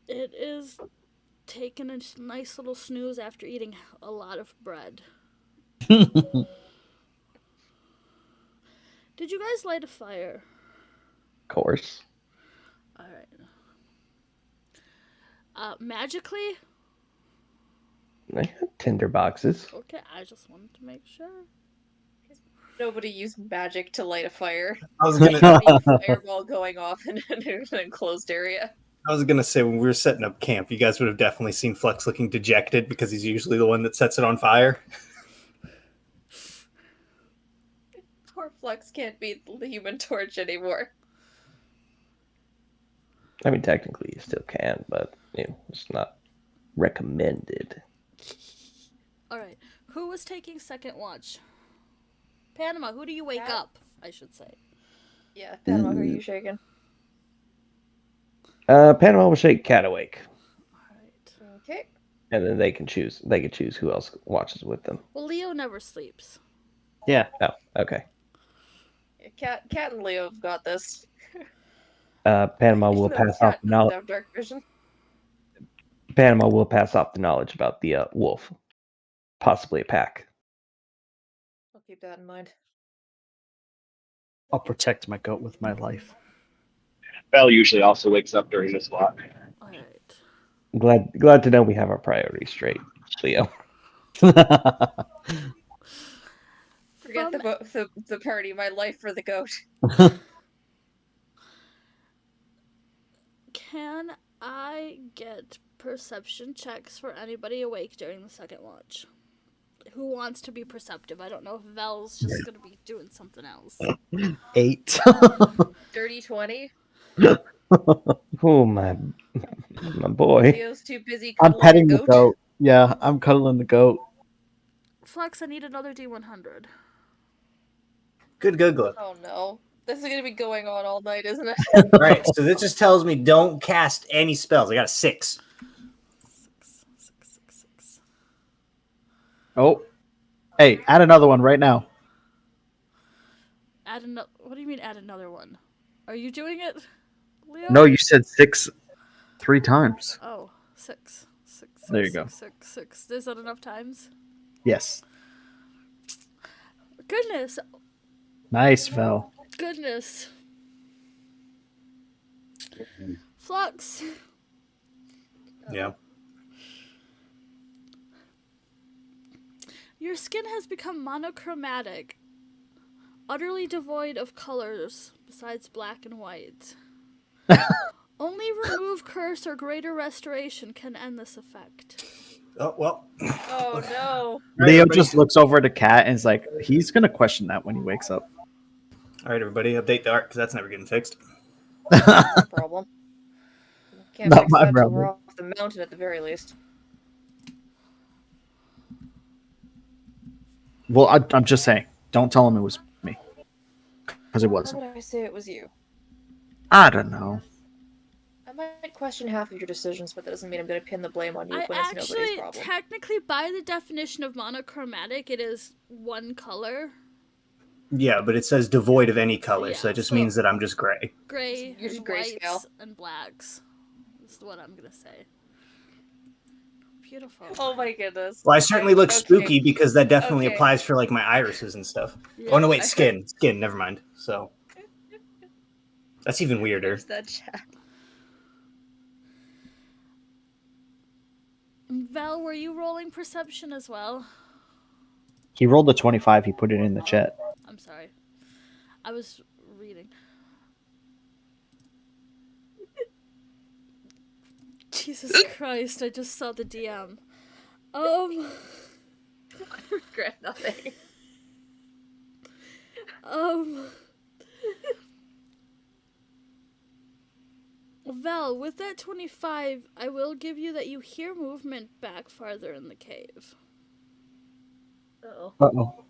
It is taking a nice little snooze after eating a lot of bread. Did you guys light a fire? Of course. Alright. Magically? They have tinder boxes. Okay, I just wanted to make sure. Nobody used magic to light a fire. I was There's gonna, a fireball going off in an enclosed area. I was gonna say when we were setting up camp, you guys would have definitely seen Flex looking dejected because he's usually the one that sets it on fire. Poor Flex can't be the Human Torch anymore. I mean, technically you still can, but it's not recommended. Alright, who was taking second watch? Panama, who do you wake up, I should say. Yeah, Panama, who are you shaking? Panama will shake Cat awake. Alright. Okay. And then they can choose who else watches with them. Well, Leo never sleeps. Yeah. Oh, okay. Yeah, Cat and Leo have got this. Panama will pass off the knowledge. Have dark vision. Panama will pass off the knowledge about the wolf, possibly a pack. I'll keep that in mind. I'll protect my goat with my life. Belle usually also wakes up during this walk. Alright. Glad to know we have our priorities straight, Leo. Forget the party. My life for the goat. Can I get perception checks for anybody awake during the second watch? Who wants to be perceptive? I don't know if Vel's just gonna be doing something else. 8. Dirty 20. Oh, my boy. Leo's too busy I'm cuddling petting a the goat. Yeah, I'm cuddling the goat. Flex, I need another D100. Good Googler. Oh no. This is gonna be going on all night, isn't it? All right, so this just tells me don't cast any spells. I got a 6. 6. Oh. Hey, add another one right now. Add another. What do you mean add another one? Are you doing it, Leo? No, you said 6 3 times. Oh, 6. There you go. 6. Is that enough times? Yes. Goodness. Nice, Val. Goodness. Flux. Yeah. Your skin has become monochromatic, utterly devoid of colors besides black and white. Only remove curse or greater restoration can end this effect. Oh, well. Oh no. Leo everybody. just looks over at a cat and is like, he's going to question that when he wakes up. All right, everybody, update the art because that's never getting fixed. No problem. Can't Not fix my that till we're problem. off the mountain at the very least. Well, I'm just saying, don't tell him it was me. Because it Why wasn't. would I say it was you? I don't know. I might question half of your decisions, but that doesn't mean I'm going to pin the blame on you I when it's nobody's actually, problem. technically, by the definition of monochromatic, it is one color. Yeah, but it says devoid of any color, Yeah, so that just so- means that I'm just gray. Gray, You're just and grayscale. whites, and blacks. Is what I'm gonna say. Beautiful. Oh my goodness. Well, I certainly look Okay. spooky because that definitely Okay. applies for like my irises and stuff. Yeah. Oh no, wait, skin, never mind. So that's even weirder. There's that chat. Val, were you rolling perception as well? He rolled a 25. He put it in the chat. I'm sorry. I was reading. Jesus Christ, I just saw the DM. I regret nothing. Val, with that 25, I will give you that you hear movement back farther in the cave. Uh-oh. Uh-oh.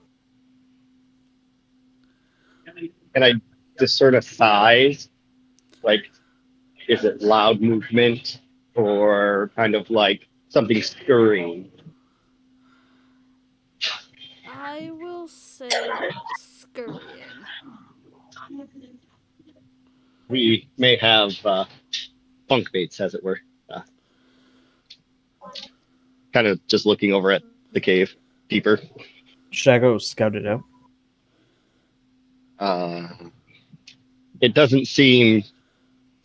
Can I just sort of size? Like, is it loud movement or kind of like something scurrying? I will say scurrying. We may have funk baits, as it were. Kind of just looking over at the cave deeper. Should I go scout it out? It doesn't seem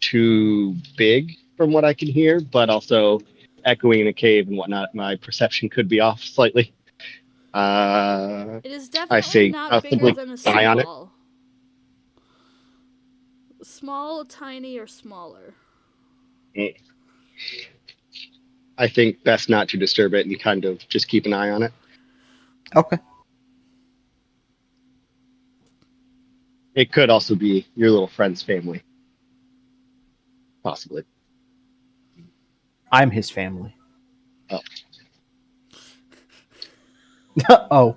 too big from what I can hear, but also echoing in a cave and whatnot, my perception could be off slightly. It is I definitely see. not I'll bigger simply than a keep an eye on it. small. Small, tiny, or smaller. I think best not to disturb it and kind of just keep an eye on it. Okay. It could also be your little friend's family. Possibly. I'm his family. Oh. Oh.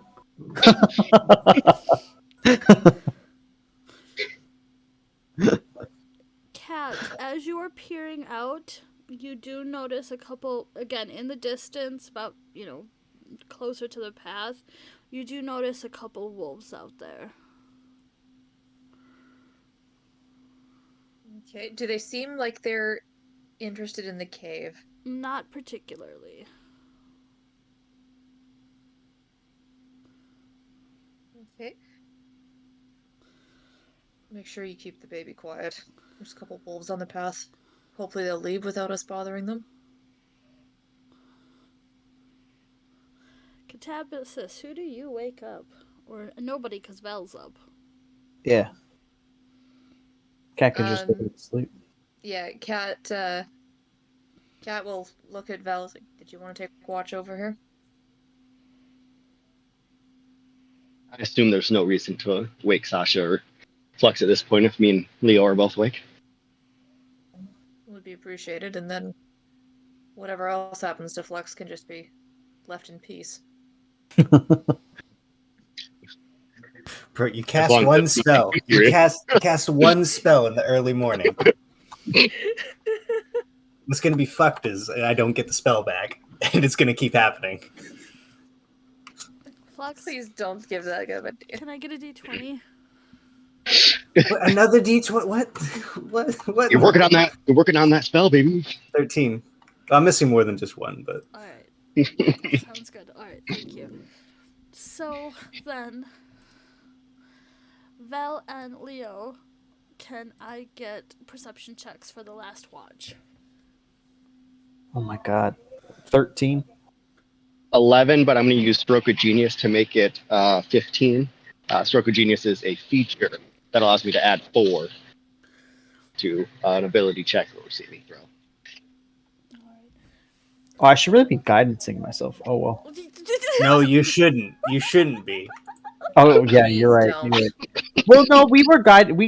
Cat, as you are peering out, you do notice a couple, again, in the distance, about, closer to the path, you do notice a couple wolves out there. Okay. Do they seem like they're interested in the cave? Not particularly. Okay. Make sure you keep the baby quiet. There's a couple wolves on the path. Hopefully they'll leave without us bothering them. Catabasis, who do you wake up? Or nobody, because Val's up. Yeah. Cat could just go to sleep. Yeah, Cat will look at Val. Like, did you want to take watch over here? I assume there's no reason to wake Sasha or Flux at this point if me and Leo are both awake. Would be appreciated, and then whatever else happens to Flux can just be left in peace. Bro, you cast one spell. You cast one spell in the early morning. What's gonna be fucked is I don't get the spell back, and it's gonna keep happening. Flux, Please don't give that guy a D. can I get a D20? Another D20? What? You're working on that. You're working on that spell, baby. 13. I'm missing more than just one, but Alright. Sounds good. Alright, thank you. So, then, Val and Leo, can I get perception checks for the last watch? Oh my god. 13? 11, but I'm going to use Stroke of Genius to make it 15. Stroke of Genius is a feature that allows me to add 4 to an ability check or saving throw. Oh, I should really be guidancing myself. Oh, well. no, you shouldn't. You shouldn't be. Oh, yeah, you're right. Please You're right. Well, no, we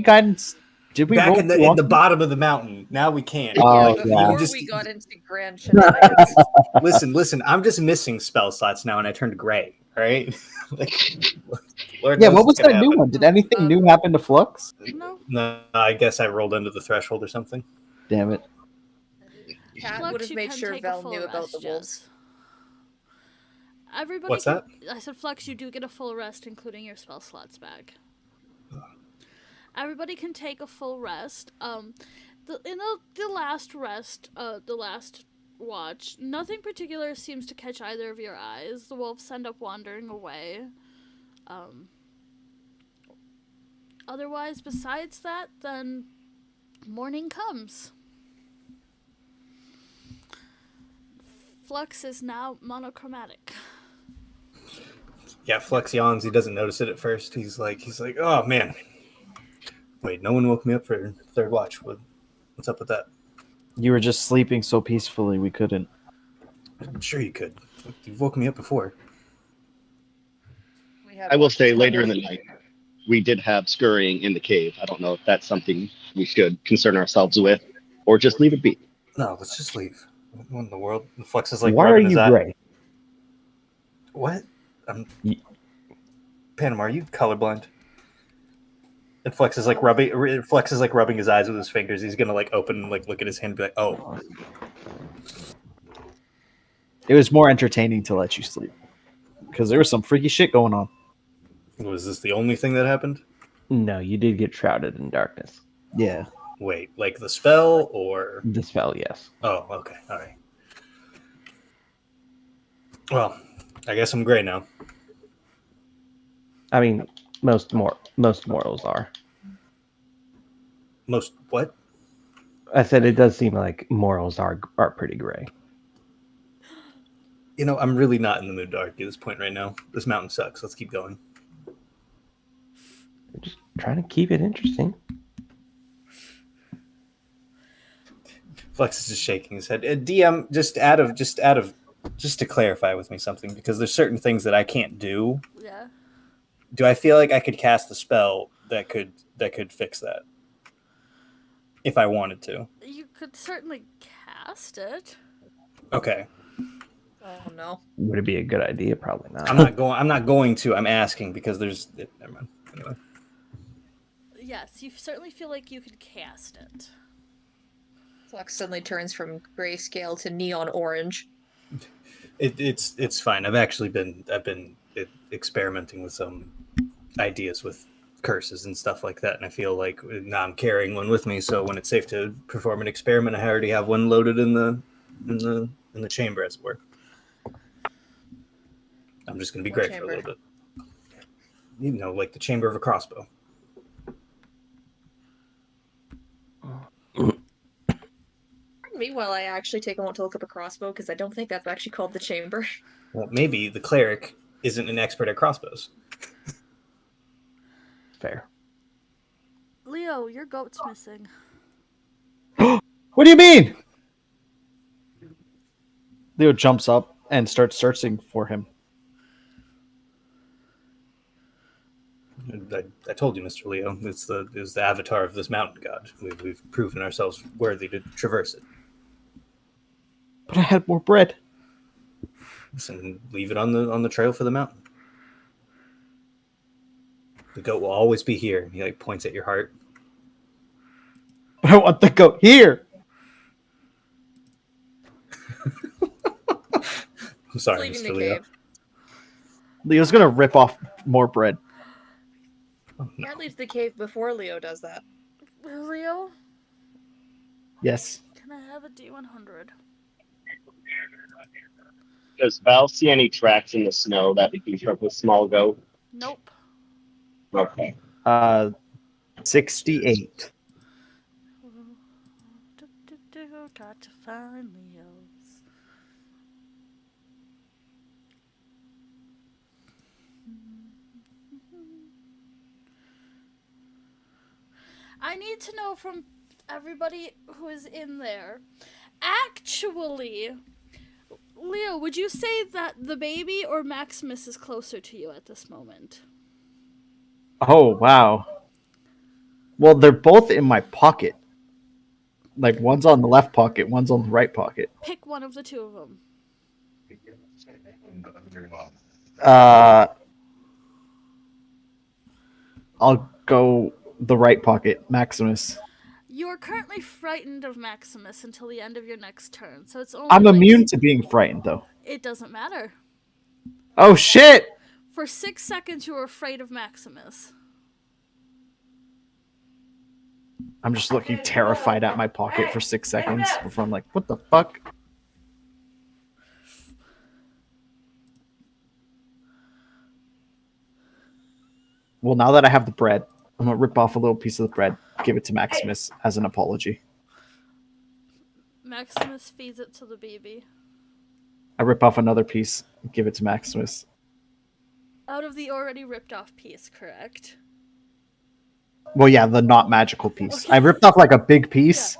guidance. Did we Back roll in the bottom of the mountain. Now we can't. Oh, Yeah, before yeah. we got into grand shenanigans. Listen. I'm just missing spell slots now, and I turned gray. All right. Lord Yeah, knows what was what's gonna that new happen. one? Did anything new happen to Flux? No. No, I guess I rolled under the threshold or something. Damn it. Cat Flux, would have you made can sure take a Val full knew about the rest, wolves. Jess. Everybody What's can, that? I said, Flux, you do get a full rest, including your spell slots back. Everybody can take a full rest. In the last rest, the last watch, nothing particular seems to catch either of your eyes. The wolves end up wandering away. Otherwise, besides that, then morning comes. Flux is now monochromatic. Yeah, Flux yawns. He doesn't notice it at first. He's like, oh man. Wait, no one woke me up for third watch. What's up with that? You were just sleeping so peacefully we couldn't. I'm sure you could. You've woke me up before. I will say later in the night, we did have scurrying in the cave. I don't know if that's something we should concern ourselves with, or just leave it be. No, let's just leave. What in the world? Flex is like Why are rubbing his you eye. gray? What? Y- Panama, are you colorblind? And Flex is like rubbing his eyes with his fingers. He's gonna like open, like look at his hand, and be like, "Oh, It was more entertaining to let you sleep because there was some freaky shit going on. was this the only thing that happened?" No, you did get shrouded in darkness. Yeah. Wait, like the spell or? The spell, yes. Oh, okay, all right. Well, I guess I'm gray now. I mean, most mortals are. Most what? I said it does seem like mortals are pretty gray. You know, I'm really not in the mood to argue at this point right now. This mountain sucks. Let's keep going. We're just trying to keep it interesting. Flex is just shaking his head. DM, just to clarify with me something, because there's certain things that I can't do. Yeah. Do I feel like I could cast a spell that could fix that if I wanted to? You could certainly cast it. Okay. Oh no. Would it be a good idea? Probably not. I'm not going to. I'm asking because there's. Never mind. Anyway. Yes, you certainly feel like you could cast it. Flex suddenly turns from grayscale to neon orange. It's fine. I've been experimenting with some ideas with curses and stuff like that, and I feel like now I'm carrying one with me. So when it's safe to perform an experiment, I already have one loaded in the chamber, as it were. I'm just going to be What great chamber? for a little bit. You know, like the chamber of a crossbow. Meanwhile, I actually take a moment to look up a crossbow because I don't think that's actually called the chamber. Well, maybe the cleric isn't an expert at crossbows. Fair. Leo, your goat's missing. What do you mean? Leo jumps up and starts searching for him. I told you, Mr. Leo, it's the avatar of this mountain god. We've proven ourselves worthy to traverse it. But I had more bread. Listen, leave it on the trail for the mountain. The goat will always be here. He like points at your heart. But I want the goat here. I'm sorry, Leaving Mr. the Leo. cave. Leo's gonna rip off more bread. Cat leaves the cave before Leo does that. Leo, Yes. can I have a D100? Does Val see any tracks in the snow that we can trip with small goat? Nope. Okay. 68. Got to find Leo's. I need to know from everybody who is in there. Actually, Leo, would you say that the baby or Maximus is closer to you at this moment? Oh, wow. Well, they're both in my pocket. Like, one's on the left pocket, one's on the right pocket. Pick one of the two of them. I'll go the right pocket, Maximus. You are currently frightened of Maximus until the end of your next turn, so it's only I'm like immune to being frightened, though. It doesn't matter. Oh, shit! For 6 seconds, you were afraid of Maximus. I'm just looking terrified at my pocket for 6 seconds before I'm like, what the fuck? Well, now that I have the bread, I'm going to rip off a little piece of the bread, give it to Maximus as an apology. Maximus feeds it to the baby. I rip off another piece, give it to Maximus. Out of the already ripped off piece, correct? Well, yeah, the not magical piece. Okay. I ripped off like a big piece,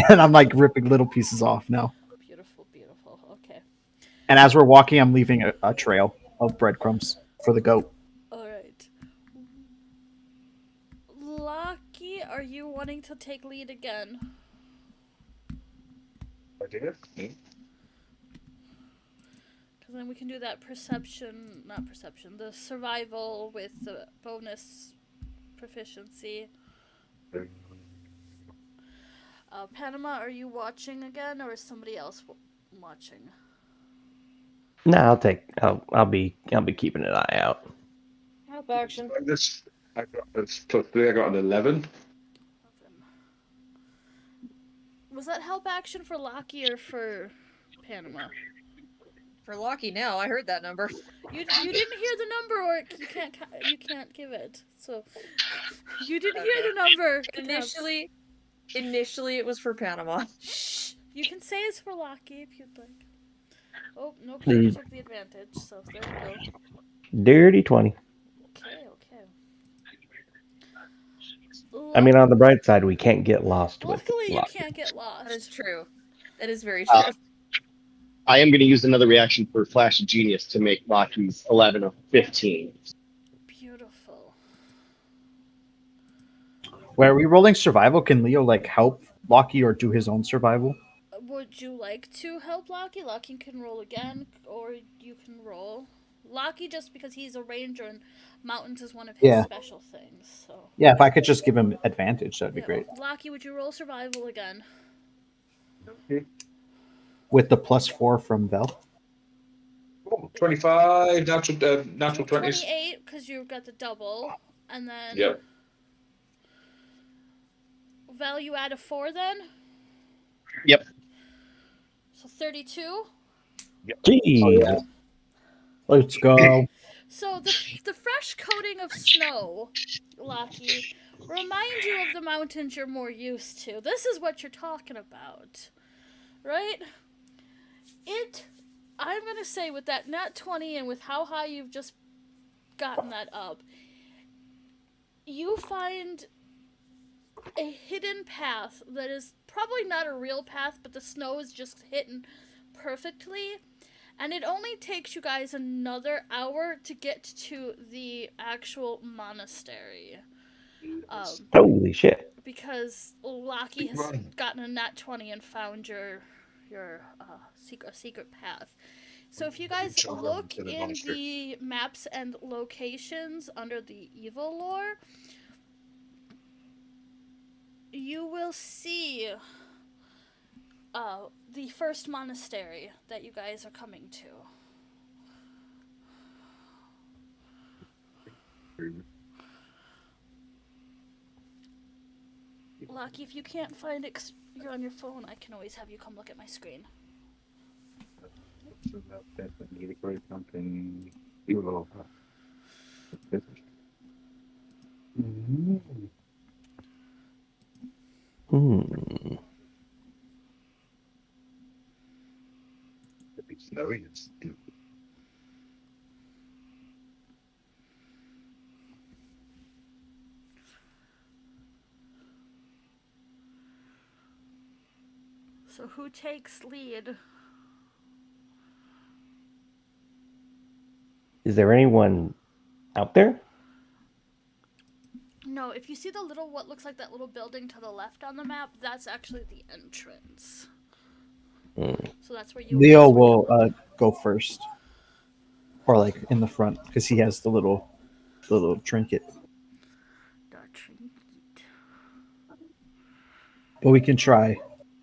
and I'm like ripping little pieces off now. Beautiful, beautiful. Okay. And as we're walking, I'm leaving a trail of breadcrumbs for the goat. All right. wanting to take lead again? Idea? Because then we can do that the survival with the bonus proficiency. Panama, are you watching again, or is somebody else watching? No, I'll be keeping an eye out. Help action. I got this +3. I got an 11. Was that help action for Lockie or for Panama? For Lockie now, I heard that number. You didn't hear the number, or you can't give it. So you didn't hear the number. Initially, it was for Panama. Shh. You can say it's for Lockie if you'd like. Oh, no, Katie took the advantage, so there we go. Dirty 20. Okay. I mean, on the bright side, we can't get lost. Luckily, you can't get lost. That is true. That is very true. I am going to use another reaction for Flash of Genius to make Lockie's 11 of 15. Beautiful. Where are we rolling survival? Can Leo help Lockie or do his own survival? Would you like to help Lockie? Lockie can roll again, or you can roll. Lockie, just because he's a ranger and mountains is one of his special things. So yeah, if I could just give him advantage, that'd be great. Lockie, would you roll survival again? Okay. With the +4 from Vel. Oh, 25 natural 20s. 28 because you've got the double, and then Yep. Value add a 4 then. Yep. So 32. Yep. Gee. Oh, yeah. Let's go. So the fresh coating of snow, Lockie, remind you of the mountains you're more used to. This is what you're talking about, right? I'm gonna say with that nat 20 and with how high you've just gotten that up, you find a hidden path that is probably not a real path, but the snow is just hidden perfectly. And it only takes you guys another hour to get to the actual monastery. Holy shit. Because Lockie has gotten a nat 20 and found your secret path. So if you guys look in the maps and locations under the evil lore, you will see the first monastery that you guys are coming to. Lockie, if you can't find it, you're on your phone, I can always have you come look at my screen. So who takes lead? Is there anyone out there? No, if you see what looks like that little building to the left on the map, that's actually the entrance. So that's where you. Leo will go first, or in the front, because he has the little trinket. But we can try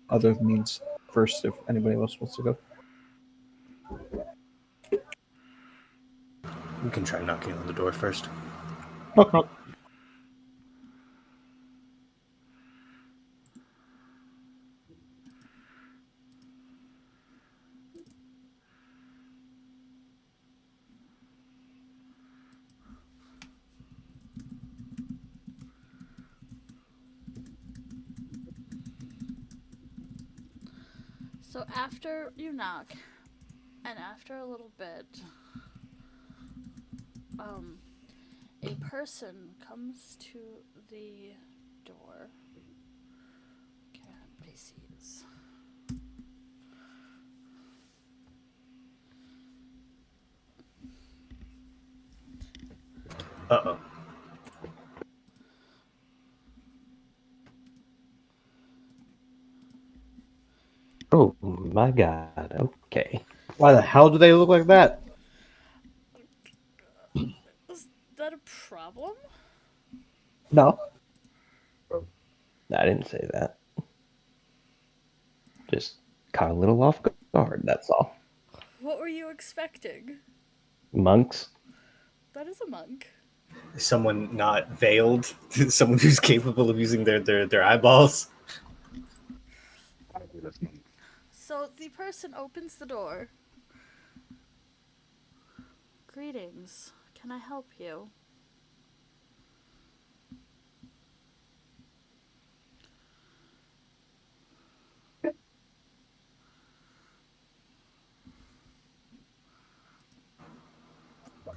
other means first if anybody else wants to go. We can try knocking on the door first. Knock, knock. So after you knock, and after a little bit, a person comes to the door. NPCs. Uh-oh. Oh my god. Okay. Why the hell do they look like that? Is that a problem? No. I didn't say that. Just caught a little off guard, that's all. What were you expecting? Monks? That is a monk. Someone not veiled, someone who's capable of using their eyeballs. So the person opens the door. Greetings. Can I help you?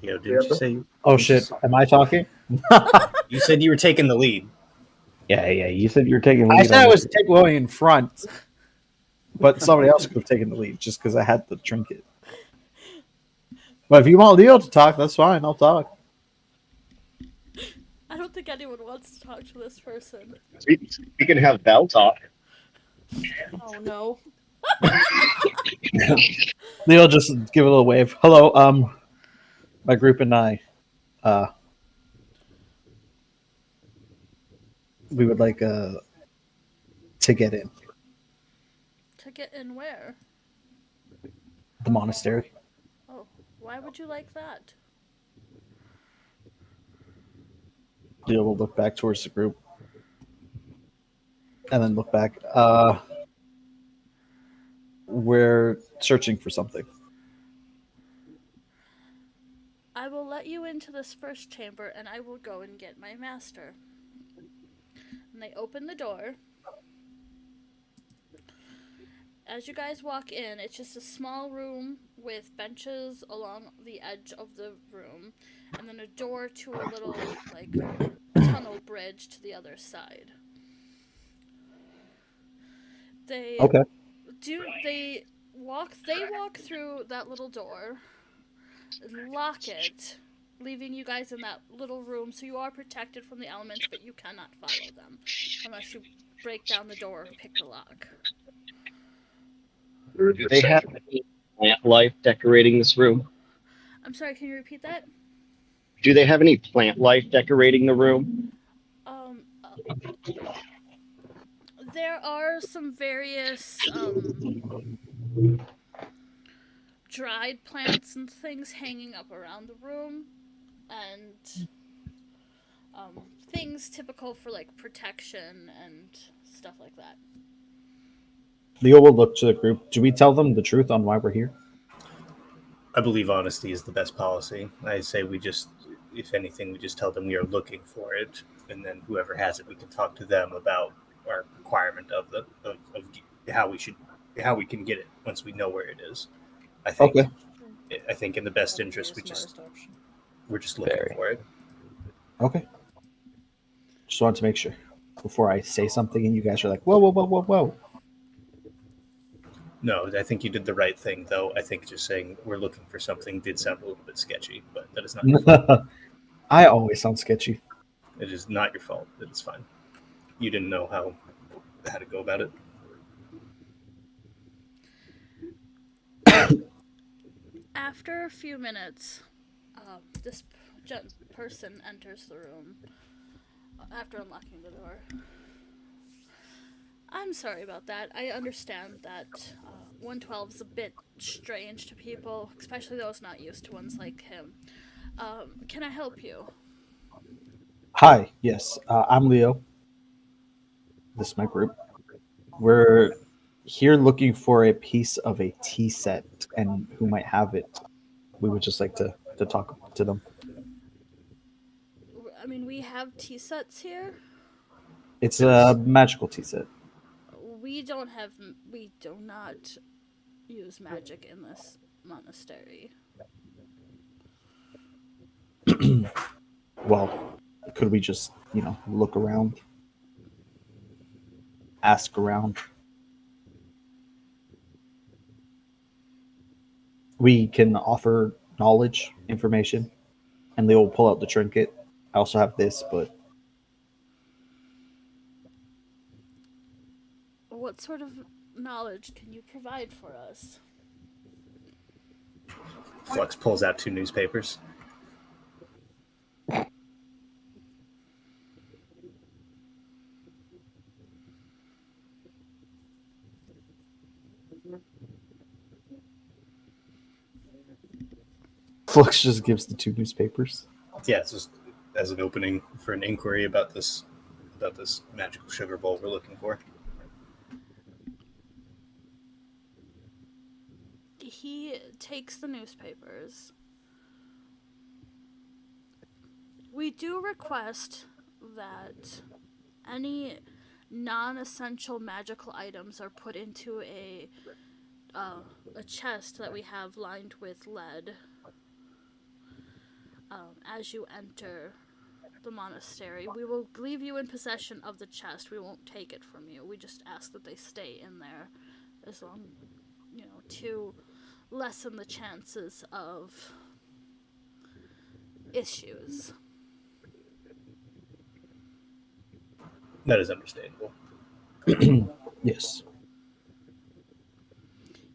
Didn't you say? Oh shit! Am I talking? You said you were taking the lead. Yeah, you said you were taking the I lead said on I was this. going in front, but somebody else could have taken the lead just because I had the trinket. But if you want Leo to talk, that's fine. I'll talk. I don't think anyone wants to talk to this person. We can have Val talk. Oh no. Leo, just give a little wave. Hello, my group and I, we would like to get in To get in where? the monastery. Oh, why would you like that? Leo will look back towards the group, and then look back. We're searching for something. I will let you into this first chamber and I will go and get my master. And they open the door. As you guys walk in, it's just a small room with benches along the edge of the room, and then a door to a little, like, tunnel bridge to the other side. They Okay. they walk through that little door, lock it, leaving you guys in that little room, so you are protected from the elements, but you cannot follow them unless you break down the door or pick the lock. Do they have any plant life decorating this room? I'm sorry, can you repeat that? Do they have any plant life decorating the room? Um, uh, there are some various dried plants and things hanging up around the room, and things typical for like protection and stuff like that. Leo will look to the group. Do we tell them the truth on why we're here? I believe honesty is the best policy. I say we just, if anything, we just tell them we are looking for it, and then whoever has it, we can talk to them about our requirement of how we can get it once we know where it is. I think. Okay. I think in the best Probably interest, the smartest option. we're just looking Very. for it. Okay. Just wanted to make sure before I say something and you guys are like, whoa, whoa, whoa, whoa, whoa. No, I think you did the right thing, though. I think just saying we're looking for something did sound a little bit sketchy, but that is not your fault. I always sound sketchy. It is not your fault. It is fine. You didn't know how to go about it. After a few minutes, this person enters the room after unlocking the door. I'm sorry about that. I understand that 112 is a bit strange to people, especially those not used to ones like him. Can I help you? Hi, yes, I'm Leo. This is my group. We're here looking for a piece of a tea set, and who might have it. We would just like to talk to them. I mean, we have tea sets here. It's a magical tea set. We do not use magic in this monastery. Well, could we just, look around, ask around? We can offer knowledge, information, and they will pull out the trinket. I also have this, but What sort of knowledge can you provide for us? Flux pulls out 2 newspapers. Flux just gives the 2 newspapers. Yeah, it's just as an opening for an inquiry about this magical sugar bowl we're looking for. He takes the newspapers. We do request that any non-essential magical items are put into a chest that we have lined with lead as you enter the monastery. We will leave you in possession of the chest. We won't take it from you. We just ask that they stay in there as long, to lessen the chances of issues. That is understandable. Yes.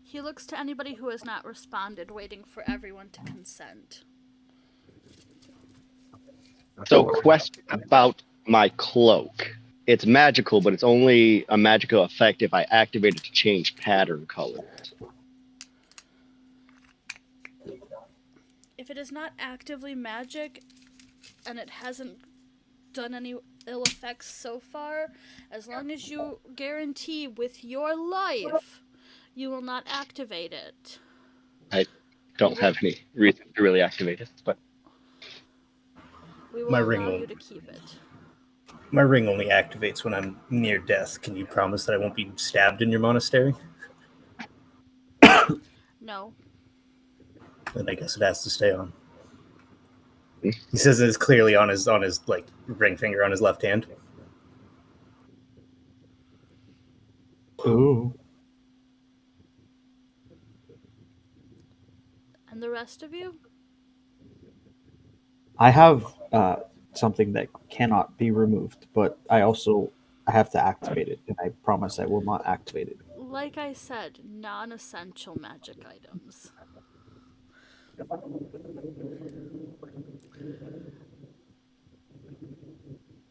He looks to anybody who has not responded, waiting for everyone to consent. So, question about my cloak. It's magical, but it's only a magical effect if I activate it to change pattern colors. If it is not actively magic, and it hasn't done any ill effects so far, as long as you guarantee with your life you will not activate it. I don't have any reason to really activate it, but We will My ring allow will- you to keep it. My ring only activates when I'm near death. Can you promise that I won't be stabbed in your monastery? No. Then I guess it has to stay on. He says it's clearly on his like ring finger on his left hand. Ooh. And the rest of you? I have something that cannot be removed, but I have to activate it, and I promise I will not activate it. Like I said, non-essential magic items.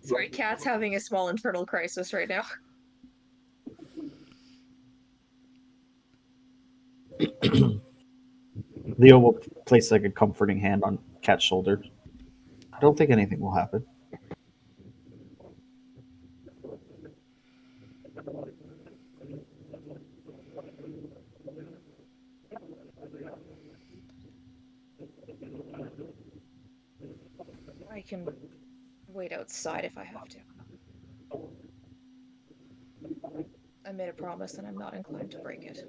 Sorry, Cat's having a small internal crisis right now. Leo will place like a comforting hand on Cat's shoulder. I don't think anything will happen. I can wait outside if I have to. I made a promise and I'm not inclined to break it.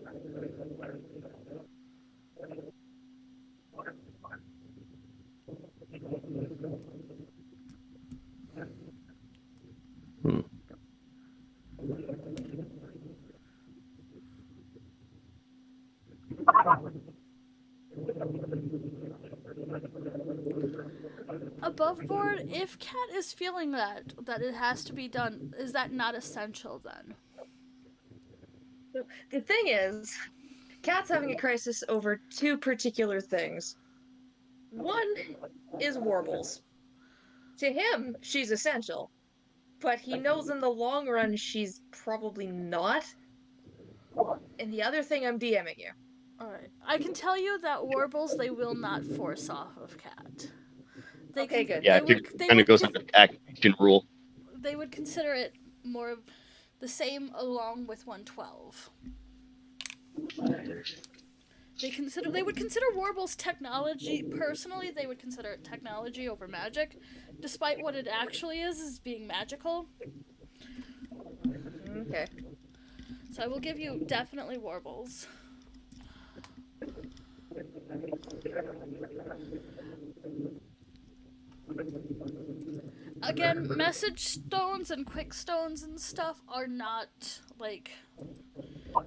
Above board, if Cat is feeling that it has to be done, is that not essential then? The thing is, Cat's having a crisis over 2 particular things. One is warbles. To him, she's essential. But he knows in the long run she's probably not. And the other thing, I'm DMing you. Alright. I can tell you that warbles they will not force off of Cat. Okay, good. yeah, it kind of goes under the activation rule. They would consider it more of the same along with 112. They would consider warbles technology. Personally, they would consider it technology over magic, despite what it actually is being magical. Okay. So I will give you definitely warbles. Again, message stones and quick stones and stuff are not, like,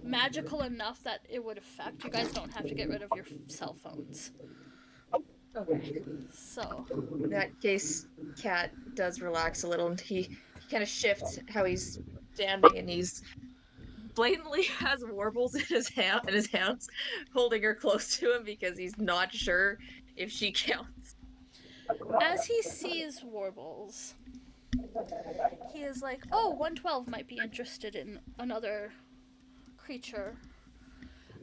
magical enough that it would affect. You guys don't have to get rid of your cell phones. Okay. So. In that case, Cat does relax a little and he kind of shifts how he's standing and he's blatantly has Warbles in his hands, holding her close to him because he's not sure if she counts. As he sees Warbles, he is like, "Oh, 112 might be interested in another creature.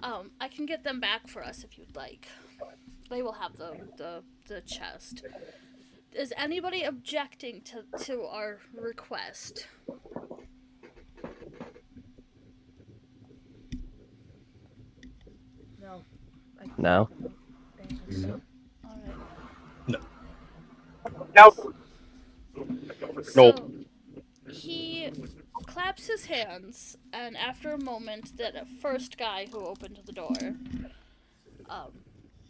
I can get them back for us if you'd like. They will have the chest. Is anybody objecting to our request?" No. No. So. All right. No. Nope. So he claps his hands, and after a moment, that first guy who opened the door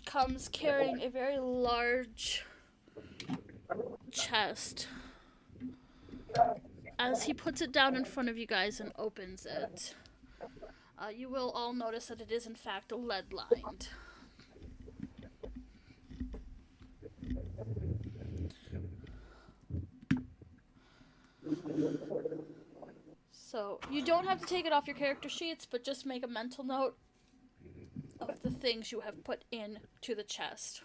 comes carrying a very large chest. As he puts it down in front of you guys and opens it, you will all notice that it is in fact lead lined. So you don't have to take it off your character sheets, but just make a mental note of the things you have put into the chest.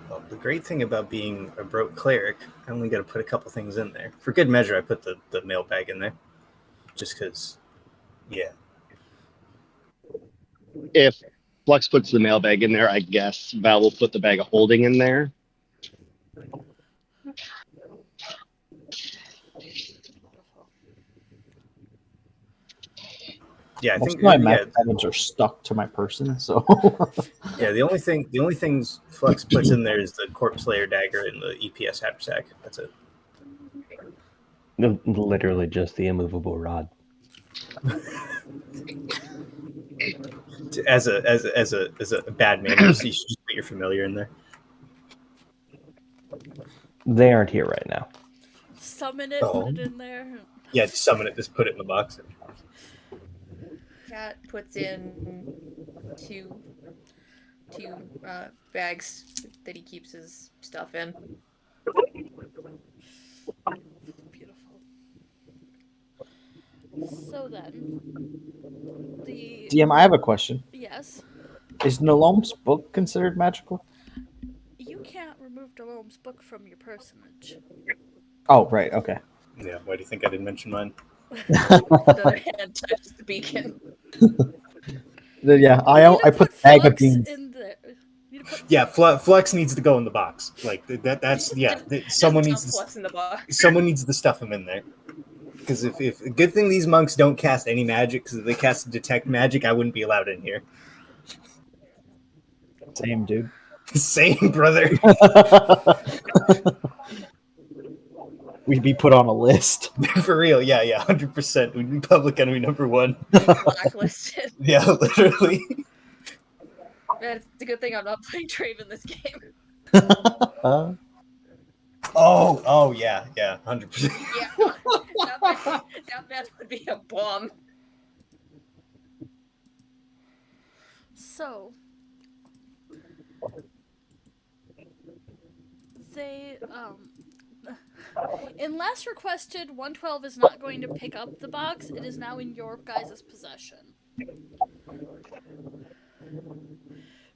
Well, the great thing about being a broke cleric, I only got to put a couple things in there. For good measure, I put the mailbag in there. Just because, yeah. If Flux puts the mailbag in there, I guess Val will put the bag of holding in there. Yeah, I Most think of my magic items are stuck to my person, so yeah. The only things Flux puts in there is the Corpse Slayer dagger and the EPS haversack. That's it. Literally just the immovable rod. As a bad man, you should just put your familiar in there. They aren't here right now. Summon it, put it in there. Yeah, just summon it. Just put it in the box. Cat puts in two bags that he keeps his stuff in. Beautiful. So then, the DM, I have a question. yes, Is Nolom's book considered magical? you can't remove Dalome's book from your personage. Oh, right. Okay. Yeah. Why do you think I didn't mention mine? The other hand touches the beacon. Yeah, You I need to put bag of Flux beans. in there. You need to put Yeah, Flux needs to go in the box. Like that's yeah. Someone needs Flux in the box. someone needs to stuff him in there. Because if a good thing these monks don't cast any magic, because if they cast detect magic, I wouldn't be allowed in here. Same, dude. Same, brother. We'd be put on a list. For real, yeah, 100%. We'd be public enemy number 1. Blacklisted. Yeah, literally. Man, it's a good thing I'm not playing Trave in this game. Oh, yeah, 100%. Yeah, that man would be a bomb. So they unless requested, 112 is not going to pick up the box. It is now in your guys' possession.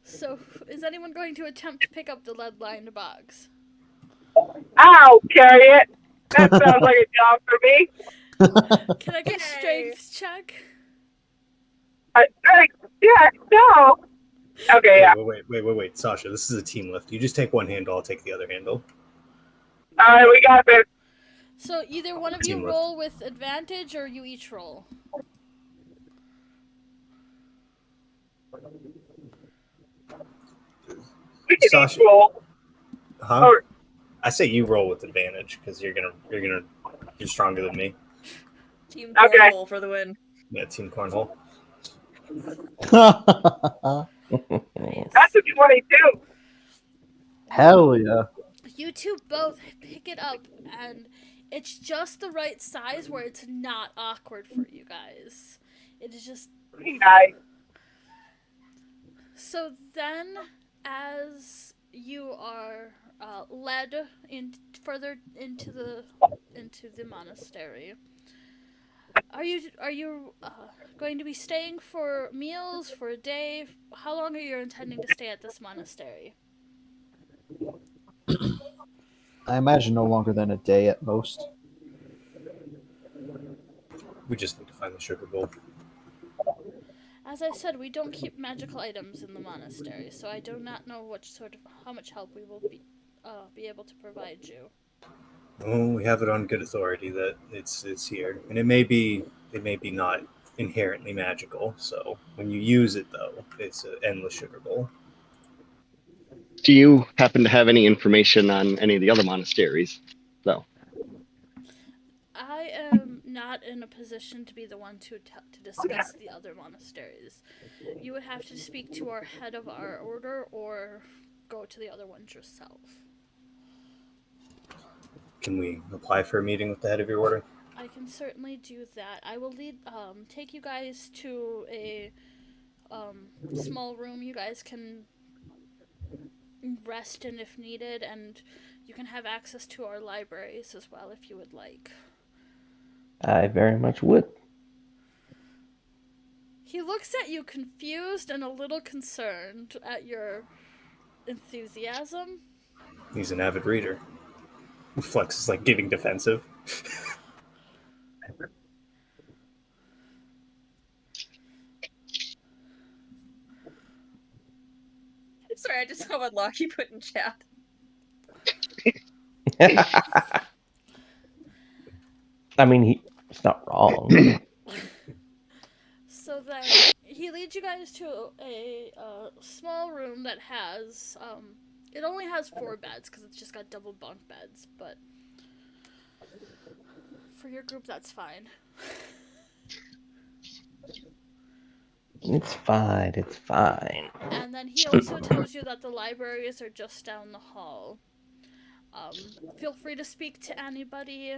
So, is anyone going to attempt to pick up the lead-lined box? I'll carry it. That sounds like a job for me. Can I get a strength check? Yeah, no. Okay, yeah. Wait, Sasha, this is a team lift. You just take one handle, I'll take the other handle. All right, we got this. So either one of you roll with advantage, or you each roll. We can Sasha. each roll. Huh? Or, I say you roll with advantage because you're stronger than me. Team Okay. Cornhole for the win. Yeah, team cornhole. Nice. that's a 22. Hell yeah. You two both pick it up, and it's just the right size where it's not awkward for you guys. It is just Nice. so. Then, as you are led in further into the monastery, Are you going to be staying for meals for a day? How long are you intending to stay at this monastery? I imagine no longer than a day at most. We just need to find the sugar bowl. As I said, we don't keep magical items in the monastery, so I do not know how much help we will be able to provide you. Oh, we have it on good authority that it's here, and it may be not inherently magical. So when you use it, though, it's an endless sugar bowl. Do you happen to have any information on any of the other monasteries, though? I am not in a position to be the one to discuss the other monasteries. You would have to speak to our head of our order or go to the other ones yourself. Can we apply for a meeting with the head of your order? I can certainly do that. I will take you guys to a small room you guys can rest in if needed, and you can have access to our libraries as well if you would like. I very much would. He looks at you confused and a little concerned at your enthusiasm. He's an avid reader. Flex is like getting defensive. Sorry, I just saw what Lockie put in chat. I mean, it's not wrong. So then he leads you guys to a small room that has it only has 4 beds because it's just got double bunk beds, but for your group that's fine. It's fine. It's fine. And then he also tells you that the libraries are just down the hall. Feel free to speak to anybody.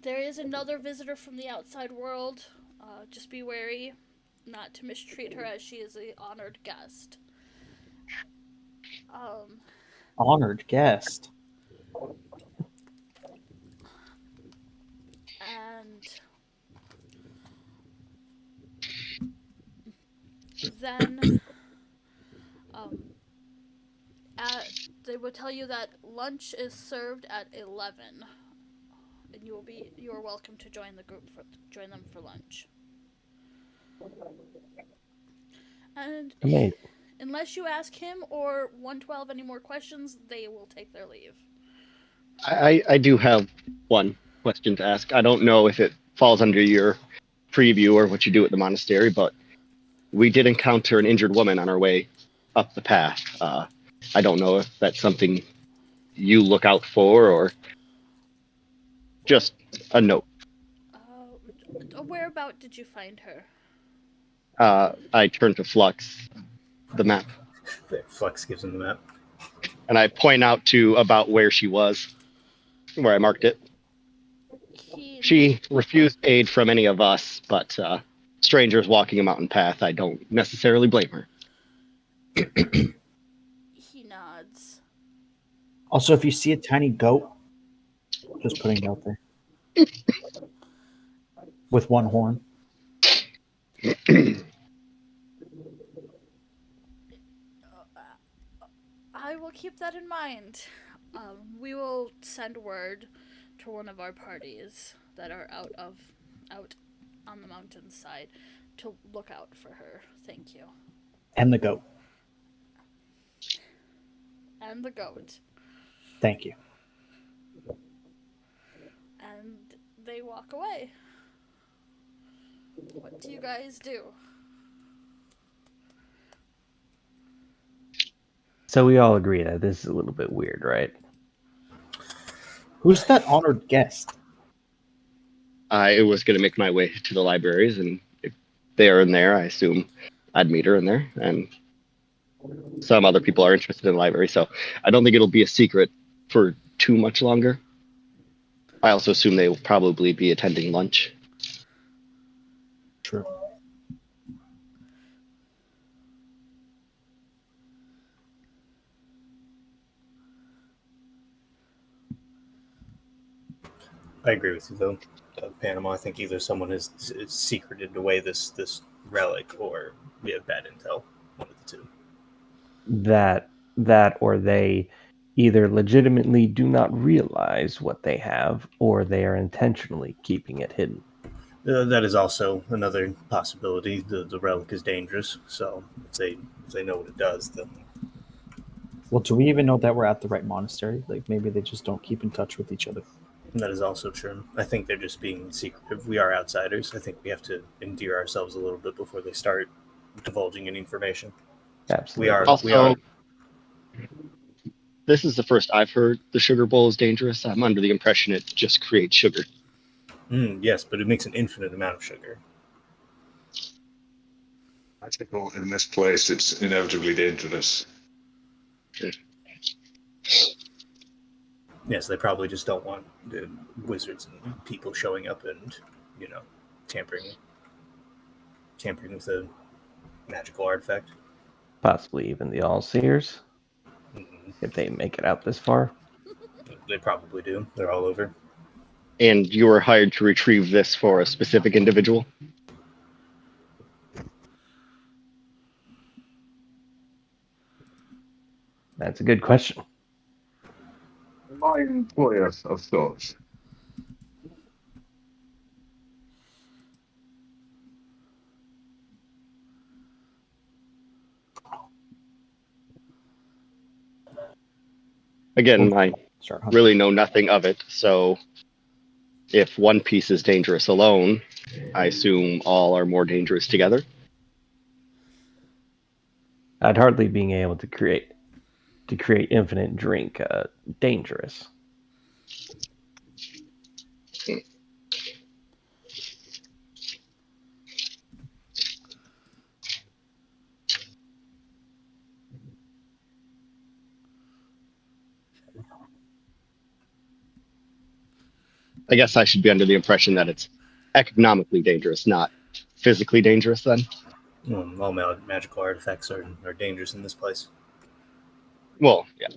There is another visitor from the outside world. Just be wary not to mistreat her, as she is an honored guest. Honored guest. And then they will tell you that lunch is served at 11, and you are welcome to join them for lunch. And Amazing. unless you ask him or 112 any more questions, they will take their leave. I do have one question to ask. I don't know if it falls under your preview or what you do at the monastery, but we did encounter an injured woman on our way up the path. I don't know if that's something you look out for or just a note. Whereabout did you find her? I turned to Flux, the map, Flex gives him the map. and I point out to about where she was, where I marked it. She refused aid from any of us, but strangers walking a mountain path, I don't necessarily blame her. He nods. Also, if you see a tiny goat, just putting it out there, with one horn. I will keep that in mind. We will send word to one of our parties that are out on the mountainside to look out for her. Thank you. And the goat. And the goat. Thank you. And they walk away. What do you guys do? So we all agree that this is a little bit weird, right? Who's that honored guest? I was going to make my way to the libraries, and if they are in there, I assume I'd meet her in there. And some other people are interested in the library, so I don't think it'll be a secret for too much longer. I also assume they will probably be attending lunch. True. I agree with you, though. Panama, I think either someone has secreted away this relic, or we have bad intel. One of the two. That or they either legitimately do not realize what they have, or they are intentionally keeping it hidden. That is also another possibility. The relic is dangerous, so if they know what it does, then Well, do we even know that we're at the right monastery? Like, maybe they just don't keep in touch with each other. that is also true. I think they're just being secretive. We are outsiders. I think we have to endear ourselves a little bit before they start divulging any information. Absolutely. We are. Also, this is the first I've heard the sugar bowl is dangerous. I'm under the impression it just creates sugar. Yes, but it makes an infinite amount of sugar. I think in this place it's inevitably dangerous. Yes, they probably just don't want the wizards and people showing up and, tampering with a magical artifact. Possibly even the All-Seers, if they make it out this far. They probably do. They're all over. And you were hired to retrieve this for a specific individual? That's a good question. My employer of thoughts. Again, I Start really know nothing of it, so if one piece is dangerous alone, I assume all are more dangerous together. I'd hardly being able to create infinite drink dangerous. I guess I should be under the impression that it's economically dangerous, not physically dangerous then. All magical artifacts are dangerous in this place. Well, yeah.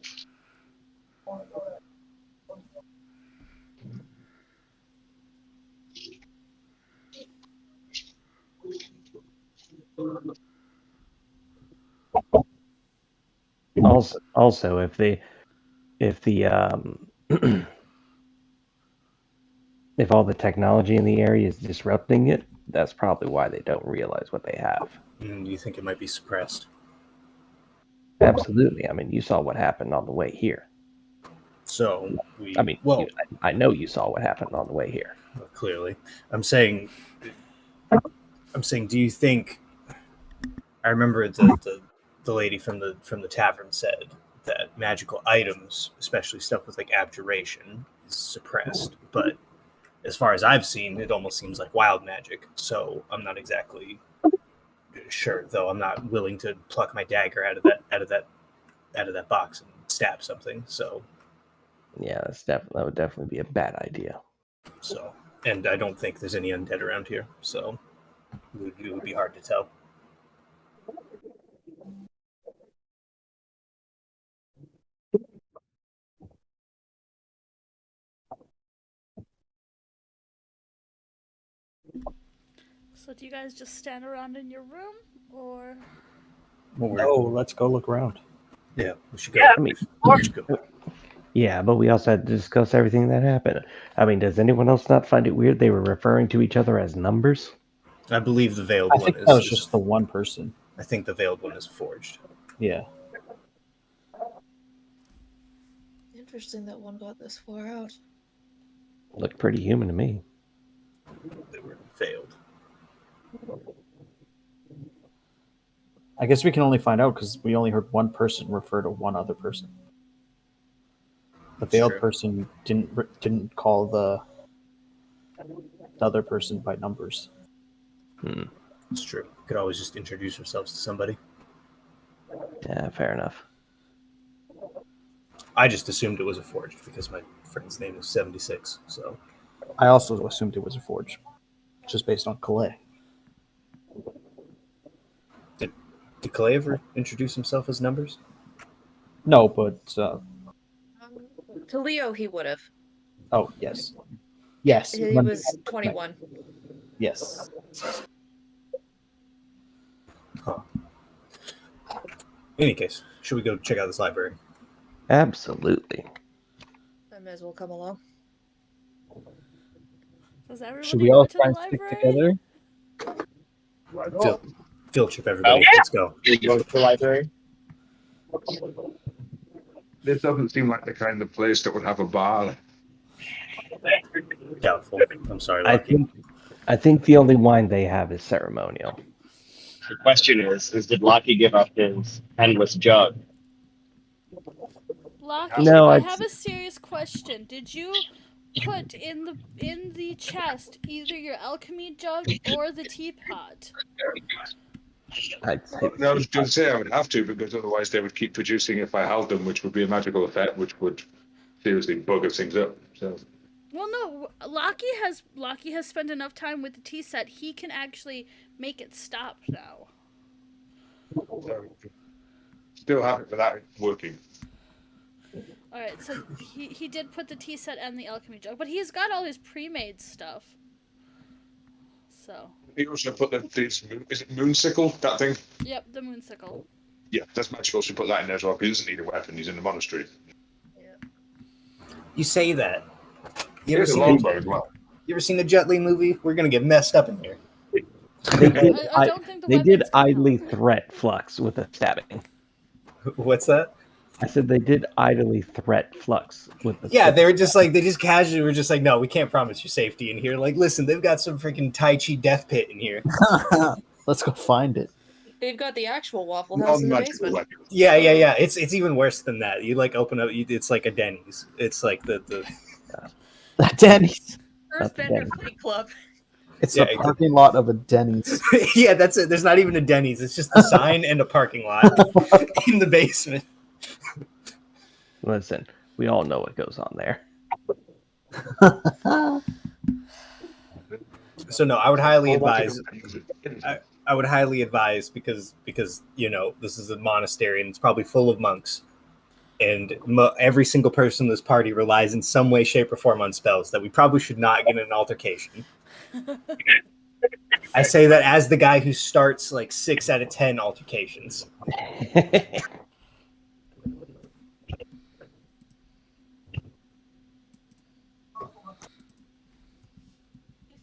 Also, if the if all the technology in the area is disrupting it, that's probably why they don't realize what they have. You think it might be suppressed? Absolutely. I mean, you saw what happened on the way here. So I know you saw what happened on the way here. Clearly, I'm saying, do you think? I remember the lady from the tavern said that magical items, especially stuff with like abjuration, is suppressed. But as far as I've seen, it almost seems like wild magic. So I'm not exactly sure, though. I'm not willing to pluck my dagger out of that box and stab something. So yeah, that would definitely be a bad idea. So, and I don't think there's any undead around here. So it would be hard to tell. So do you guys just stand around in your room, or? No, let's go look around. Yeah, we should go. Yeah. I mean, We should go. yeah, but we also had to discuss everything that happened. I mean, does anyone else not find it weird they were referring to each other as numbers? I believe the veiled I one think is that was just the one person. I think the veiled one is forged. Yeah. Interesting that one got this far out. Looked pretty human to me. They were veiled. I guess we can only find out because we only heard one person refer to one other person. The veiled person didn't call the other person by numbers. It's true. Could always just introduce ourselves to somebody. Yeah, fair enough. I just assumed it was a forged because my friend's name is 76. So I also assumed it was a forge, just based on Calais. Did Calais ever introduce himself as numbers? No, but To Leo, he would have. oh yes. Yes. He Monday was night. 21. Yes. In any case, should we go check out this library? Absolutely. I may as well come along. Does everybody Should we go all to try the and stick library? together? Field trip, everybody. Yeah. Let's go. You go to the library? This doesn't seem like the kind of place that would have a bar. Doubtful. I'm sorry, I Lucky. think the only wine they have is ceremonial. The question is did Lockie give up his endless jug? Locky, No, I I'd have a serious question. Did you put in the chest either your alchemy jug or the teapot? I'd say No, I was going to say I would have to, because otherwise they would keep producing if I held them, which would be a magical effect, which would seriously bugger things up. So Well, no. Locky has spent enough time with the tea set. He can actually make it stop now. still happy for that working. All right, so he did put the tea set and the alchemy jug, but he's got all his pre-made stuff. So. He also put is it moonsicle, that thing? Yep, the moonsicle. Yeah, that's magical. Should put that in there as well, because he doesn't need a weapon. He's in the monastery. You say that. You ever seen the Jet Li movie? We're gonna get messed up in here. they did. I don't think the they did weapon's gonna idly help. threat Flux with a stabbing. What's that? I said they did idly threat Flux with the. Yeah, they were just like they just casually were just like, no, we can't promise you safety in here. Like, listen, they've got some freaking Tai Chi death pit in here. Let's go find it. They've got the actual Waffle House in the Non-magical basement. weapon. Yeah. It's even worse than that. You like open up, it's like a Denny's. It's like the Denny's. First That's Bender bad. Fight Club. It's Yeah, the parking lot of a Denny's. yeah, that's it. There's not even a Denny's. It's just a sign and a parking lot in the basement. Listen, we all know what goes on there. So no, I would highly advise. I would highly advise because you know this is a monastery and it's probably full of monks, and every single person in this party relies in some way, shape, or form on spells. That we probably should not get in an altercation. I say that as the guy who starts like 6 out of 10 altercations. If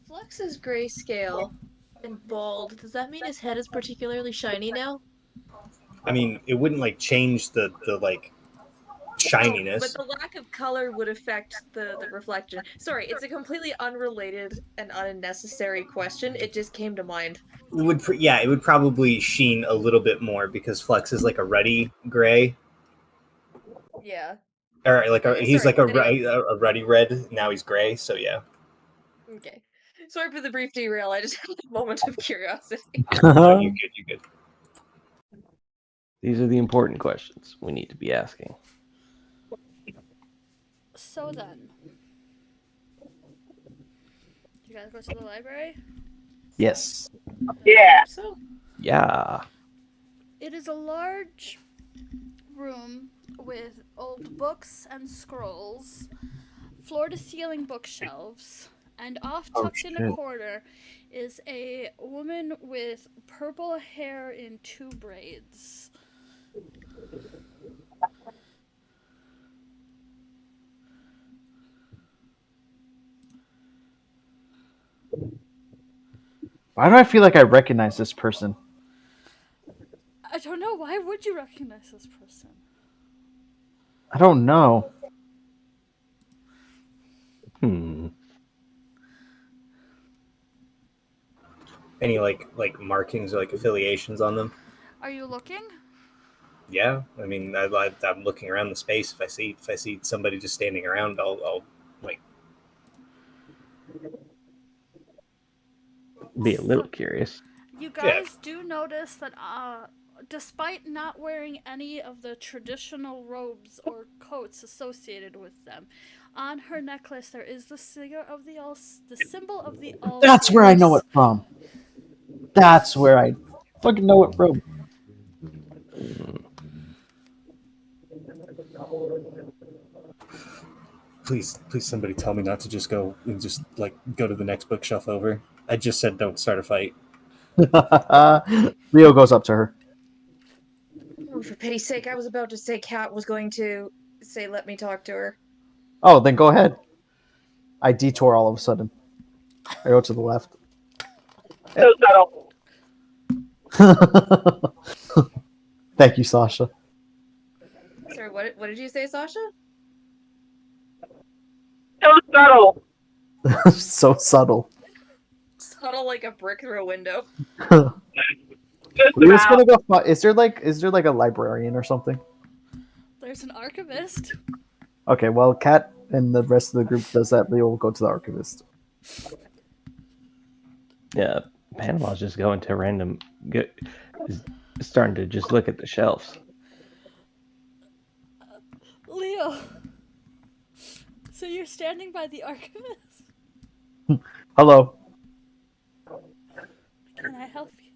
Flux is grayscale and bald, does that mean his head is particularly shiny now? I mean, it wouldn't like change the like shininess. But the lack of color would affect the reflection. Sorry, it's a completely unrelated and unnecessary question. It just came to mind. It would it would probably sheen a little bit more because Flex is like a ruddy gray, Yeah. or like he's Sorry, like anyway. a ruddy red. Now he's gray, so yeah. Okay. Sorry for the brief derail. I just had a moment of curiosity. No, you're good. You're good. These are the important questions we need to be asking. So then, you guys go to the library? Yes. Yeah. So, Yeah. It is a large room with old books and scrolls, floor-to-ceiling bookshelves, and off tucked in a shit. corner is a woman with purple hair in 2 braids. Why do I feel like I recognize this person? I don't know, why would you recognize this person? I don't know. Any like markings or like affiliations on them? Are you looking? Yeah, I mean, I'm looking around the space. If I see somebody just standing around, I'll like. Be a little curious. You guys do notice that despite not wearing any of the traditional robes or coats associated with them, on her necklace there is the symbol of the All. That's where I know it from. That's where I fucking know it from. Please, somebody tell me not to just go and just like go to the next bookshelf over. I just said don't start a fight. Leo goes up to her. Oh, for pity's sake, I was about to say Kat was going to say let me talk to her. Oh, then go ahead. I detour all of a sudden. I go to the left. So subtle. Thank you, Sasha. Sorry, what did you say, Sasha? So subtle. So subtle. Subtle like a brick through a window. Just Leo's gonna about. go. Is there like a librarian or something? There's an archivist. Okay, well, Kat and the rest of the group does that. Leo will go to the archivist. Yeah, Panama's just going to random. Is starting to just look at the shelves. Leo. So you're standing by the archivist? Hello. Can I help you?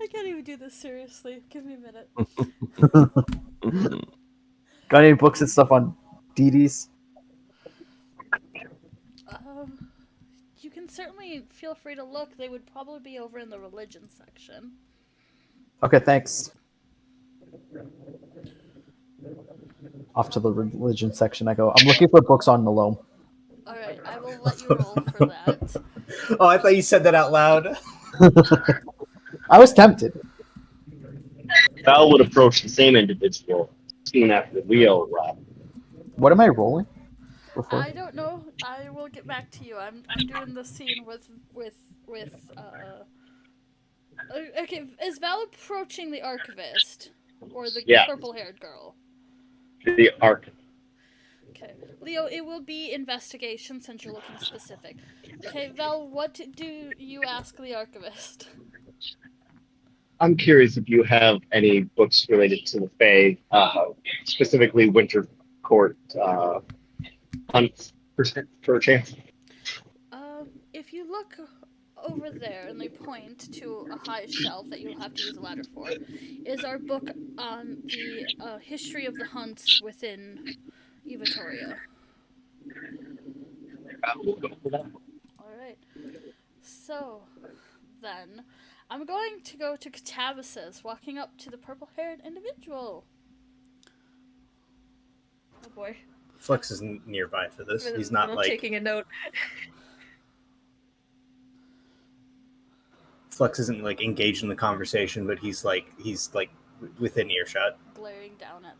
I can't even do this seriously. Give me a minute. Got any books and stuff on DDs? You can certainly feel free to look. They would probably be over in the religion section. Okay, thanks. Off to the religion section I go. I'm looking for books on Malone. Alright, I will let you roll for that. Oh, I thought you said that out loud. I was tempted. Val would approach the same individual soon after Leo arrived. What am I rolling? Before? I don't know. I will get back to you. I'm doing the scene with okay, is Val approaching the archivist? Or the Yeah. purple-haired girl? The arc. Okay. Leo, it will be investigation since you're looking specific. Okay, Val, what do you ask the archivist? I'm curious if you have any books related to the Fae, specifically Winter Court hunts, per chance. If you look over there and they point to a high shelf that you'll have to use a ladder for, is our book on the history of the hunts within Evatoria. We'll go for that. Alright. So, then, I'm going to go to Catabasis, walking up to the purple-haired individual. Oh boy. Flux is nearby for this. He's not like taking a note. Flux isn't like engaged in the conversation, but he's like within earshot. Glaring down at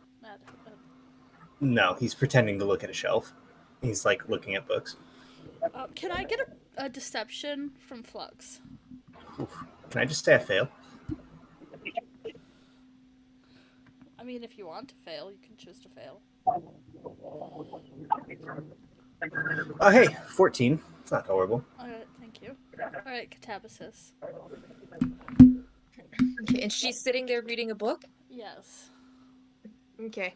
No, he's pretending to look at a shelf. He's like looking at books. can I get a deception from Flux? Oof. Can I just say I fail? I mean, if you want to fail, you can choose to fail. Oh, hey, 14. It's not horrible. Alright, thank you. Alright, Catabasis. Okay, and she's sitting there reading a book? Yes. Okay.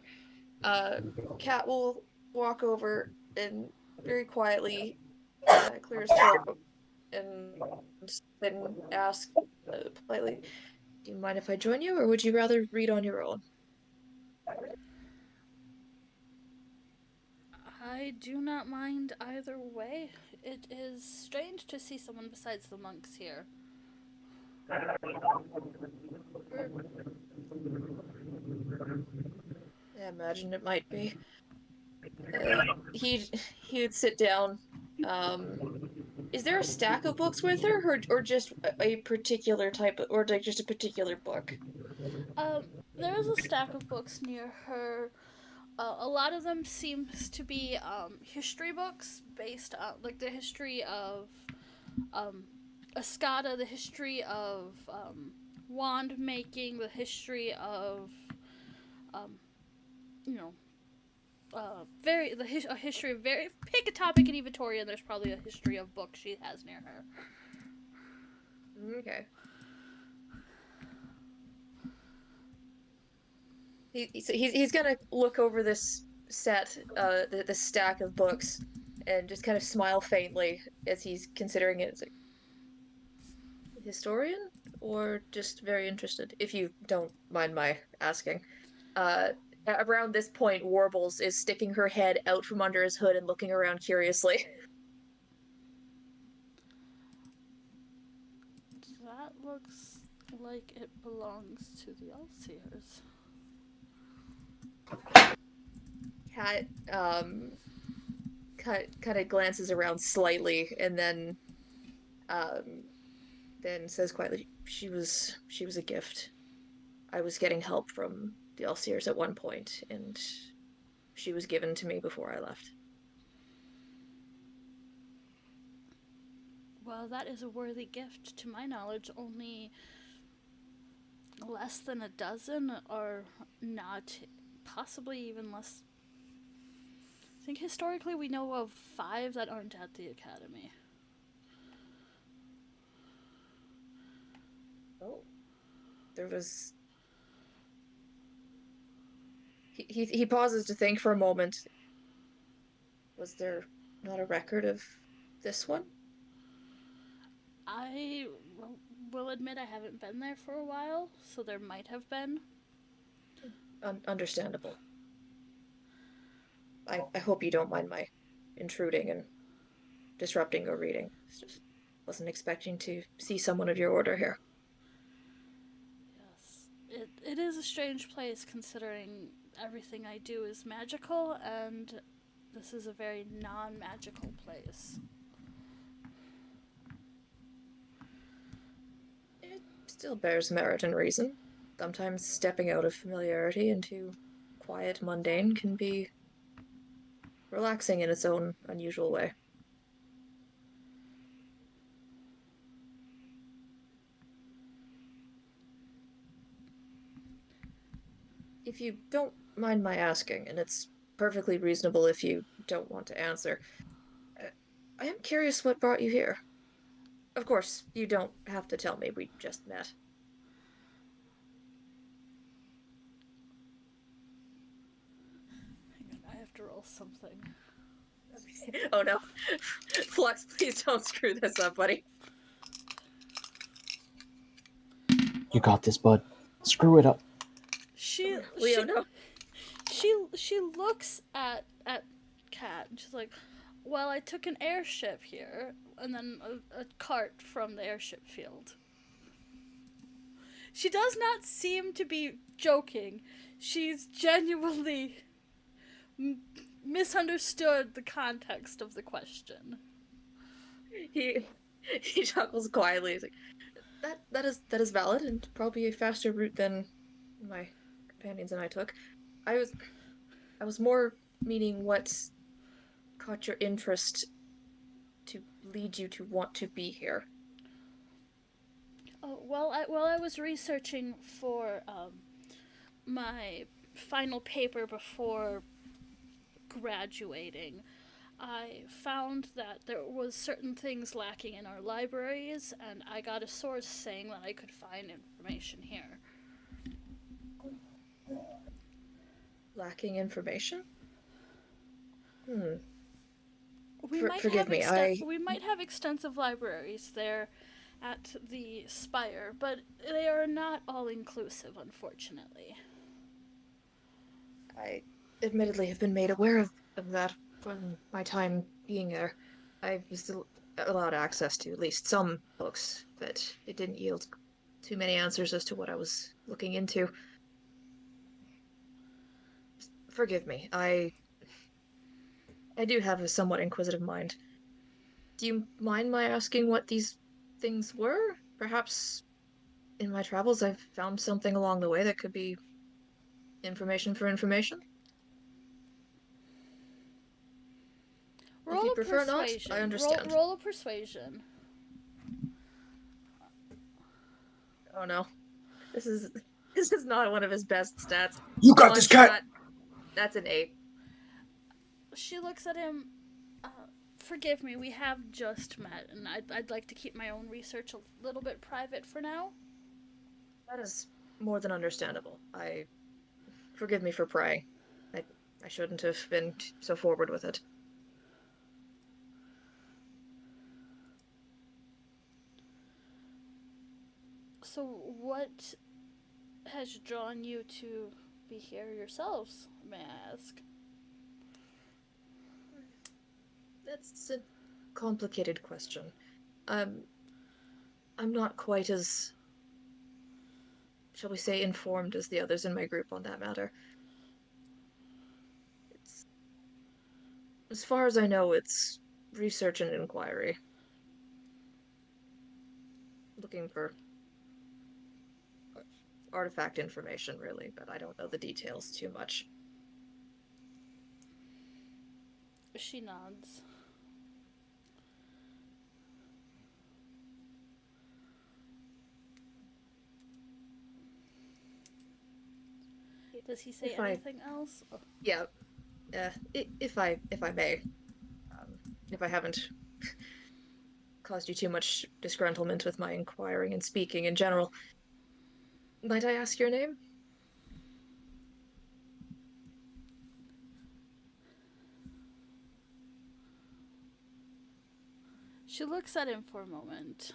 Kat will walk over and very quietly clear his throat and then ask politely, do you mind if I join you, or would you rather read on your own? I do not mind either way. It is strange to see someone besides the monks here. I imagine it might be. He'd sit down. Is there a stack of books with her, or just a particular type, or like just a particular book? There is a stack of books near her. A lot of them seems to be history books based on like the history of Escada, the history of wand making, the history of a history of very pick a topic in Evatoria, and there's probably a history of books she has near her. Okay. He's gonna look over this set, the stack of books, and just kind of smile faintly as he's considering it. It's like, historian, or just very interested, if you don't mind my asking. Around this point, Warbles is sticking her head out from under his hood and looking around curiously. That looks like it belongs to the Elseers. Cat kind of glances around slightly and then says quietly, she was a gift. I was getting help from the Elseers at one point, and she was given to me before I left. Well, that is a worthy gift. To my knowledge, only less than a dozen are not, possibly even less. I think historically we know of 5 that aren't at the academy. Oh, there was. He pauses to think for a moment. Was there not a record of this one? I will admit I haven't been there for a while, so there might have been. Understandable. I hope you don't mind my intruding and disrupting your reading. Just wasn't expecting to see someone of your order here. Yes. It is a strange place considering everything I do is magical, and this is a very non-magical place. It still bears merit and reason. Sometimes stepping out of familiarity into quiet, mundane can be relaxing in its own unusual way. If you don't mind my asking, and it's perfectly reasonable if you don't want to answer, I am curious what brought you here. Of course, you don't have to tell me, we just met. Hang on, I have to roll something. Oh no. Flux, please don't screw this up, buddy. You got this, bud. Screw it up. Leo, no. She looks at Kat and she's like, well, I took an airship here and then a cart from the airship field. She does not seem to be joking. She's genuinely misunderstood the context of the question. He chuckles quietly. He's like, that is valid and probably a faster route than my companions and I took. I was more meaning what caught your interest to lead you to want to be here. Oh, well, I was researching for my final paper before graduating, I found that there was certain things lacking in our libraries, and I got a source saying that I could find information here. Lacking information? Forgive me, we might have extensive libraries there at the Spire, but they are not all inclusive, unfortunately. I admittedly have been made aware of that from my time being there. I was allowed access to at least some books, but it didn't yield too many answers as to what I was looking into. Forgive me, I do have a somewhat inquisitive mind. Do you mind my asking what these things were? Perhaps in my travels I've found something along the way that could be information for information? If you prefer not, I understand. Roll a persuasion. Oh no. This is not one of his best stats. You got this, Cat! That's an 8. She looks at him. Forgive me, we have just met, and I'd like to keep my own research a little bit private for now. That is more than understandable. Forgive me for prying. I shouldn't have been so forward with it. So what has drawn you to be here yourselves, may I ask? That's a complicated question. I'm not quite as, shall we say, informed as the others in my group on that matter. It's, as far as I know, it's research and inquiry. Looking for artifact information, really, but I don't know the details too much. She nods. Does he say If I- anything else? Oh, Yeah, if I may, if I haven't caused you too much disgruntlement with my inquiring and speaking in general, might I ask your name? she looks at him for a moment.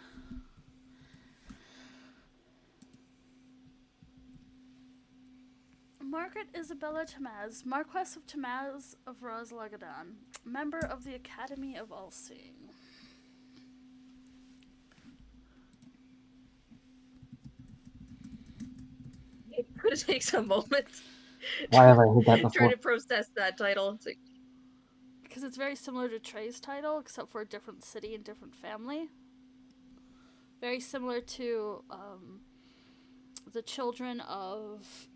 Margaret Isabella Tamaz, Marquess of Tamaz of Raz-Lagadan, member of the Academy of All-Seeing. It takes a moment. Why have I heard that before? Trying to process that title. It's like, Because it's very similar to Trey's title, except for a different city and different family. Very similar to the children of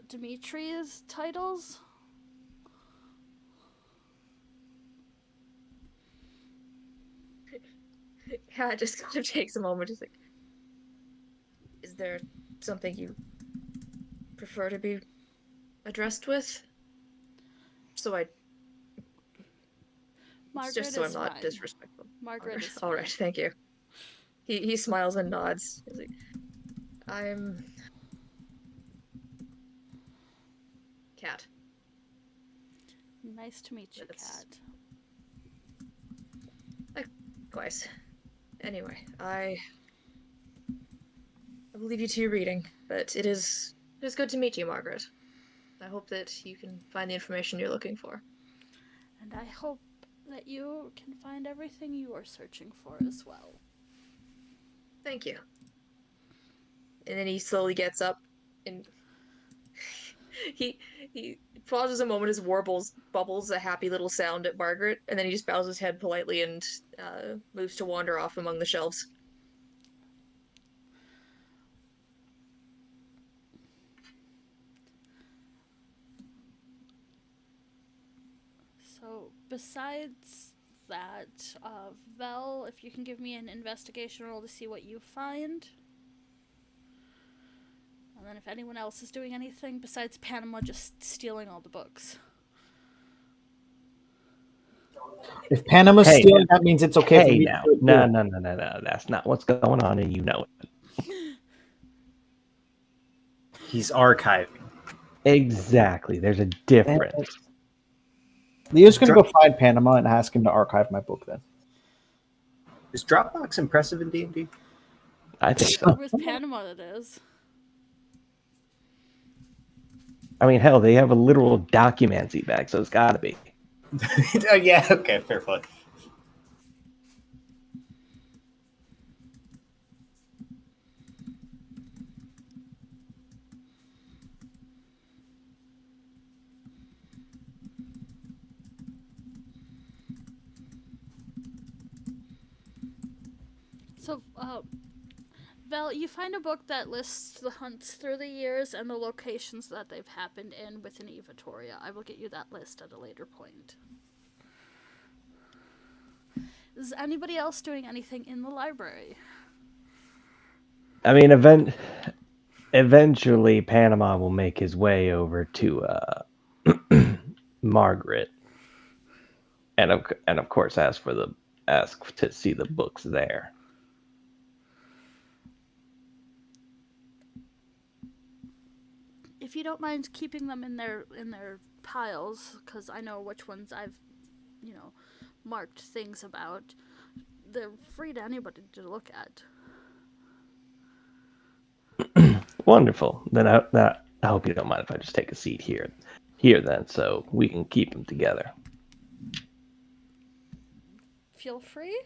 Dimitri's titles. yeah, it just kind of takes a moment. It's like, is there something you prefer to be addressed with? Margaret just so I'm is not fine. disrespectful. Margaret is All fine. right, thank you. He smiles and nods. He's like, I'm Cat. Nice to meet you, That's- Cat. Likewise. Anyway, I will leave you to your reading, but it is good to meet you, Margaret. I hope that you can find the information you're looking for. And I hope that you can find everything you are searching for as well. Thank you. And then he slowly gets up and he pauses a moment as warbles bubbles a happy little sound at Margaret, and then he just bows his head politely and moves to wander off among the shelves. So, besides that, Vel, if you can give me an investigation roll to see what you find. And then if anyone else is doing anything besides Panama just stealing all the books. If Panama's Hey, stealing, that means it's okay for Hey me now, to do it no, too. no, no, no, no. That's not what's going on, and you know it. He's archiving. Exactly. There's a difference. Leo's gonna go find Panama and ask him to archive my book then. Is Dropbox impressive in D&D? I think so. With Panama, it is. I mean, hell, they have a literal documenty bag, so it's got to be. Oh, yeah, okay, fair play. So, Val, you find a book that lists the hunts through the years and the locations that they've happened in within Evatoria. I will get you that list at a later point. Is anybody else doing anything in the library? I mean, eventually, Panama will make his way over to Margaret, and of course, ask to see the books there. If you don't mind keeping them in their piles, because I know which ones I've, marked things about. They're free to anybody to look at. Wonderful. Then I hope you don't mind if I just take a seat here then, so we can keep them together. Feel free.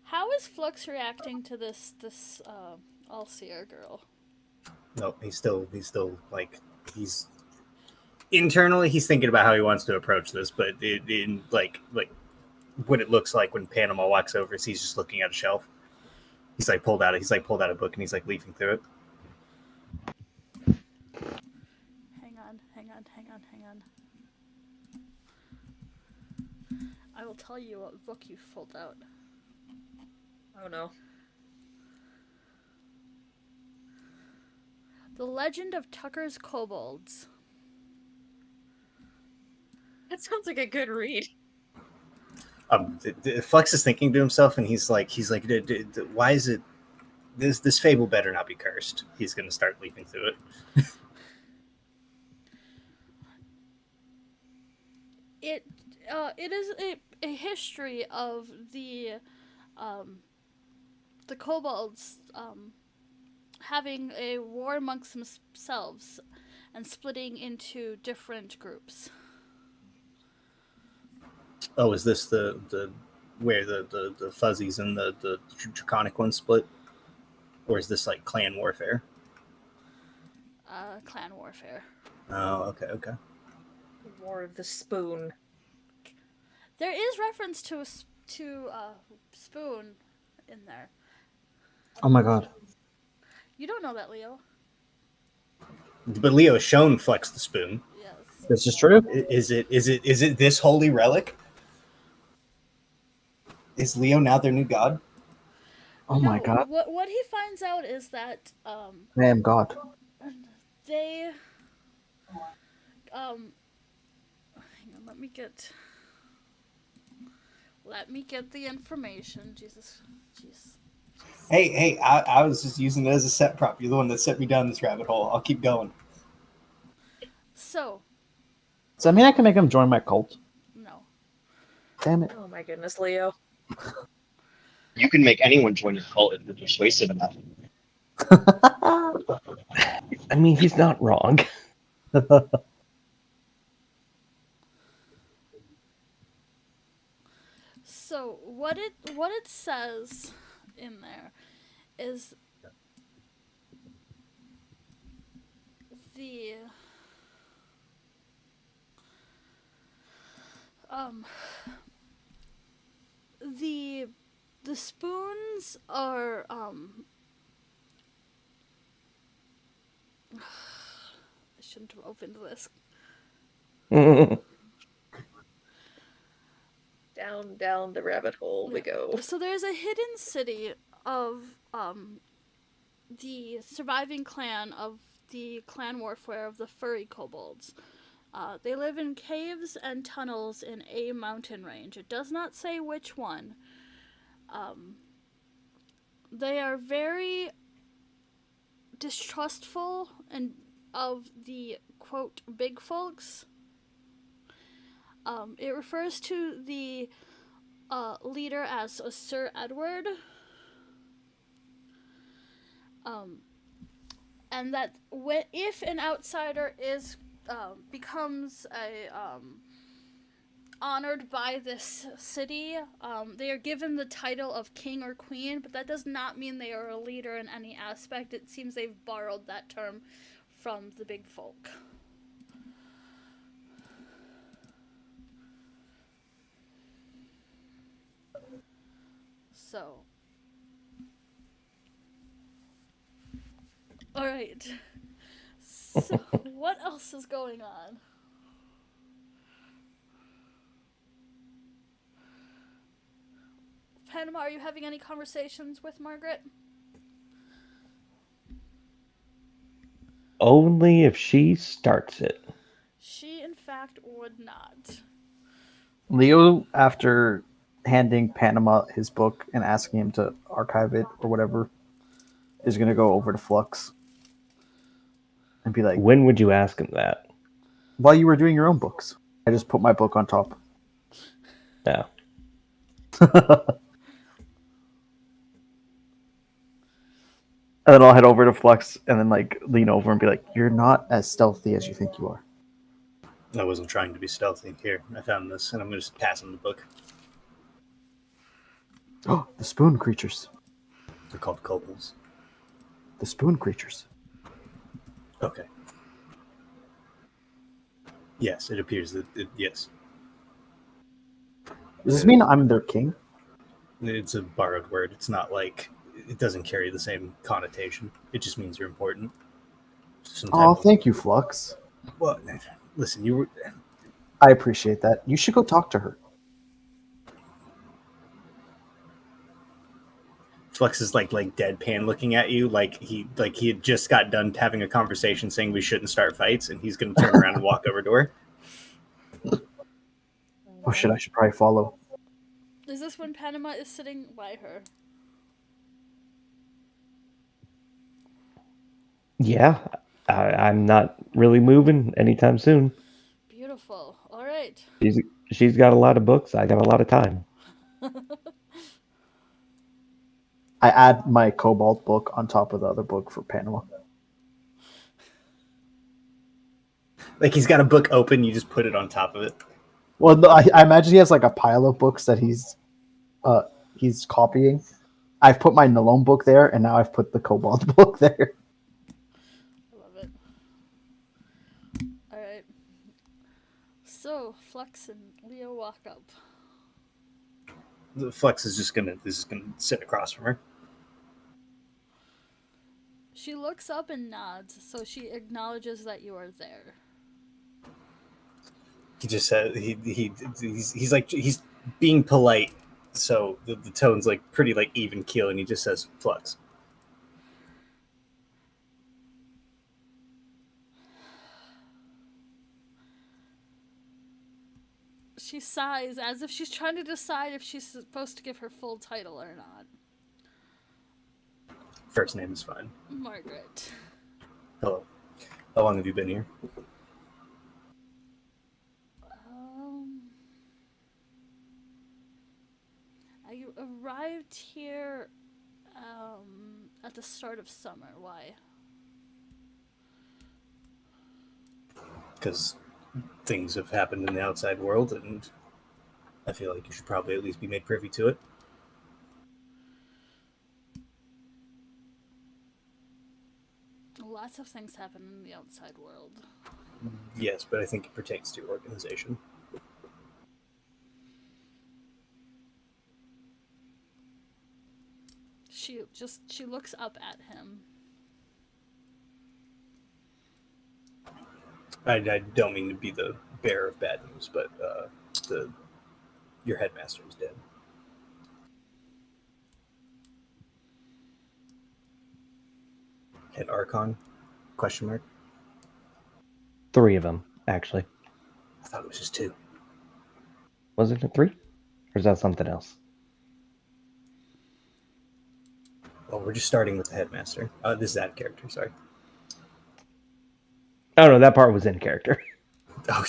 How is Flux reacting to this all-seer girl? No, he's still like he's internally he's thinking about how he wants to approach this, but in like what it looks like when Panama walks over is he's just looking at a shelf. He's pulled out a book and he's leafing through it. Hang on. I will tell you what book you pulled out. Oh no. The Legend of Tucker's Kobolds. That sounds like a good read. Flex is thinking to himself, and he's like, why is it this fable better not be cursed? He's going to start leafing through it. It is a history of the kobolds having a war amongst themselves and splitting into different groups. Oh, is this the where the fuzzies and the draconic ones split, or is this like clan warfare? Clan warfare. Oh, okay. War of the Spoon. There is reference to spoon in there. Oh my god. You don't know that, Leo. But Leo has shown Flex the spoon. Yes. This is true. Is it this holy relic? Is Leo now their new god? Oh my god. What he finds out is that I am God. they hang on, let me get the information. Jesus. Hey, I was just using it as a set prop. You're the one that set me down this rabbit hole. I'll keep going. So. Does that mean I can make him join my cult? No. Damn it. Oh my goodness, Leo. You can make anyone join your cult if you're persuasive enough. I mean, he's not wrong. So what it says in there is the the spoons are I shouldn't have opened this. Down the rabbit hole we go. So there's a hidden city of the surviving clan of the clan warfare of the furry kobolds. They live in caves and tunnels in a mountain range. It does not say which one. They are very distrustful and of the quote big folks. It refers to the leader as Sir Edward. And that if an outsider becomes honored by this city, they are given the title of king or queen, but that does not mean they are a leader in any aspect. It seems they've borrowed that term from the big folk. So, all right. So, what else is going on? Panama, are you having any conversations with Margaret? Only if she starts it. She, in fact, would not. Leo, after handing Panama his book and asking him to archive it or whatever, is going to go over to Flux and be like, When would you ask him that? while you were doing your own books. I just put my book on top. Yeah. And then I'll head over to Flux and then like lean over and be like, "You're not as stealthy as you think you are." I wasn't trying to be stealthy. Here, I found this, and I'm going to just pass him the book. Oh, the spoon creatures. They're called kobolds. The spoon creatures. Okay. Yes, it appears that yes. Does this mean I'm their king? It's a borrowed word. It's not like it doesn't carry the same connotation. It just means you're important. Oh, thank you, Flux. Well, listen, you were. I appreciate that. You should go talk to her. Flux is like deadpan looking at you, like he had just got done having a conversation saying we shouldn't start fights, and he's going to turn around and walk over to her. Oh shit! I should probably follow. Is this when Panama is sitting by her? Yeah, I'm not really moving anytime soon. Beautiful. All right. She's got a lot of books. I got a lot of time. I add my Cobalt book on top of the other book for Panama. Like he's got a book open, you just put it on top of it. Well, no, I imagine he has like a pile of books that he's copying. I've put my Nalone book there, and now I've put the Cobalt book there. I love it. All right. So Flux and Leo walk up. The Flux is gonna sit across from her. She looks up and nods, so she acknowledges that you are there. He just said he's like he's being polite, so the tone's like pretty like even keel, and he just says Flux. She sighs as if she's trying to decide if she's supposed to give her full title or not. First name is fine. Margaret. Hello. How long have you been here? I arrived here at the start of summer. Why? Because things have happened in the outside world, and I feel like you should probably at least be made privy to it. Lots of things happen in the outside world. Yes, but I think it pertains to your organization. She looks up at him. I don't mean to be the bearer of bad news, but your headmaster is dead. Head Archon? Question mark? 3 of them, actually. I thought it was just 2. Was it a 3? Or is that something else? Well, we're just starting with the headmaster. This is that character, sorry. Oh, no, that part was in character. Oh,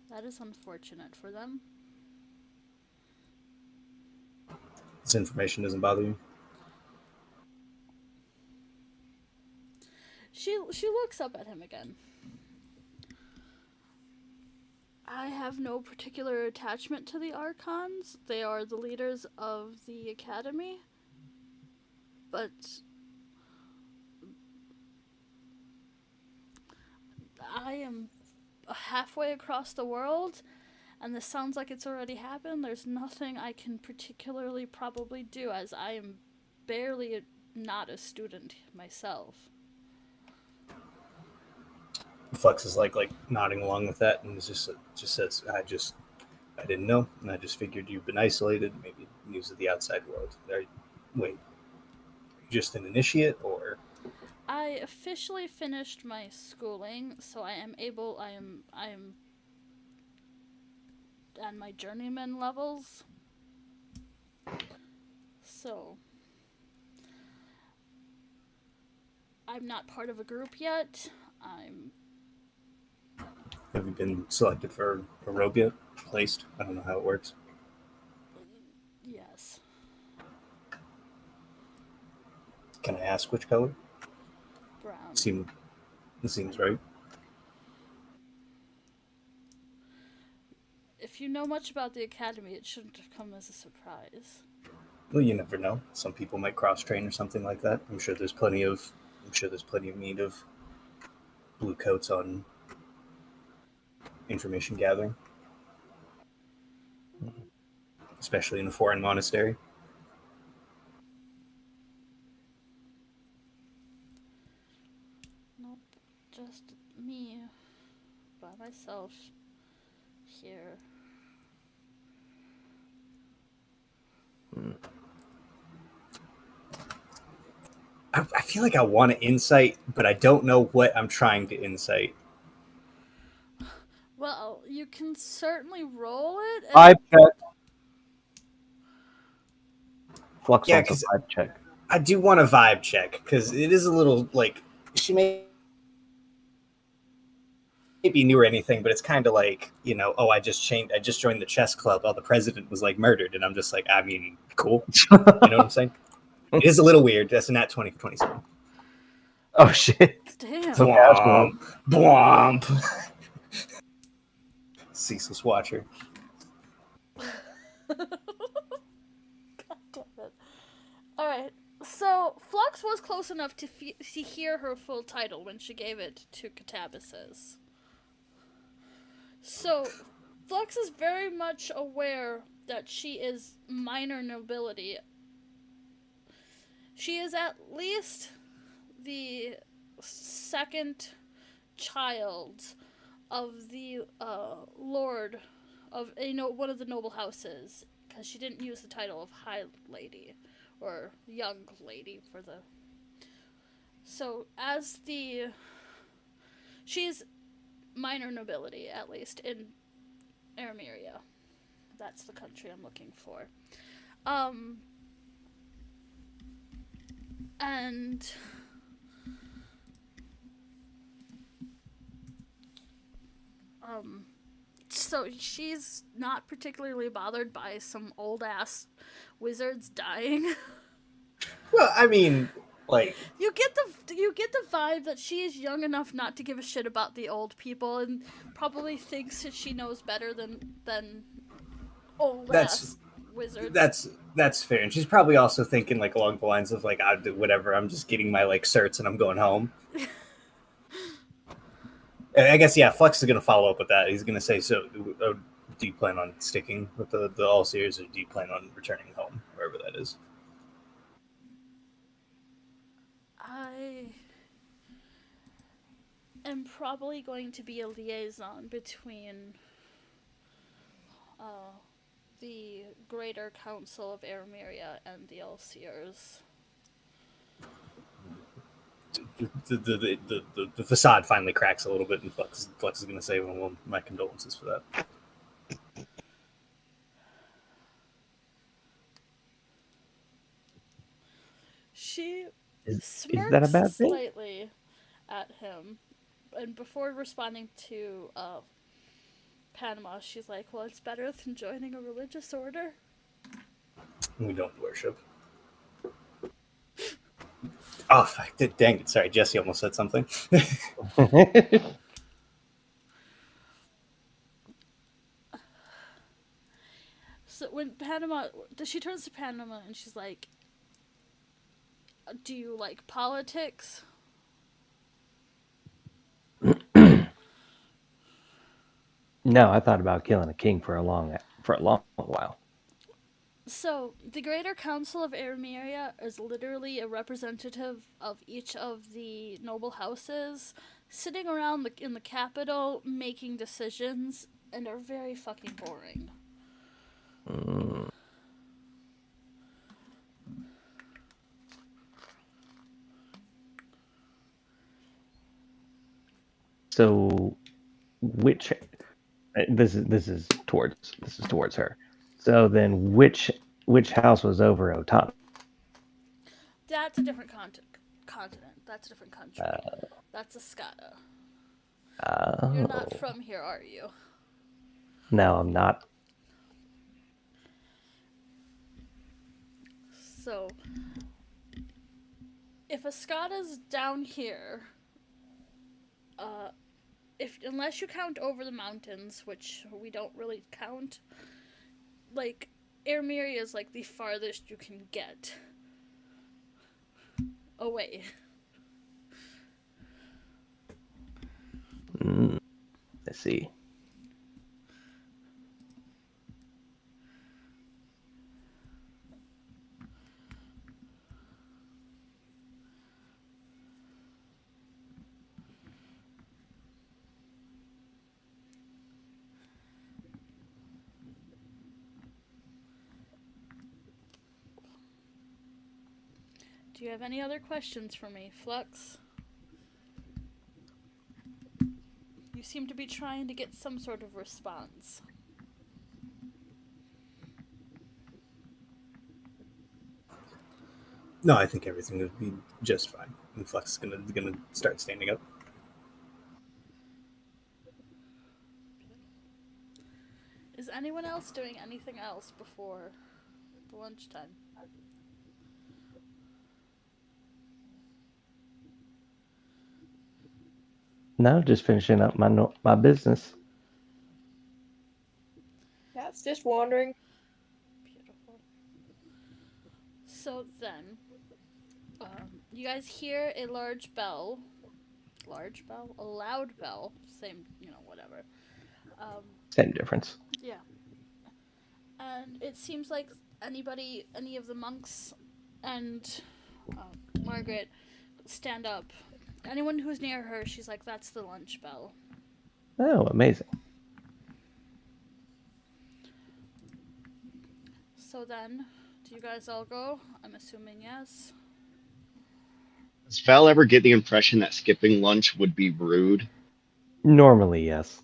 That is unfortunate for them. this information doesn't bother you? She looks up at him again. I have no particular attachment to the Archons. They are the leaders of the Academy. But I am halfway across the world, and this sounds like it's already happened. There's nothing I can particularly probably do, as I am barely not a student myself. Flux is like nodding along with that, and just says, I didn't know, and I just figured you've been isolated, maybe news of the outside world. Wait, are you just an initiate, or? I officially finished my schooling, so I am at my journeyman levels. So I'm not part of a group yet. Have you been selected for a robe yet? Placed? I don't know how it works. Yes. Can I ask which color? Brown. It seems right. If you know much about the academy, it shouldn't have come as a surprise. Well, you never know. Some people might cross train or something like that. I'm sure there's plenty of need of blue coats on information gathering, especially in a foreign monastery. Nope, just me by myself here. I feel like I want to insight, but I don't know what I'm trying to insight. Well, you can certainly roll it. Vibe check. Flux Yeah, wants a 'cause vibe check. I do want a vibe check because it is a little like she may be new or anything, but it's kind of like, you know, oh, I just joined the chess club. Oh, the president was like murdered, and I'm just like, I mean, cool. You know what I'm saying? It is a little weird. That's a nat 20 for 27. Oh shit! Damn. So casual. Blomp. Ceaseless watcher. God damn it. Alright, so Flux was close enough to hear her full title when she gave it to Catabasis. So, Flux is very much aware that she is minor nobility. She is at least the second child of the lord of one of the noble houses, because she didn't use the title of High Lady or Young Lady for the. So she's minor nobility, at least in Arameria. That's the country I'm looking for. And so she's not particularly bothered by some old ass wizards dying. Well, I mean, like you get the vibe that she is young enough not to give a shit about the old people, and probably thinks that she knows better than old ass wizards. That's fair, and she's probably also thinking like along the lines of like, I do whatever. I'm just getting my like certs and I'm going home. I guess Flux is going to follow up with that. He's going to say, so do you plan on sticking with the all series, or do you plan on returning home, wherever that is? I am probably going to be a liaison between the Greater Council of Arameria and the Elseers. The facade finally cracks a little bit, and Flux is going to say, well, my condolences for that. She is that a bad thing? slightly at him, and before responding to Panama, she's like, well, it's better than joining a religious order. We don't worship. Oh, fuck. Dang it. Sorry, Jesse almost said something. So when she turns to Panama and she's like, do you like politics? No, I thought about killing a king for a long while. So, the Greater Council of Arameria is literally a representative of each of the noble houses sitting around in the capital making decisions, and are very fucking boring. So, which this is towards her. So then, which house was over Otana? That's a different continent. That's a different country. That's Escada. You're not Oh. from here, are you? No, I'm not. So, if a Skada's down here, unless you count over the mountains, which we don't really count, like Ermiria is like the farthest you can get away. Let's see. Do you have any other questions for me, Flux? You seem to be trying to get some sort of response. No, I think everything would be just fine. And Flex is gonna start standing up. Is anyone else doing anything else before the lunchtime? No, just finishing up my business. That's just wandering. Beautiful. So then, you guys hear a large bell. Large bell? A loud bell. Same, whatever. Same difference. Yeah. And it seems like any of the monks and Margaret stand up. Anyone who's near her, she's like, that's the lunch bell. Oh, amazing. So then, do you guys all go? I'm assuming yes. Does Val ever get the impression that skipping lunch would be rude? Normally, yes.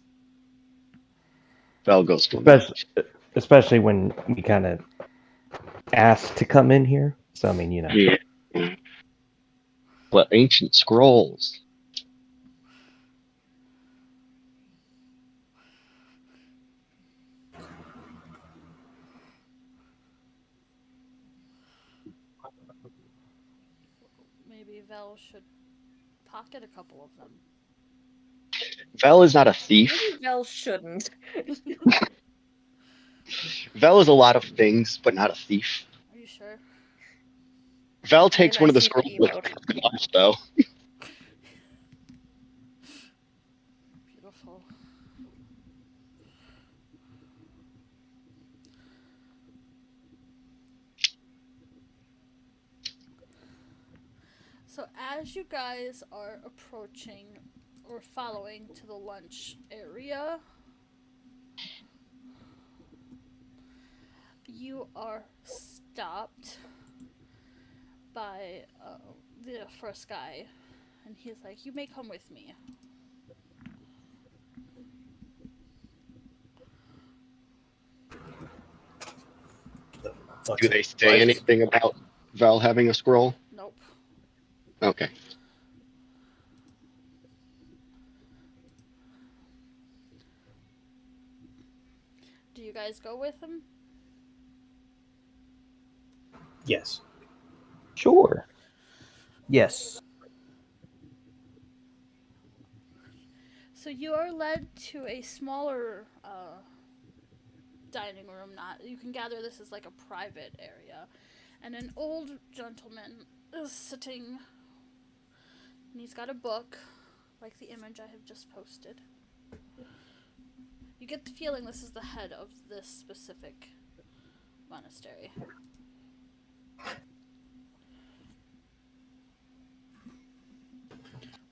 Val goes for lunch. Especially when we kind of asked to come in here. So, I mean, Yeah. But ancient scrolls. Maybe Vel should pocket a couple of them. Val is not a thief. Maybe Vel shouldn't. Val is a lot of things, but not a thief. Are you sure? Val takes And one I of the see the scrolls with emote. lunch, though. Beautiful. So as you guys are approaching or following to the lunch area, you are stopped by the first guy, and he's like, you may come with me. Do they say anything about Val having a scroll? Nope. Okay. Do you guys go with him? Yes. sure. Yes. So you are led to a smaller dining room. You can gather this is like a private area, and an old gentleman is sitting, and he's got a book, like the image I have just posted. You get the feeling this is the head of this specific monastery.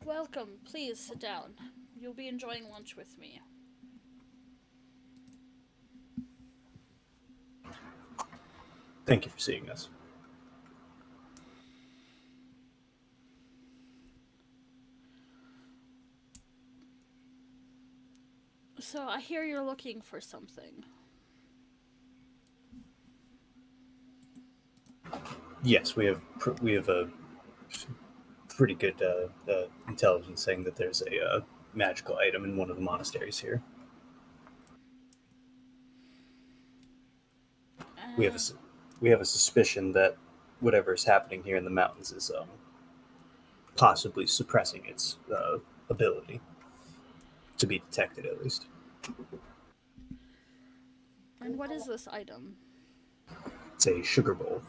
Welcome. Please sit down. You'll be enjoying lunch with me. Thank you for seeing us. So I hear you're looking for something. Yes, we have a pretty good intelligence saying that there's magical item in one of the monasteries here. We have a suspicion that whatever is happening here in the mountains is possibly suppressing its ability to be detected, at least. And what is this item? It's a sugar bowl.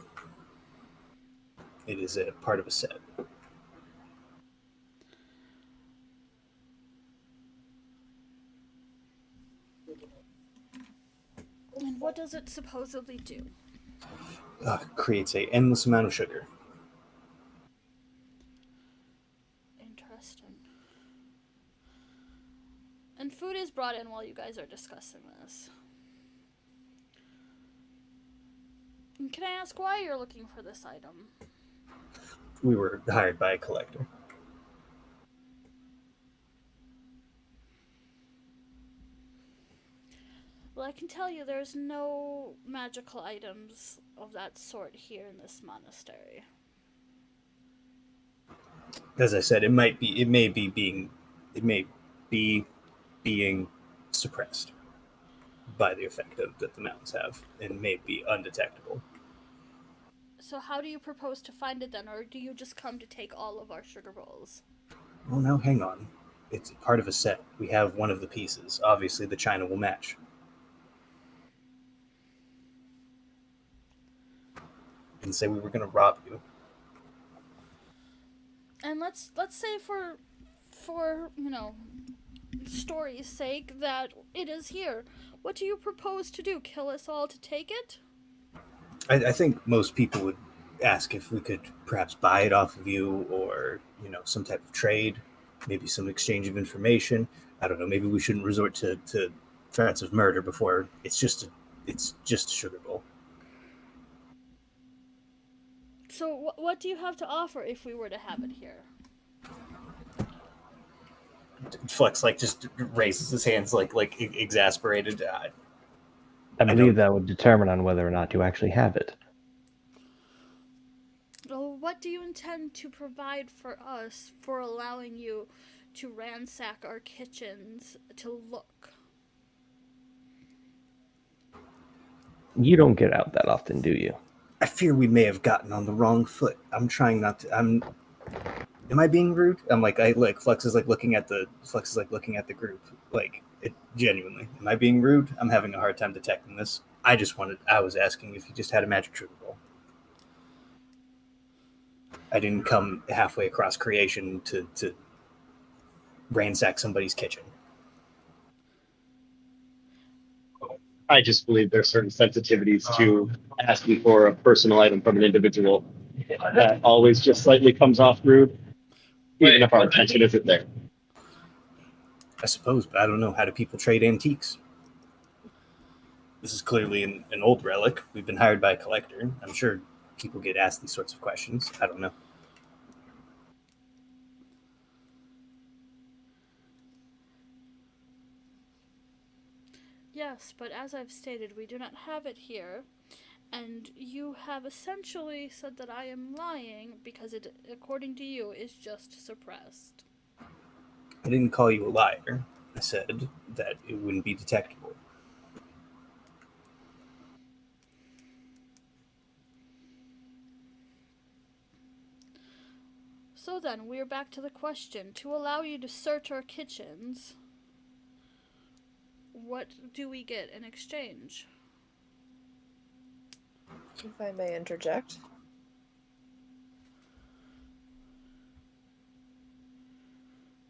It is a part of a set. And what does it supposedly do? Creates a endless amount of sugar. Interesting. And food is brought in while you guys are discussing this. And can I ask why you're looking for this item? We were hired by a collector. Well, I can tell you there's no magical items of that sort here in this monastery. As I said, it may be being suppressed by the effect that the mountains have, and may be undetectable. So how do you propose to find it then, or do you just come to take all of our sugar bowls? Well, now hang on. It's part of a set. We have one of the pieces. Obviously, the china will match. And say we were going to rob you. And let's say for story's sake that it is here. What do you propose to do? Kill us all to take it? I think most people would ask if we could perhaps buy it off of you, or some type of trade, maybe some exchange of information. I don't know. Maybe we shouldn't resort to threats of murder before it's just a sugar bowl. So what do you have to offer if we were to have it here? Flex just raises his hands like exasperated. I believe that would determine on whether or not you actually have it. Well, what do you intend to provide for us for allowing you to ransack our kitchens to look? You don't get out that often, do you? I fear we may have gotten on the wrong foot. I'm trying not to. Am I being rude? I'm Flex is looking at the group. Genuinely. Am I being rude? I'm having a hard time detecting this. I was asking if you just had a magic sugar bowl. I didn't come halfway across creation to ransack somebody's kitchen. I just believe there's certain sensitivities to asking for a personal item from an individual that always just slightly comes off rude, even if our intention isn't there. I suppose, but I don't know. How do people trade antiques? This is clearly an old relic. We've been hired by a collector. I'm sure people get asked these sorts of questions. I don't know. Yes, but as I've stated, we do not have it here, and you have essentially said that I am lying because it, according to you, is just suppressed. I didn't call you a liar. I said that it wouldn't be detectable. So then, we're back to the question. To allow you to search our kitchens, what do we get in exchange? If I may interject.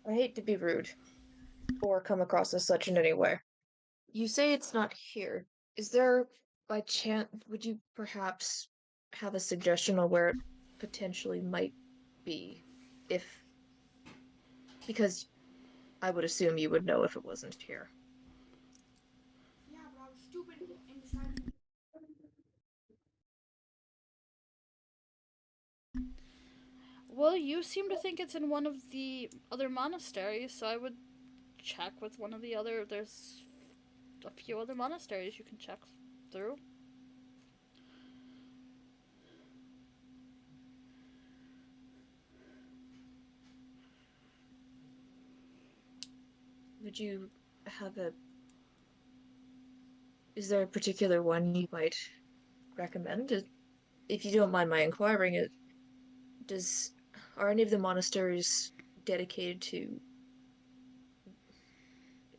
I hate to be rude or come across as such in any way. You say it's not here. Is there, by chance, would you perhaps have a suggestion on where it potentially might be? Because I would assume you would know if it wasn't here. Yeah, but I was stupid and decided. Well, you seem to think it's in one of the other monasteries, so I would check with one of the other. There's a few other monasteries you can check through. would you have a... Is there a particular one you might recommend? If you don't mind my inquiring, are any of the monasteries dedicated to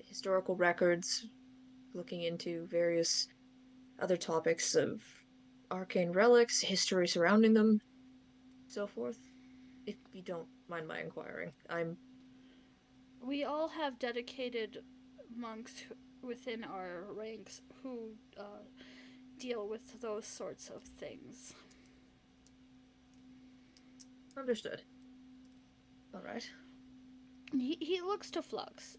historical records, looking into various other topics of arcane relics, history surrounding them, so forth? If you don't mind my inquiring. We all have dedicated monks within our ranks who deal with those sorts of things. Understood. Alright. He looks to Flux.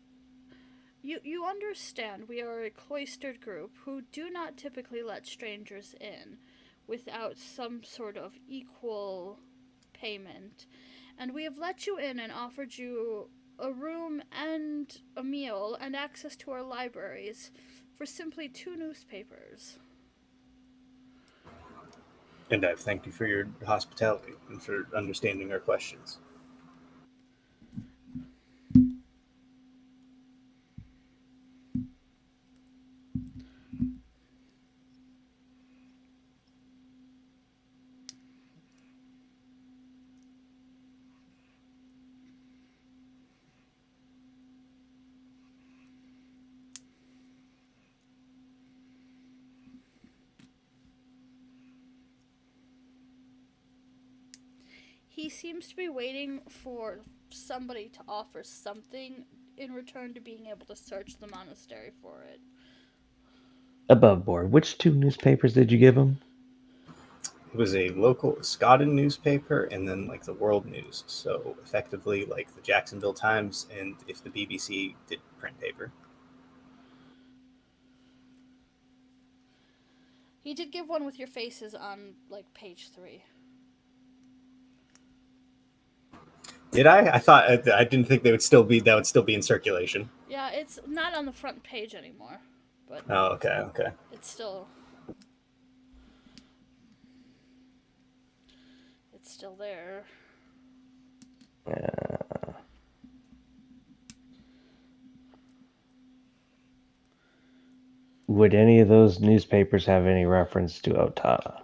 You understand we are a cloistered group who do not typically let strangers in without some sort of equal payment. And we have let you in and offered you a room and a meal and access to our libraries for simply 2 newspapers. And I've thanked you for your hospitality and for understanding our questions. He seems to be waiting for somebody to offer something in return to being able to search the monastery for it. Above board, which 2 newspapers did you give him? It was a local Scotten newspaper and then like the World News. So effectively like the Jacksonville Times and if the BBC did print paper. He did give one with your faces on like page 3. Did I? I thought I didn't think that would still be in circulation. Yeah, it's not on the front page anymore, but Oh, okay. it's still there. Would any of those newspapers have any reference to Otana?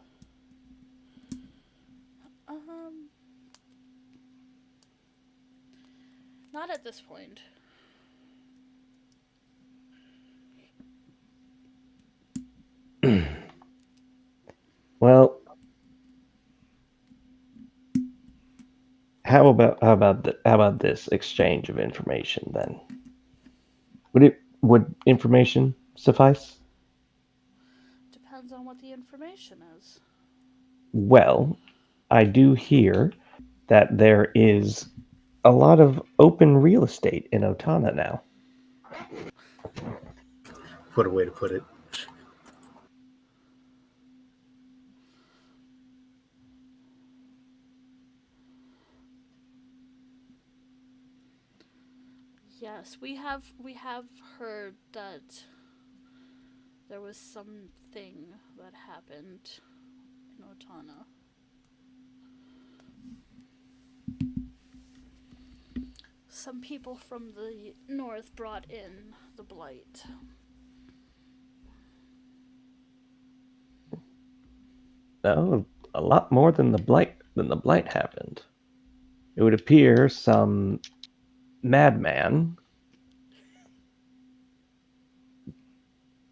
Not at this point. Well, how about this exchange of information then? Would information suffice? Depends on what the information is. Well, I do hear that there is a lot of open real estate in Otana now. What a way to put it. Yes, we have heard that there was something that happened in Otana. Some people from the north brought in the blight. No, a lot more than the blight happened. It would appear some madman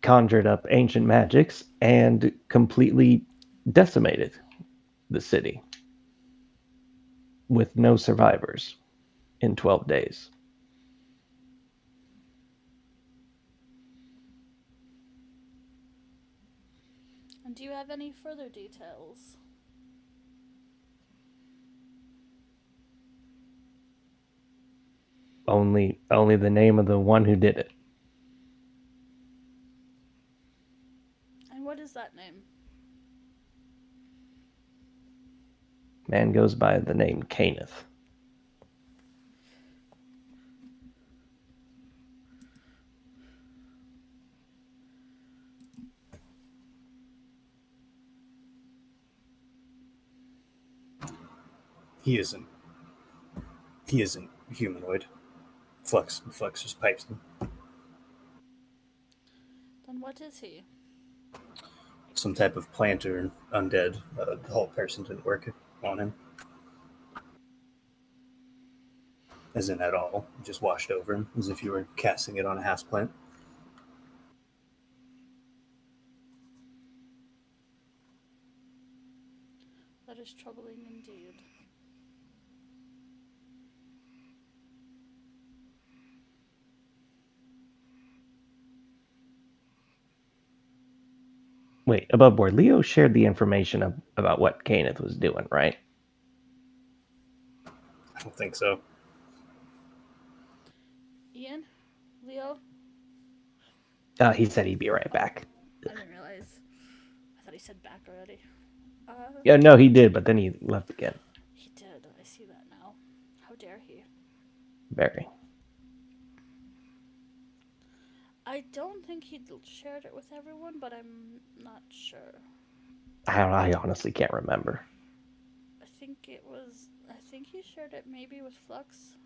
conjured up ancient magics and completely decimated the city with no survivors in 12 days. And do you have any further details? Only the name of the one who did it. And what is that name? Man goes by the name Caneth. He isn't humanoid. Flux just pipes him. What is he? Some type of plant or undead. The whole person didn't work on him. As in at all. Just washed over him, as if you were casting it on a houseplant. That is troubling indeed. Wait, above board, Leo shared the information about what Kenneth was doing, right? I don't think so. Ian? Leo? He said he'd be right back. I didn't realize. I thought he said back already. Yeah, no, he did, but then he left again. He did. I see that now. How dare he? Very. I don't think he shared it with everyone, but I'm not sure. I honestly can't remember. I think he shared it maybe with Flux.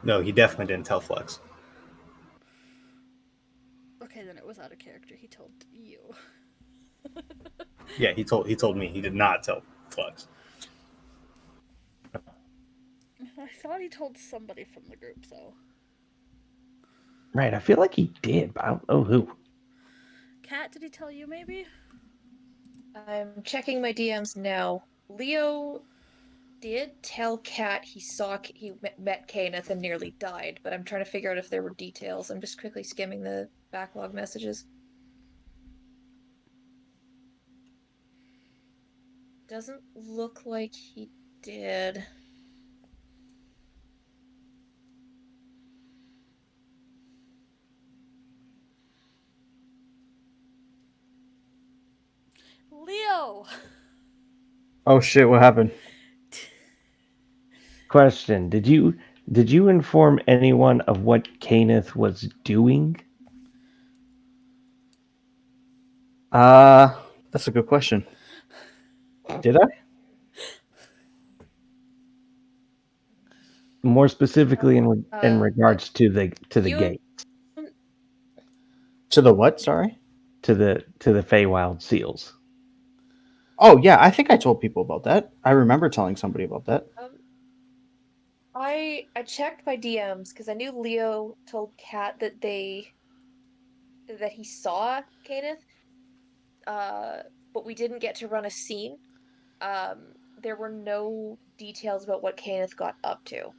No, he definitely didn't tell Flux. Okay, then it was out of character. He told you. Yeah, he told me. He did not tell Flux. I thought he told somebody from the group, though. Right, I feel like he did, but I don't know who. Kat, did he tell you maybe? I'm checking my DMs now. Leo did tell Kat he met Kenneth and nearly died, but I'm trying to figure out if there were details. I'm just quickly skimming the backlog messages. Doesn't look like he did. Leo! Oh shit! What happened? Question: Did you inform anyone of what Kenneth was doing? That's a good question. Did I? More specifically, in regards to the gate, To the what? Sorry. to the Feywild seals. Oh yeah, I think I told people about that. I remember telling somebody about that. I checked my DMs because I knew Leo told Kat that he saw Kenneth, but we didn't get to run a scene. There were no details about what Kenneth got up to.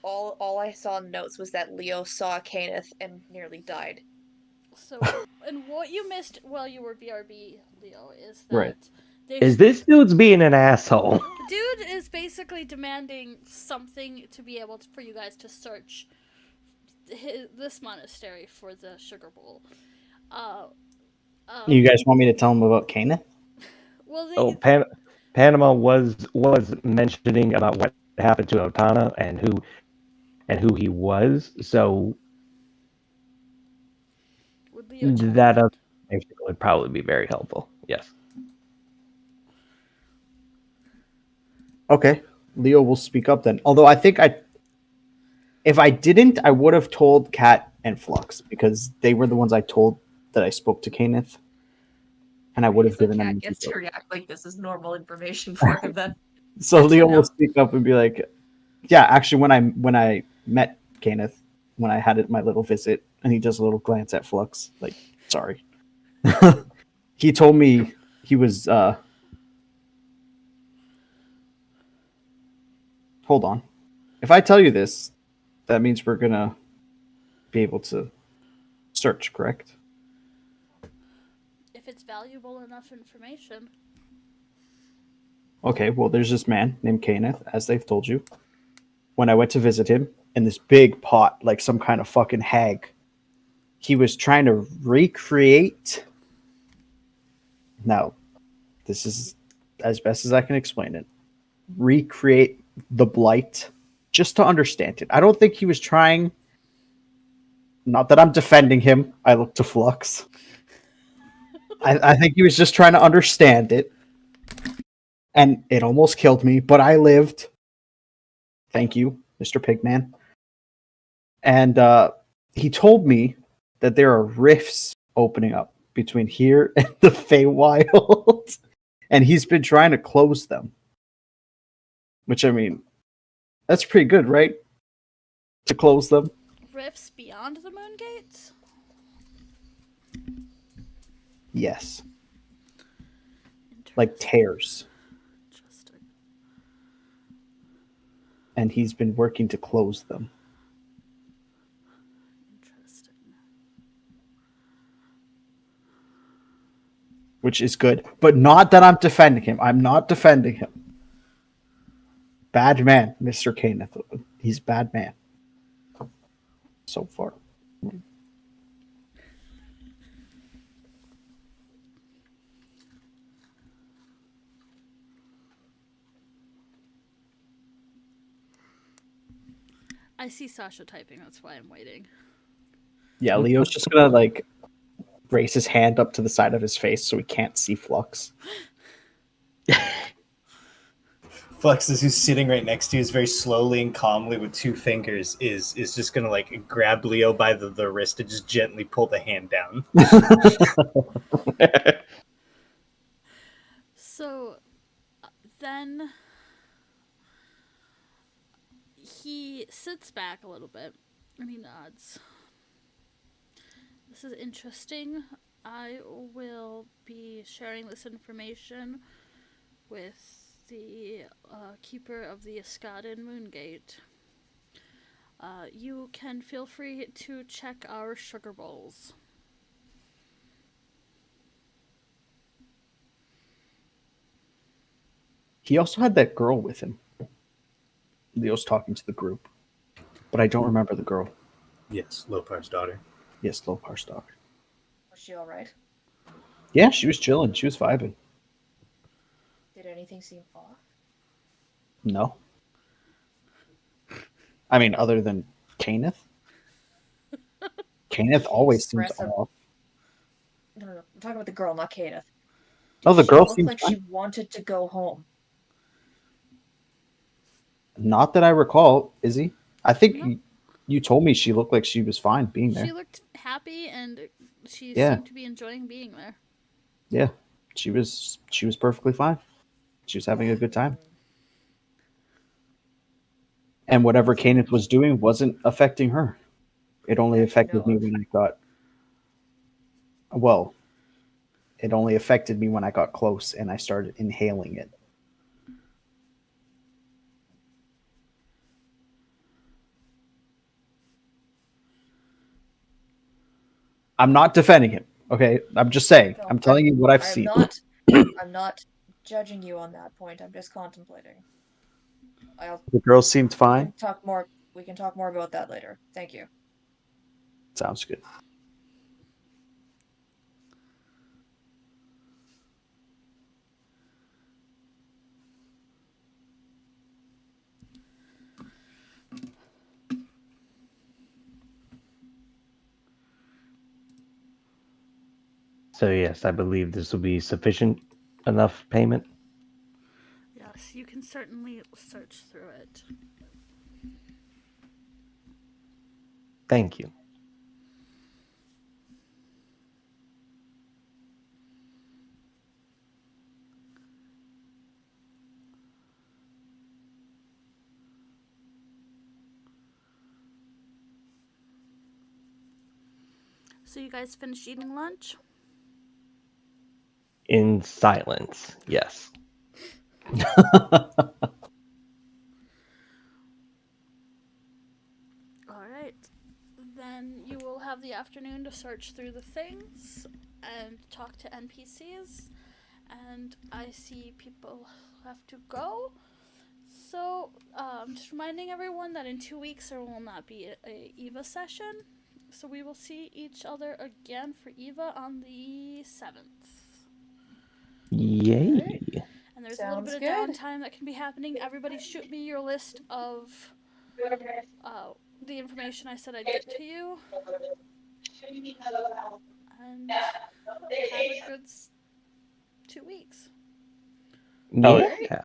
All I saw in notes was that Leo saw Kenneth and nearly died. So, and what you missed while you were BRB, Leo, is that Right. Is this dude's being an asshole? Dude is basically demanding something to be able for you guys to search this monastery for the sugar bowl. You guys want me to tell them about Kenneth? Well, Panama was mentioning about what happened to Otana and who he was. So that information would probably be very helpful. Yes. Okay, Leo will speak up then. Although I think if I didn't, I would have told Kat and Flux because they were the ones I told that I spoke to Kenneth, and I would have given them. Kat gets to react like this is normal information for him then. So Leo will speak up and be like, "Yeah, actually, when I met Kenneth, when I had my little visit, and he does a little glance at Flux, like, sorry, he told me he was." Hold on. If I tell you this, that means we're gonna be able to search, correct? If it's valuable enough information. Okay, well, there's this man named Kenneth, as they've told you. When I went to visit him in this big pot, like some kind of fucking hag, he was trying to recreate. Now, this is as best as I can explain it. Recreate the blight just to understand it. I don't think he was trying. Not that I'm defending him. I look to Flux. I think he was just trying to understand it. And it almost killed me, but I lived. Thank you, Mr. Pigman. And he told me that there are rifts opening up between here and the Feywild, and he's been trying to close them. Which, I mean, that's pretty good, right? To close them. Rifts beyond the moon gates? Yes. Like tears. Interesting. And he's been working to close them. Interesting. Which is good. But not that I'm defending him. I'm not defending him. Bad man, Mr. Kenneth. He's a bad man. So far. I see Sasha typing, that's why I'm waiting. Yeah, Leo's just gonna like raise his hand up to the side of his face so he can't see Flux. Flux, as who's sitting right next to you, is very slowly and calmly with two fingers is just gonna like grab Leo by the wrist and just gently pull the hand down. So then he sits back a little bit and he nods. This is interesting. I will be sharing this information with the keeper of the Escadin Moongate. You can feel free to check our sugar bowls. He also had that girl with him. Leo's talking to the group. But I don't remember the girl. Yes, Lopar's daughter. Yes, Lopar's daughter. Was she all right? Yeah, she was chilling. She was vibing. Did anything seem off? No. I mean, other than Kenneth. Kenneth always seems Expressive. off. No. I'm talking about the girl, not Kenneth. Oh, the She girl looked seems like fine. she wanted to go home. Not that I recall, Izzy. I think No. you told me she looked like she was fine being there. She looked happy and she Yeah. seemed to be enjoying being there. Yeah, she was perfectly fine. She was having a good time. And whatever Kenneth was doing wasn't affecting her. It only That you affected know me of. when I got... Well, it only affected me when I got close and I started inhaling it. I'm not defending him, okay? I'm just saying. No, I'm telling you what I've I'm seen. I'm not judging you on that point. I'm just contemplating. The girl seemed fine. We can talk more about that later. Thank you. Sounds good. So yes, I believe this will be sufficient enough payment. Yes, you can certainly search through it. Thank you. So you guys finished eating lunch? In silence, yes. Alright. Then you will have the afternoon to search through the things and talk to NPCs. And I see people have to go. So, I'm just reminding everyone that in 2 weeks there will not be a Eva session. So we will see each other again for Eva on the 7th. Yay. Right. And there's a little bit of downtime that can be happening. Everybody shoot me your list of the information I said I'd get to you. And have a good 2 weeks. Yeah.